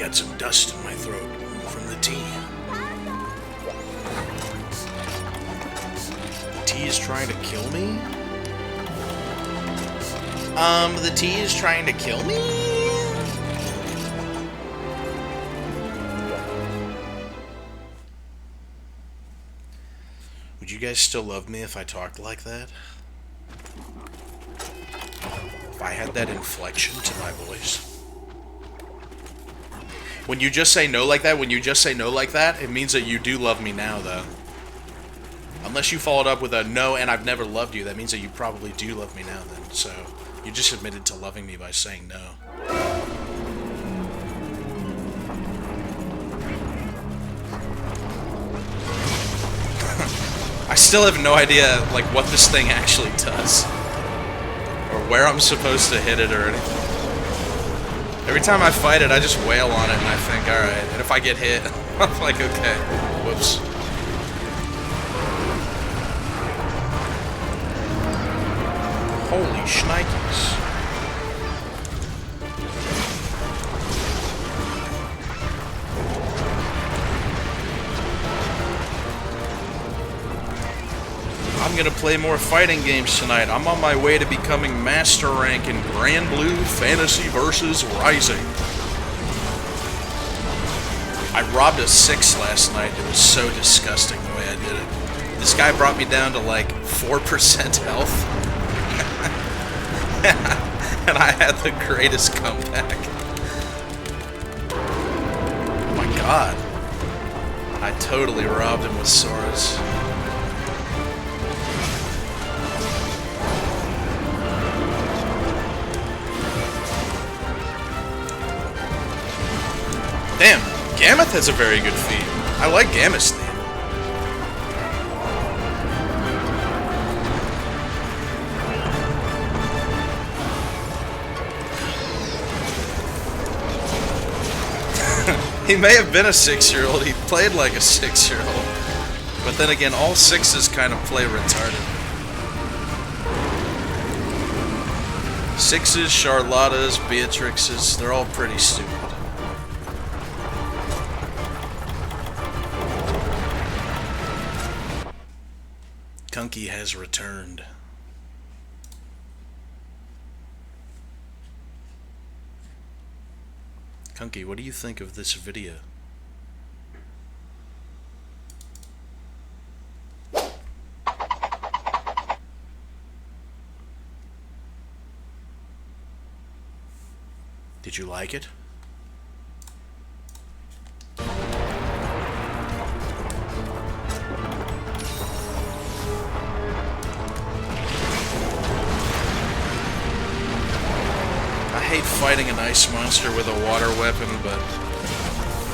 got some dust in my throat from the tea. Tea is trying to kill me? The tea is trying to kill me? Would you guys still love me if I talked like that? If I had that inflection to my voice? When you just say no like that, it means that you do love me now, though. Unless you followed up with a no and I've never loved you, that means that you probably do love me now then. So, you just admitted to loving me by saying no. I still have no idea, like, what this thing actually does. Or where I'm supposed to hit it or anything. Every time I fight it, I just wail on it and I think, alright. And if I get hit, I'm like, okay. Whoops. Holy shnikes. I'm gonna play more fighting games tonight. I'm on my way to becoming Master Rank in Grand Blue Fantasy vs. Rising. I robbed a 6 last night. It was so disgusting the way I did it. This guy brought me down to like 4% health. And I had the greatest comeback. Oh my god. I totally robbed him with swords. Damn, Gammoth has a very good feat. I like Gammoth's theme. He may have been a 6-year-old. He played like a 6-year-old. But then again, all 6s kind of play retarded. 6s, Charlottas, Beatrixes, they're all pretty stupid. Kunky has returned. Kunky, what do you think of this video? Did you like it? I hate fighting an ice monster with a water weapon, but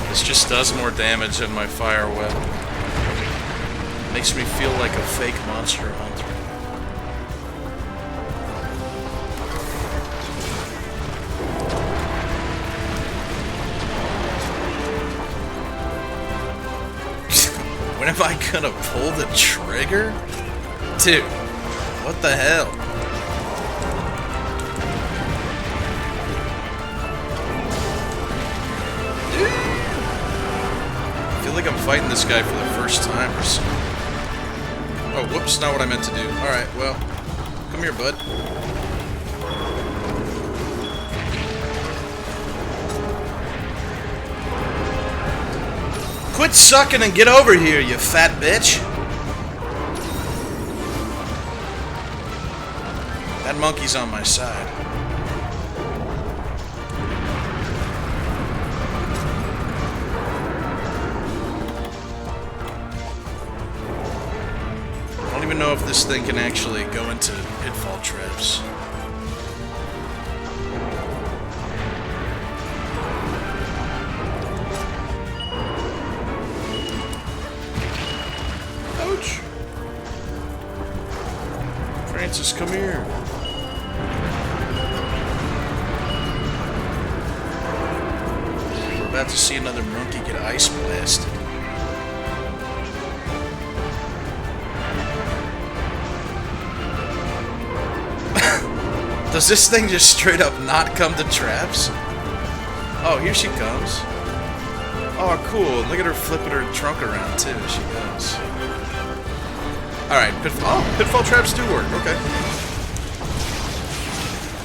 this just does more damage than my fire weapon. Makes me feel like a fake monster hunter. When am I gonna pull the trigger? Dude, what the hell? I feel like I'm fighting this guy for the first time or something. Oh, whoops, not what I meant to do. Alright, well, come here, bud. Quit sucking and get over here, you fat bitch! That monkey's on my side. I don't even know if this thing can actually go into pitfall traps. Ouch! Francis, come here. We're about to see another monkey get ice blasted. Does this thing just straight up not come to traps? Oh, here she comes. Oh, cool. Look at her flipping her trunk around, too. She does. Alright, pitfall traps do work. Okay.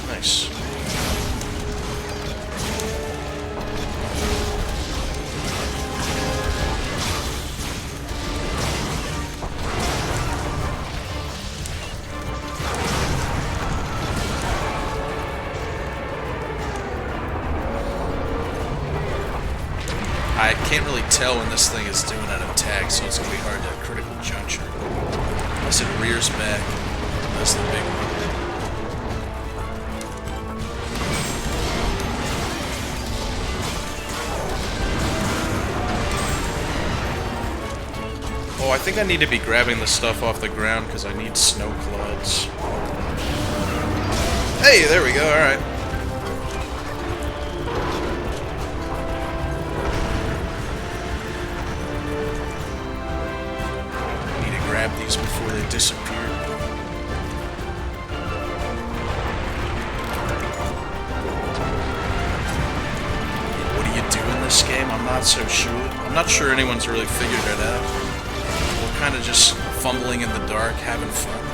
Nice. I can't really tell when this thing is doing an attack, so it's going to be hard to critical juncture. Unless it rears back. That's the big one. Oh, I think I need to be grabbing the stuff off the ground because I need snow clods. Hey, there we go, alright. Grab these before they disappear. What do you do in this game? I'm not so sure. I'm not sure anyone's really figured it out. We're kind of just fumbling in the dark, having fun.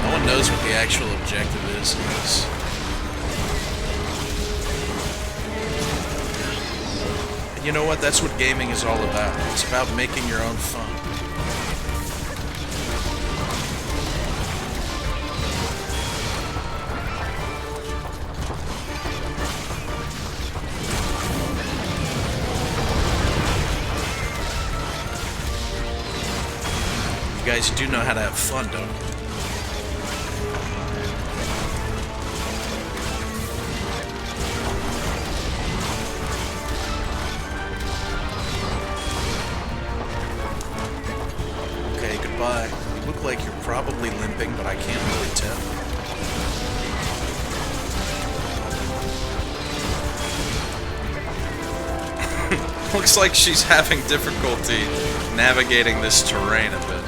No one knows what the actual objective is in this. And you know what? That's what gaming is all about. It's about making your own fun. You guys do know how to have fun, don't you? Okay, goodbye. You look like you're probably limping, but I can't really tell. Looks like she's having difficulty navigating this terrain a bit.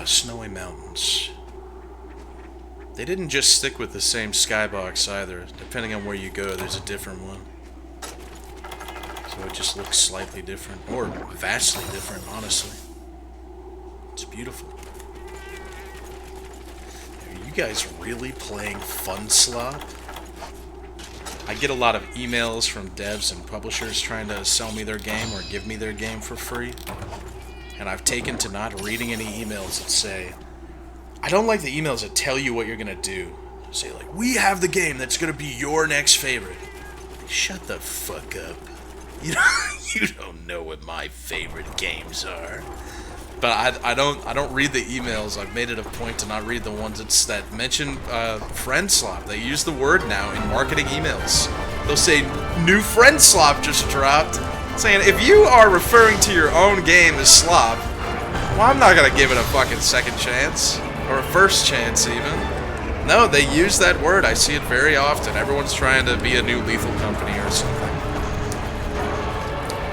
Snowy mountains. They didn't just stick with the same skybox either. Depending on where you go, there's a different one. So it just looks slightly different, or vastly different, honestly. It's beautiful. Are you guys really playing Fun Slop? I get a lot of emails from devs and publishers trying to sell me their game or give me their game for free. And I've taken to not reading any emails that say, I don't like the emails that tell you what you're gonna do. Say like, we have the game that's gonna be your next favorite. Like, shut the fuck up. You don't know what my favorite games are. But I don't read the emails. I've made it a point to not read the ones that mention friend slop. They use the word now in marketing emails. They'll say new friend slop just dropped. Saying, if you are referring to your own game as slop, well, I'm not gonna give it a fucking second chance. Or a first chance, even. No, they use that word. I see it very often. Everyone's trying to be a new Lethal Company or something.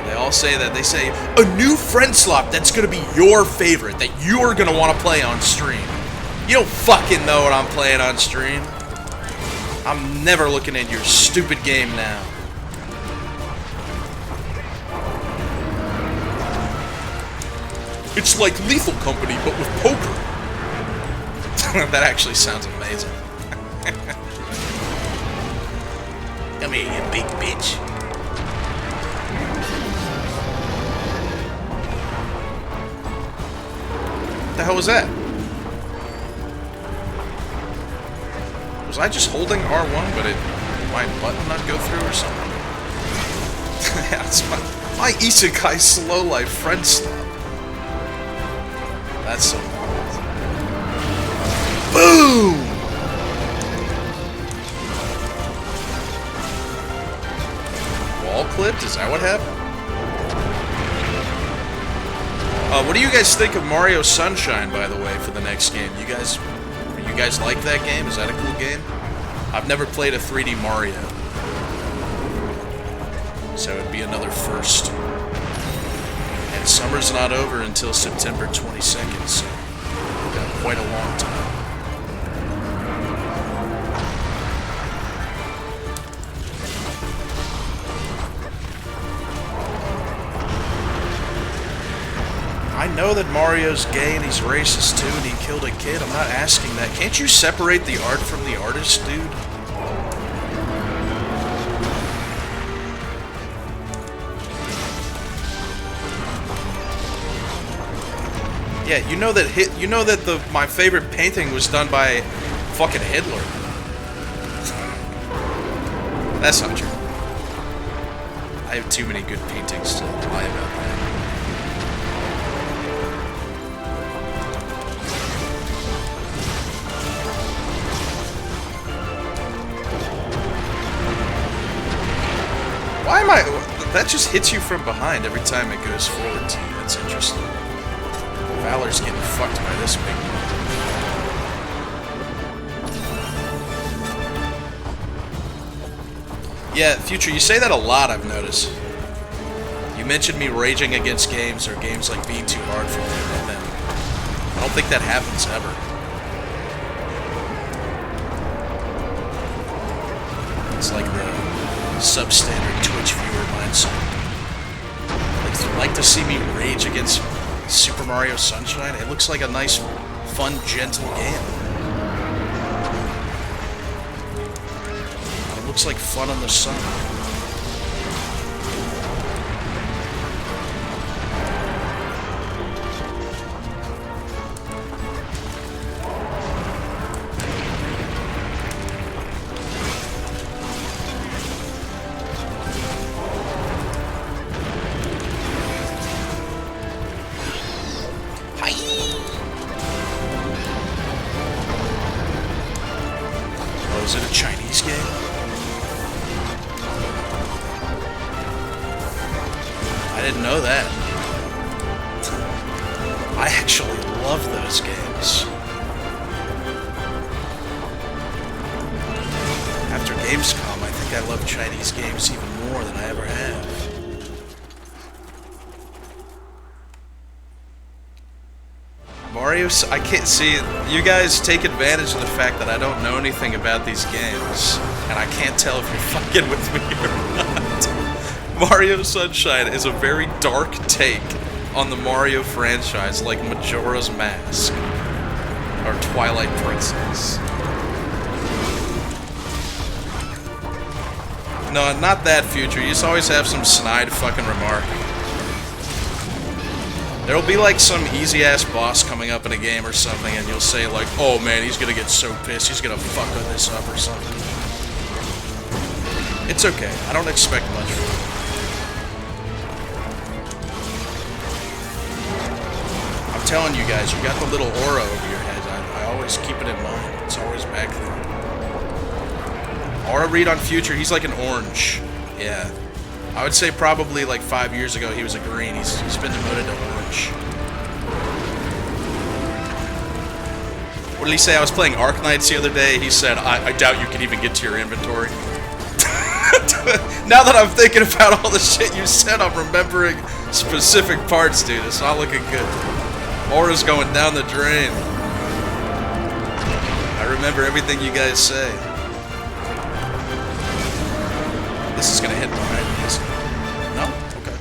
They all say that. They say, a new friend slop that's gonna be your favorite, that you're gonna want to play on stream. You don't fucking know what I'm playing on stream. I'm never looking at your stupid game now. It's like Lethal Company, but with poker. That actually sounds amazing. Come here, you big bitch. What the hell was that? Was I just holding R1, but my button not go through or something? Yeah, it's my isekai slow life friend slop. That's so wild. Boom! Wall clipped? Is that what happened? What do you guys think of Mario Sunshine, by the way, for the next game? You guys like that game? Is that a cool game? I've never played a 3D Mario. So it'd be another first. And summer's not over until September 22nd, so we've got quite a long time. know that Mario's gay and he's racist too and he killed a kid. I'm not asking that. Can't you separate the art from the artist, dude? Yeah, you know that my favorite painting was done by fucking Hitler. That's not true. I have too many good paintings to lie about that. Why am I... That just hits you from behind every time it goes forward to you. That's interesting. Valor's getting fucked by this big one. Yeah, Future, you say that a lot, I've noticed. You mentioned me raging against games or games like being too hard for me, and then I don't think that happens ever. It's like the substandard Twitch viewer mindset. Like, if you'd like to see me rage against Super Mario Sunshine, it looks like a nice, fun, gentle game. It looks like fun on the sun. Oh, is it a Chinese game? I didn't know that. I actually love those games. After Gamescom, I think I love Chinese games even more than I ever have. Mario, I can't see it. You guys take advantage of the fact that I don't know anything about these games, and I can't tell if you're fucking with me or not. Mario Sunshine is a very dark take on the Mario franchise, like Majora's Mask or Twilight Princess. No, not that, Future. You just always have some snide fucking remark. There'll be like some easy-ass boss coming up in a game or something, and you'll say like, oh man, he's gonna get so pissed, he's gonna fuck with this up or something. It's okay. I don't expect much from it. I'm telling you guys, you got the little aura over your head. I always keep it in mind. It's always back there. Aura read on Future, he's like an orange. Yeah. I would say probably like 5 years ago he was a green. He's been demoted to orange. What did he say? I was playing Arknights the other day. He said, I doubt you can even get to your inventory. Now that I'm thinking about all the shit you said, I'm remembering specific parts, dude. It's not looking good. Aura's going down the drain. I remember everything you guys say. This is gonna hit behind me, isn't it? No? Okay.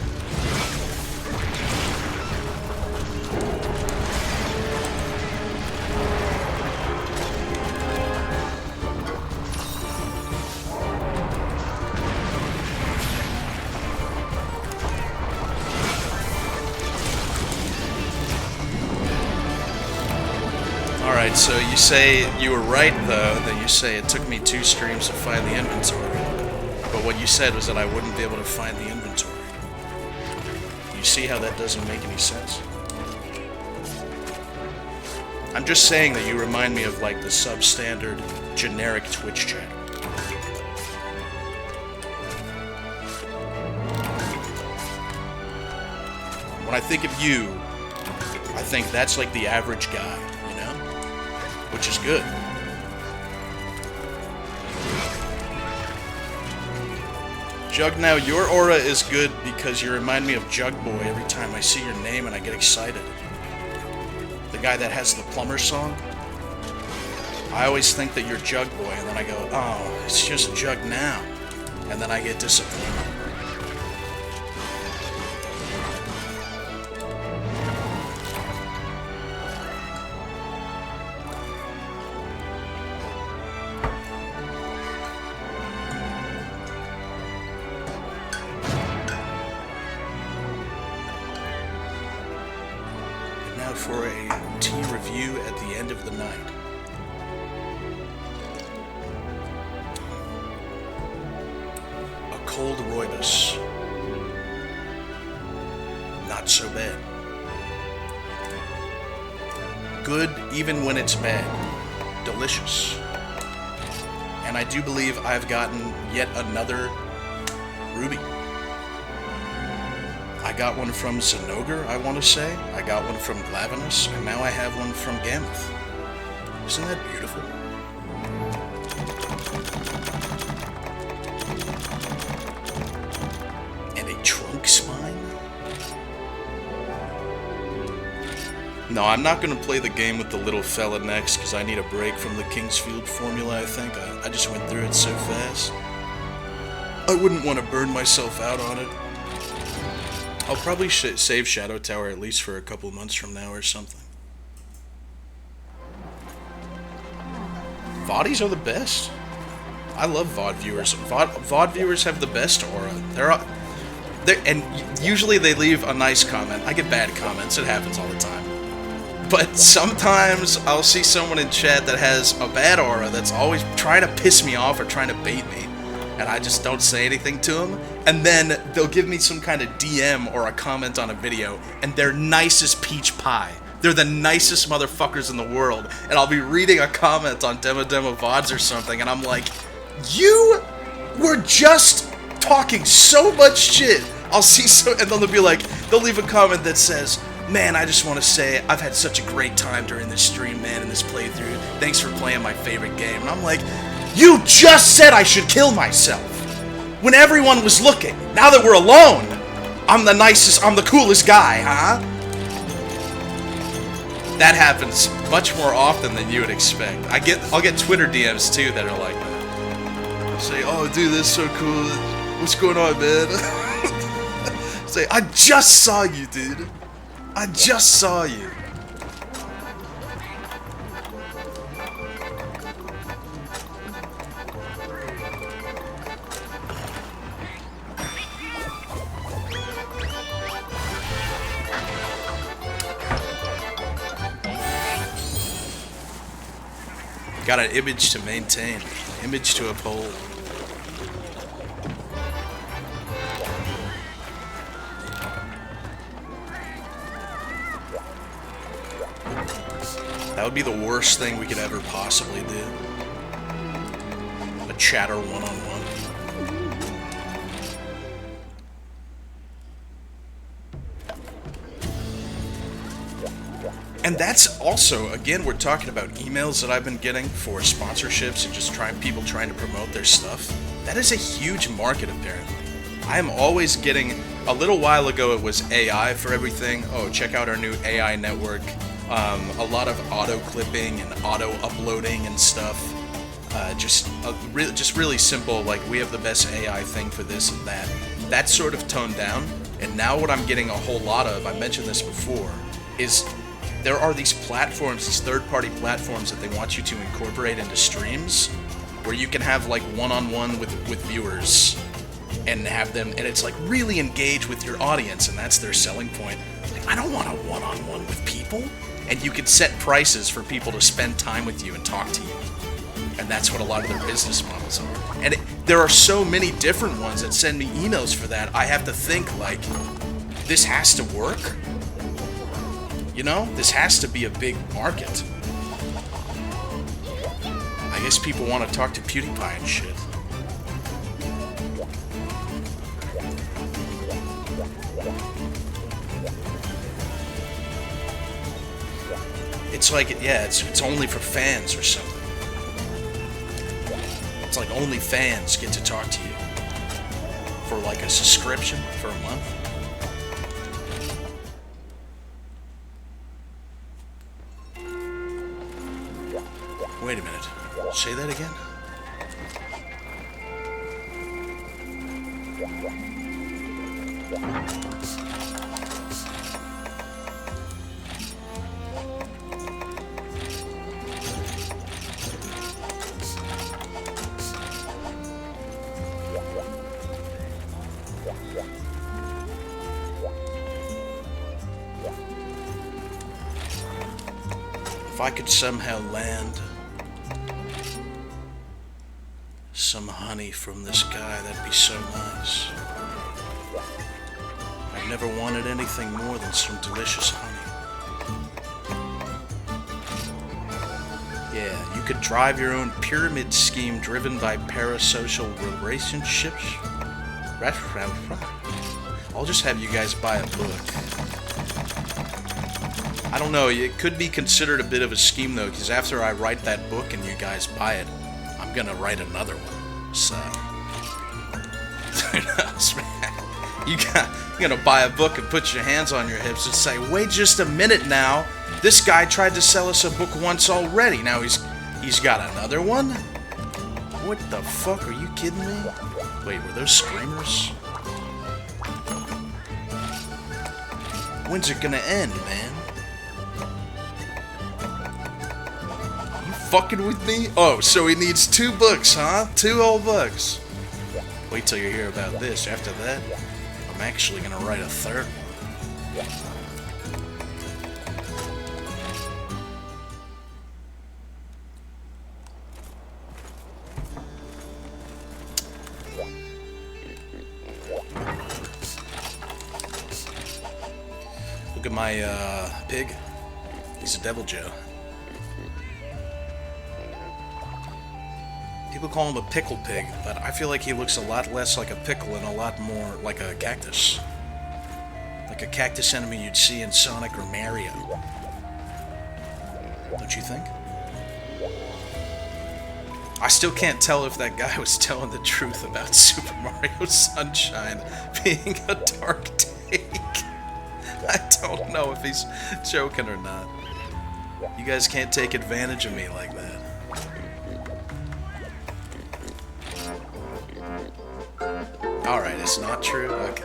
Alright, so you say you were right, though, that you say it took me 2 streams to find the inventory. But what you said was that I wouldn't be able to find the inventory. You see how that doesn't make any sense? I'm just saying that you remind me of, like, the substandard, generic Twitch channel. When I think of you, I think that's like the average guy, you know? Which is good. Jug, now your aura is good because you remind me of Jug Boy every time I see your name and I get excited. The guy that has the plumber song. I always think that you're Jug Boy and then I go, oh, it's just Jug now. And then I get disappointed. for a tea review at the end of the night. A cold rooibos. Not so bad. Good even when it's bad. Delicious. And I do believe I've gotten yet another ruby. I got one from Zinogre, I want to say. I got one from Glavenus, and now I have one from Gammoth. Isn't that beautiful? And a trunk spine? No, I'm not going to play the game with the little fella next, because I need a break from the Kingsfield formula, I think. I just went through it so fast. I wouldn't want to burn myself out on it. I'll probably save Shadow Tower at least for a couple months from now or something. VODies are the best. I love VOD viewers. VOD viewers have the best aura. And usually they leave a nice comment. I get bad comments. It happens all the time. But sometimes I'll see someone in chat that has a bad aura that's always trying to piss me off or trying to bait me. And I just don't say anything to them. And then they'll give me some kind of DM or a comment on a video, and they're nice as peach pie. They're the nicest motherfuckers in the world. And I'll be reading a comment on Demo VODs or something, and I'm like, you were just talking so much shit. I'll see and then they'll be like, they'll leave a comment that says, man, I just want to say I've had such a great time during this stream, man, in this playthrough. Thanks for playing my favorite game. And I'm like, you just said I should kill myself when everyone was looking. Now that we're alone, I'm the nicest, I'm the coolest guy, huh? That happens much more often than you would expect. I'll get Twitter DMs too that are like that. Say, oh dude, this is so cool. What's going on, man? Say, I just saw you, dude. I just saw you. Got an image to maintain, image to uphold. That would be the worst thing we could ever possibly do. A chatter one-on-one. And that's also, again, we're talking about emails that I've been getting for sponsorships and just people trying to promote their stuff. That is a huge market, apparently. I am always getting, a little while ago it was AI for everything. Oh, check out our new AI network. A lot of auto-clipping and auto-uploading and stuff. Just really simple, like, we have the best AI thing for this and that. That's sort of toned down. And now what I'm getting a whole lot of, I mentioned this before, is there are these platforms, these third-party platforms that they want you to incorporate into streams, where you can have like one-on-one with viewers and have them, and it's like really engage with your audience, and that's their selling point. Like, I don't want a one-on-one with people, and you can set prices for people to spend time with you and talk to you, and that's what a lot of their business models are. And there are so many different ones that send me emails for that. I have to think like, this has to work. You know, this has to be a big market. I guess people want to talk to PewDiePie and shit. It's like, yeah, it's only for fans or something. It's like only fans get to talk to you for like a subscription for a month. Wait a minute. Say that again? I could somehow land some honey from this guy, that'd be so nice. I've never wanted anything more than some delicious honey. Yeah, you could drive your own pyramid scheme driven by parasocial relationships. I'll just have you guys buy a book. I don't know, it could be considered a bit of a scheme though, because after I write that book and you guys buy it, I'm gonna write another one. So, who knows, man? You're gonna buy a book and put your hands on your hips and say, wait just a minute now, this guy tried to sell us a book once already, now he's got another one? What the fuck, are you kidding me? Wait, were those screamers? When's it gonna end, man? Fucking with me? Oh, so he needs 2 books, huh? 2 old books. Wait till you hear about this. After that, I'm actually gonna write a 3rd one. Look at my pig. He's a devil Joe. People call him a pickle pig, but I feel like he looks a lot less like a pickle and a lot more like a cactus. Like a cactus enemy you'd see in Sonic or Mario. Don't you think? I still can't tell if that guy was telling the truth about Super Mario Sunshine being a dark take. I don't know if he's joking or not. You guys can't take advantage of me like that. Alright, it's not true? Okay.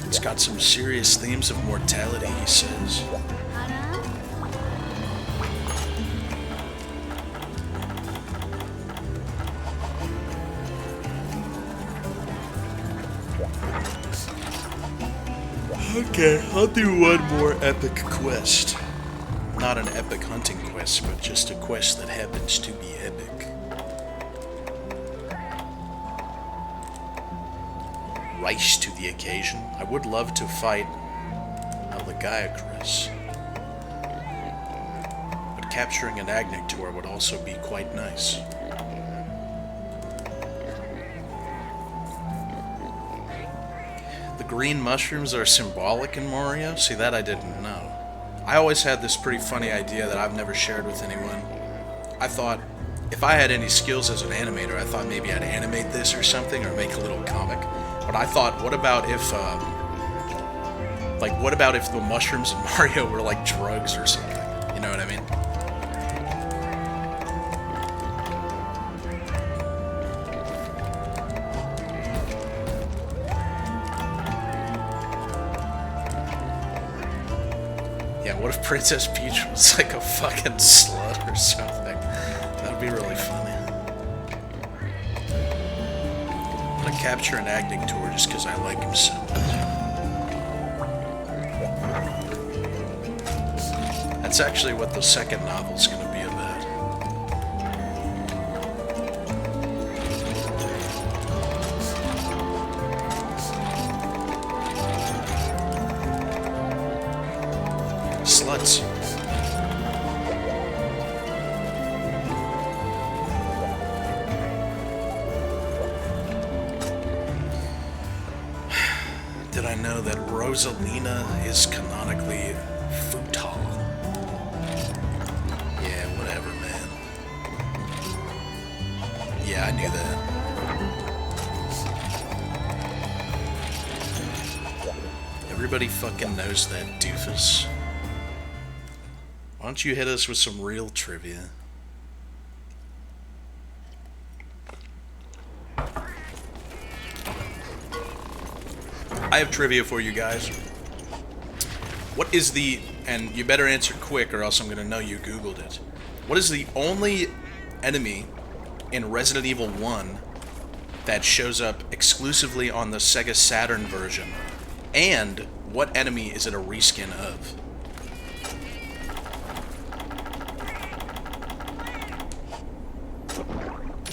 It's got some serious themes of mortality, he says. Okay, I'll do one more epic quest. Not an epic hunting quest, but just a quest that happens to be epic. Rise to the occasion. I would love to fight Alagayakrus. But capturing an Agnictor would also be quite nice. The green mushrooms are symbolic in Mario? See, that I didn't know. I always had this pretty funny idea that I've never shared with anyone. I thought, if I had any skills as an animator, I thought maybe I'd animate this or something, or make a little comic. But I thought, what about if the mushrooms in Mario were like drugs or something? You know what I mean? Yeah, what if Princess Peach was like a fucking slut or something? That'd be really funny. I'm gonna capture an Agnictor just because I like him so much. That's actually what the second novel's gonna be about. Sluts. Did I know that Rosalina is canonically futile? Yeah, whatever, man. Yeah, I knew that. Everybody fucking knows that, doofus. Why don't you hit us with some real trivia? I have trivia for you guys. What is the, and you better answer quick or else I'm going to know you Googled it. What is the only enemy in Resident Evil 1 that shows up exclusively on the Sega Saturn version? And what enemy is it a reskin of?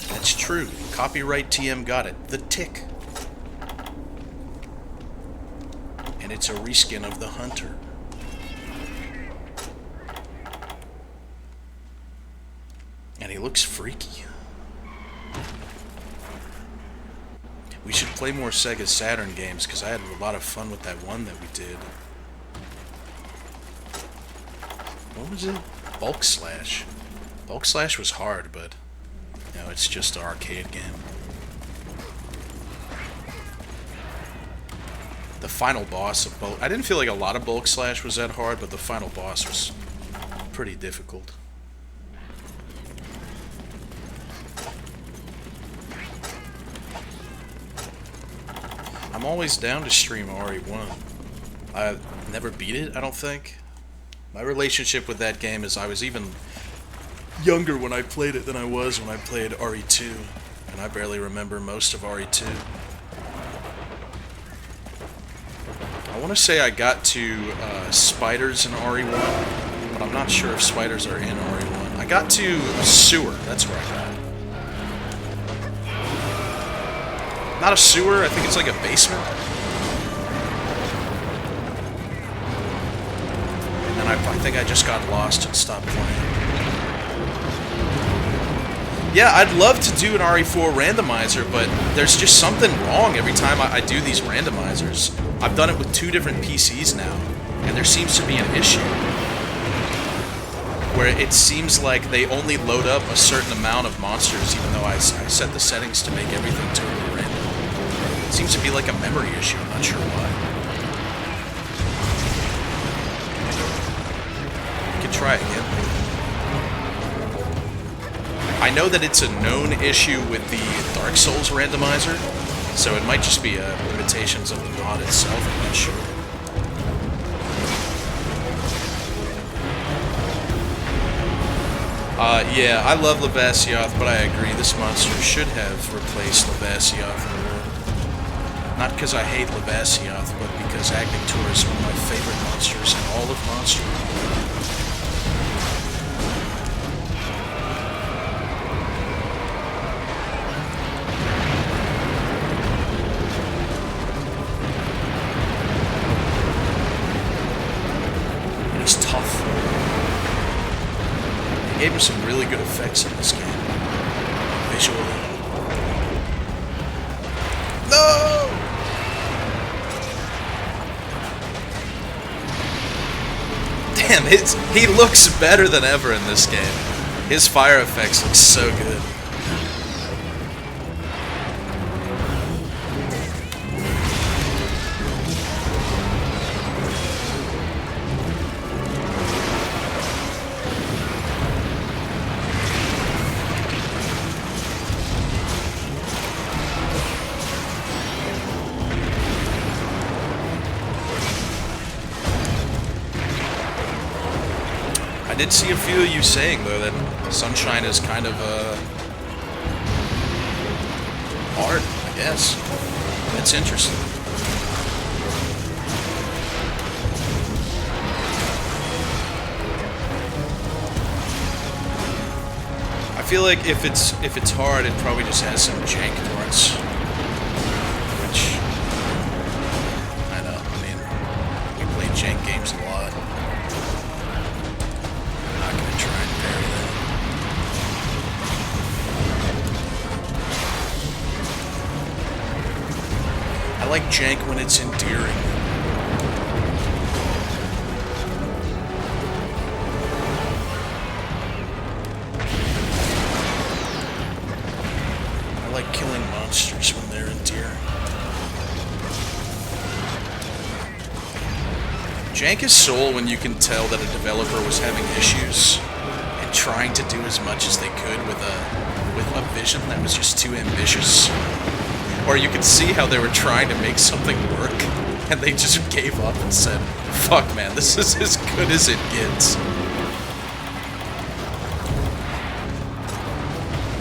That's true. Copyright TM got it. The Tick. And it's a reskin of the Hunter. And he looks freaky. We should play more Sega Saturn games, because I had a lot of fun with that one that we did. What was it? Bulk Slash. Bulk Slash was hard, but, you know, it's just an arcade game. The final boss of Bulk... I didn't feel like a lot of Bulk Slash was that hard, but the final boss was pretty difficult. I'm always down to stream RE1. I've never beat it, I don't think. My relationship with that game is I was even younger when I played it than I was when I played RE2. And I barely remember most of RE2. I want to say I got to spiders in RE1, but I'm not sure if spiders are in RE1. I got to a sewer, that's where I got. Not a sewer, I think it's like a basement. And then I think I just got lost and stopped playing. Yeah, I'd love to do an RE4 randomizer, but there's just something wrong every time I do these randomizers. I've done it with 2 different PCs now, and there seems to be an issue. Where it seems like they only load up a certain amount of monsters, even though I set the settings to make everything totally random. It seems to be like a memory issue, I'm not sure why. We could try again. I know that it's a known issue with the Dark Souls randomizer, so it might just be limitations of the mod itself, I'm not sure. Yeah, I love Levasioth, but I agree, this monster should have replaced Levasioth in the world. Not because I hate Levasioth, but because Agnitor is one of my favorite monsters in all of Monster. And he's tough. They gave him some really good effects in this game. Visually. No! Damn, he looks better than ever in this game. His fire effects look so good. I did see a few of you saying, though, that Sunshine is kind of, hard, I guess. That's interesting. I feel like if it's hard, it probably just has some jank parts. Which, I know, I mean, we play jank games a lot. I like jank when it's endearing. I like killing monsters when they're endearing. Jank is soul when you can tell that a developer was having issues and trying to do as much as they could with a vision that was just too ambitious. Or you could see how they were trying to make something work, and they just gave up and said, fuck man, this is as good as it gets.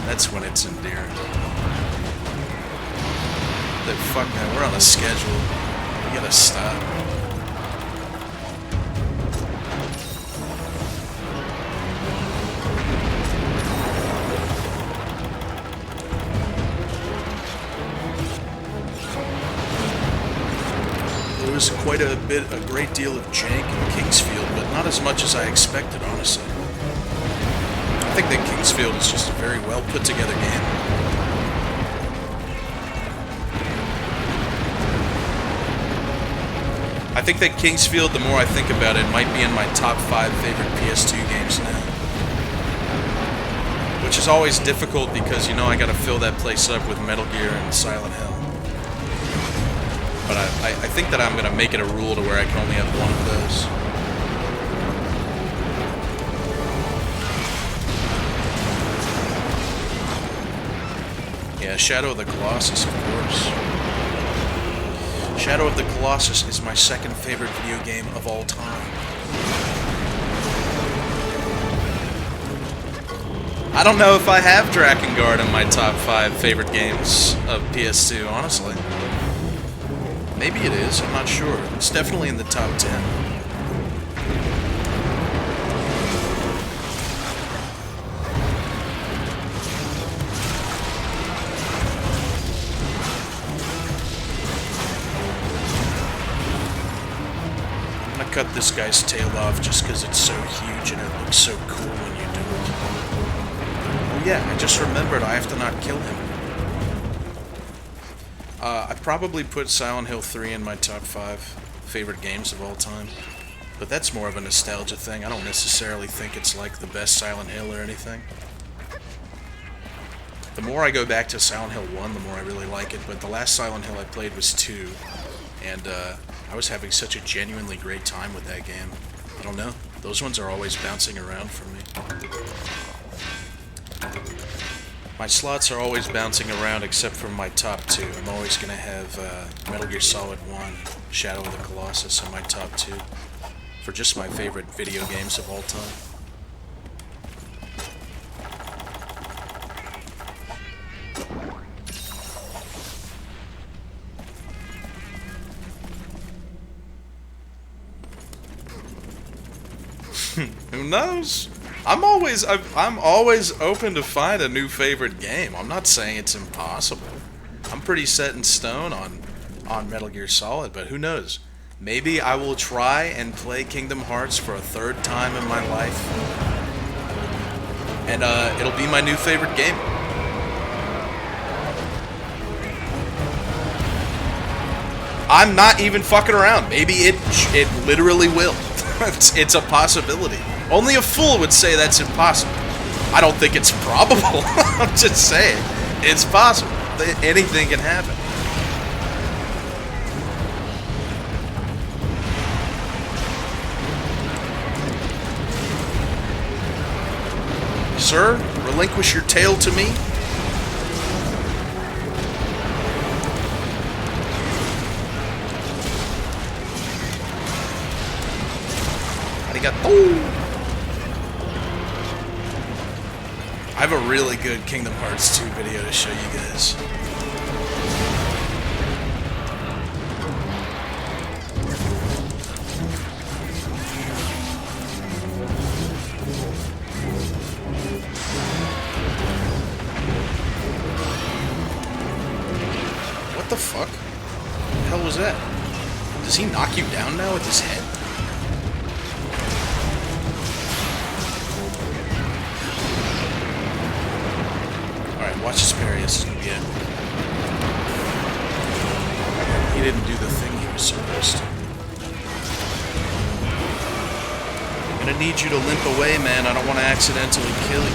That's when it's endearing. The fuck, man, we're on a schedule. We gotta stop. There was quite a great deal of jank in Kingsfield, but not as much as I expected, honestly. I think that Kingsfield is just a very well put together game. I think that Kingsfield, the more I think about it, might be in my top 5 favorite PS2 games now. Which is always difficult because, you know, I gotta fill that place up with Metal Gear and Silent Hill. But I think that I'm gonna make it a rule to where I can only have one of those. Yeah, Shadow of the Colossus, of course. Shadow of the Colossus is my second favorite video game of all time. I don't know if I have Drakengard in my top 5 favorite games of PS2, honestly. Maybe it is, I'm not sure. It's definitely in the top 10. I'm gonna cut this guy's tail off just because it's so huge and it looks so cool when you do it. Oh yeah, I just remembered I have to not kill him. I probably put Silent Hill 3 in my top 5 favorite games of all time. But that's more of a nostalgia thing. I don't necessarily think it's like the best Silent Hill or anything. The more I go back to Silent Hill 1, the more I really like it. But the last Silent Hill I played was 2. And I was having such a genuinely great time with that game. I don't know. Those ones are always bouncing around for me. My slots are always bouncing around except for my top 2. I'm always going to have Metal Gear Solid 1, Shadow of the Colossus in my top 2 for just my favorite video games of all time. Who knows? I'm always open to find a new favorite game. I'm not saying it's impossible. I'm pretty set in stone on Metal Gear Solid, but who knows? Maybe I will try and play Kingdom Hearts for a 3rd time in my life. And it'll be my new favorite game. I'm not even fucking around. Maybe it literally will. It's a possibility. Only a fool would say that's impossible. I don't think it's probable. I'm just saying. It's possible. Anything can happen. Sir, relinquish your tail to me. Arigato. I have a really good Kingdom Hearts 2 video to show you guys. What the fuck? What the hell was that? Does he knock you down now with his head? Watch this parry, this is gonna be it. He didn't do the thing he was supposed to. I'm gonna need you to limp away, man. I don't want to accidentally kill you.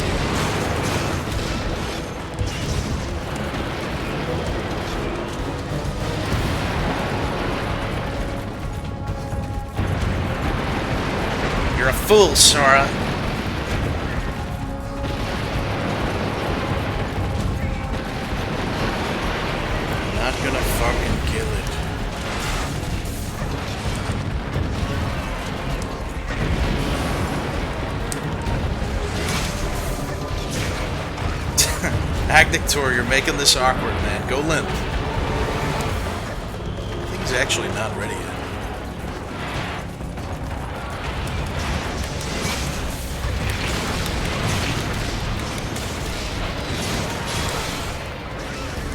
You're a fool, Sora. Gonna fucking kill it. Agnictor, you're making this awkward, man. Go limp. I think he's actually not ready yet.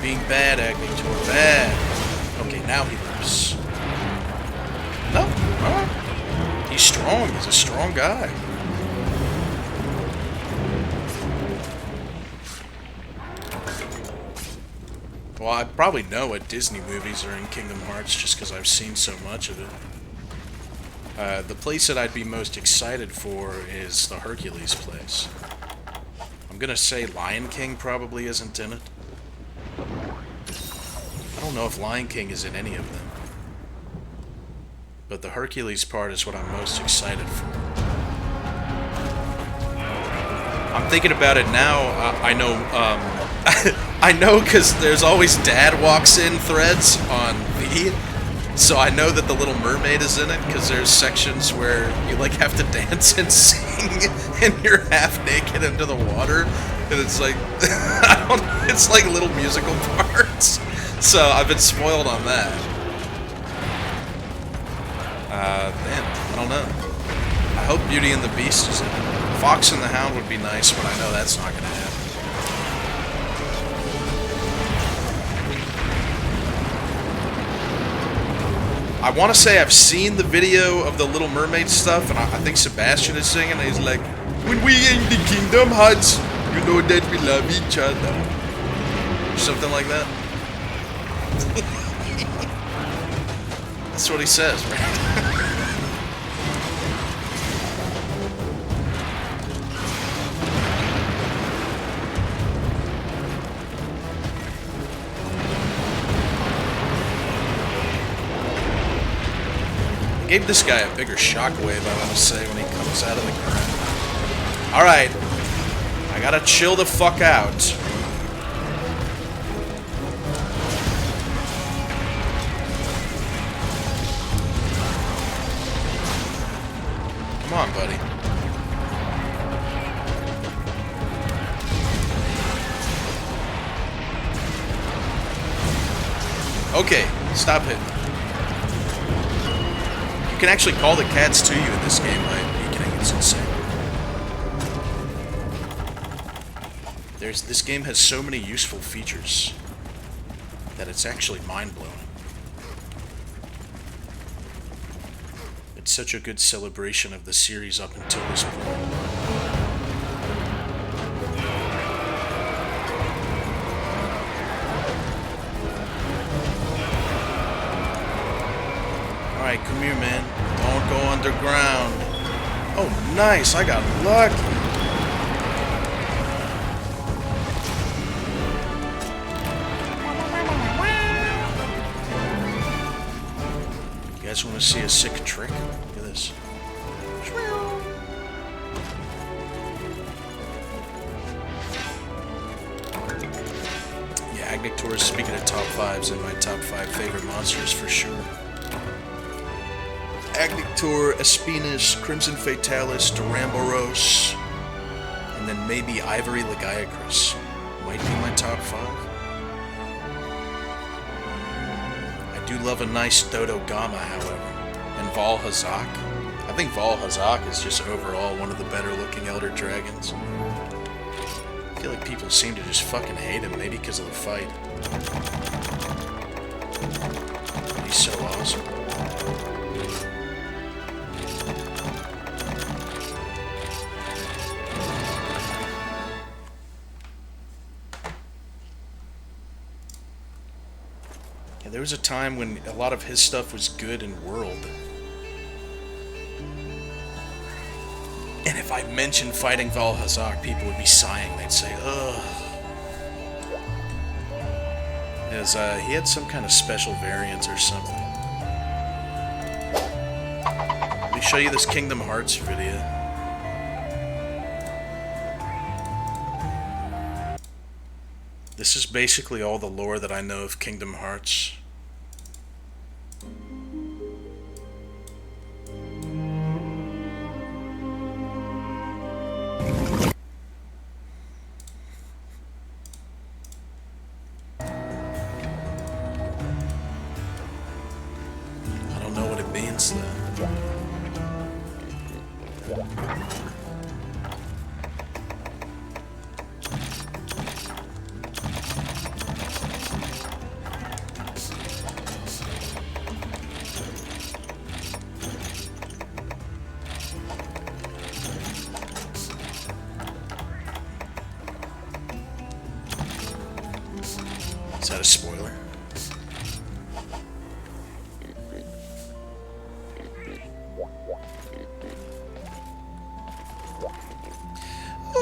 Being bad, Agnictor. Bad. Okay, now he limps. No. Alright. He's strong. He's a strong guy. Well, I probably know what Disney movies are in Kingdom Hearts just because I've seen so much of it. The place that I'd be most excited for is the Hercules place. I'm gonna say Lion King probably isn't in it. I don't know if Lion King is in any of them. But the Hercules part is what I'm most excited for. I'm thinking about it now. I know, I know because there's always Dad Walks In threads on V. So I know that the Little Mermaid is in it because there's sections where you like have to dance and sing and you're half naked into the water. And it's like, it's like little musical parts. So I've been spoiled on that. Damn, I don't know. I hope Beauty and the Beast is in it. Fox and the Hound would be nice, but I know that's not going to happen. I want to say I've seen the video of the Little Mermaid stuff, and I think Sebastian is singing, and he's like, "When we in the Kingdom Hearts, you know that we love each other." Or something like that. That's what he says, right? Gave this guy a bigger shockwave, I want to say, when he comes out of the ground. Alright. I gotta chill the fuck out. Come on, buddy. Okay, stop hitting. You can actually call the cats to you in this game by beaconing. It's insane. This game has so many useful features that it's actually mind-blowing. It's such a good celebration of the series up until this point. Alright, come here, man. Don't go underground. Oh, nice. I got lucky. You guys want to see a sick trick? Look at this. Yeah, Agnictor is, speaking of top 5s, in my top 5 favorite monsters for sure. Agnictor, Espinus, Crimson Fatalis, Duramboros, and then maybe Ivory Lagiacrus. Might be my top 5. I do love a nice Dodo Gamma, however, and Val Hazak. I think Val Hazak is just overall one of the better looking Elder Dragons. I feel like people seem to just fucking hate him, maybe because of the fight. He's so awesome. There was a time when a lot of his stuff was good in World. And if I mentioned fighting Val Hazak, people would be sighing. They'd say, ugh. Because he had some kind of special variants or something. Let me show you this Kingdom Hearts video. This is basically all the lore that I know of Kingdom Hearts. What's that? Is that a spoiler?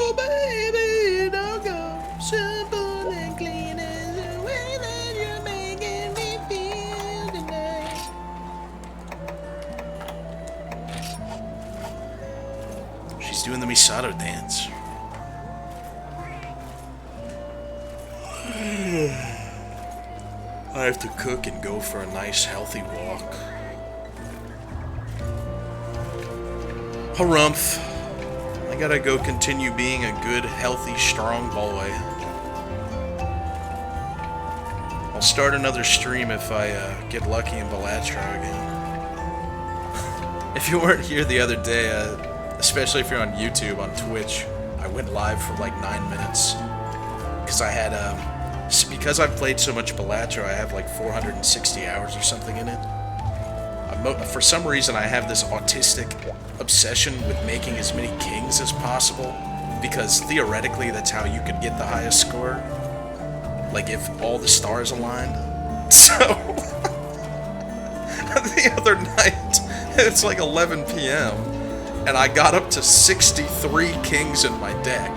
Oh baby, don't go. Simple and clean as the way that you're making me feel tonight. She's doing the Misato dance. I have to cook and go for a nice healthy walk. Harumph. I gotta go continue being a good, healthy, strong boy. I'll start another stream if I get lucky in Balatro again. If you weren't here the other day, especially if you're on YouTube, on Twitch, I went live for like 9 minutes. Because I had, because I've played so much Balatro, I have like 460 hours or something in it. For some reason, I have this autistic obsession with making as many kings as possible, because theoretically that's how you could get the highest score, like if all the stars aligned. So the other night, it's like 11 p.m. and I got up to 63 kings in my deck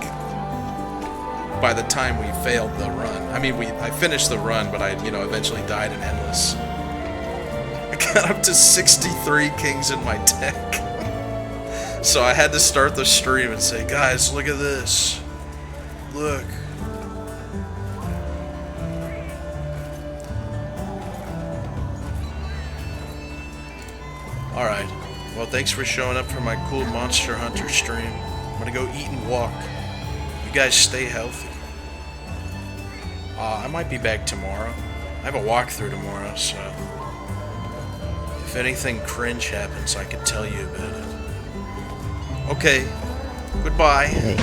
by the time we failed the run. I mean, I finished the run, but I eventually died in Endless. I got up to 63 kings in my deck. So I had to start the stream and say, guys, look at this. Look. Alright. Well, thanks for showing up for my cool Monster Hunter stream. I'm gonna go eat and walk. You guys stay healthy. I might be back tomorrow. I have a walkthrough tomorrow, so if anything cringe happens, I can tell you about it. Okay, goodbye. Hey,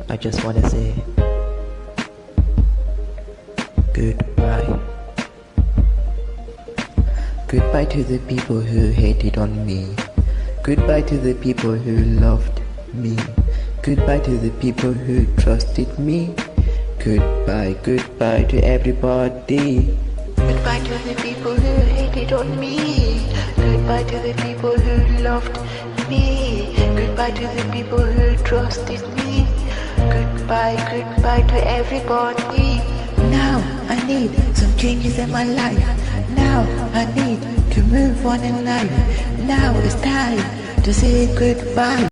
I just want to say goodbye. Goodbye to the people who hated on me. Goodbye to the people who loved me. Goodbye to the people who trusted me. Goodbye, goodbye to everybody. Goodbye to the people who hated on me. Goodbye to the people who loved me. Goodbye to the people who trusted me. Goodbye, goodbye to everybody. Now I need some changes in my life. Now I need to move on in life. Now it's time to say goodbye.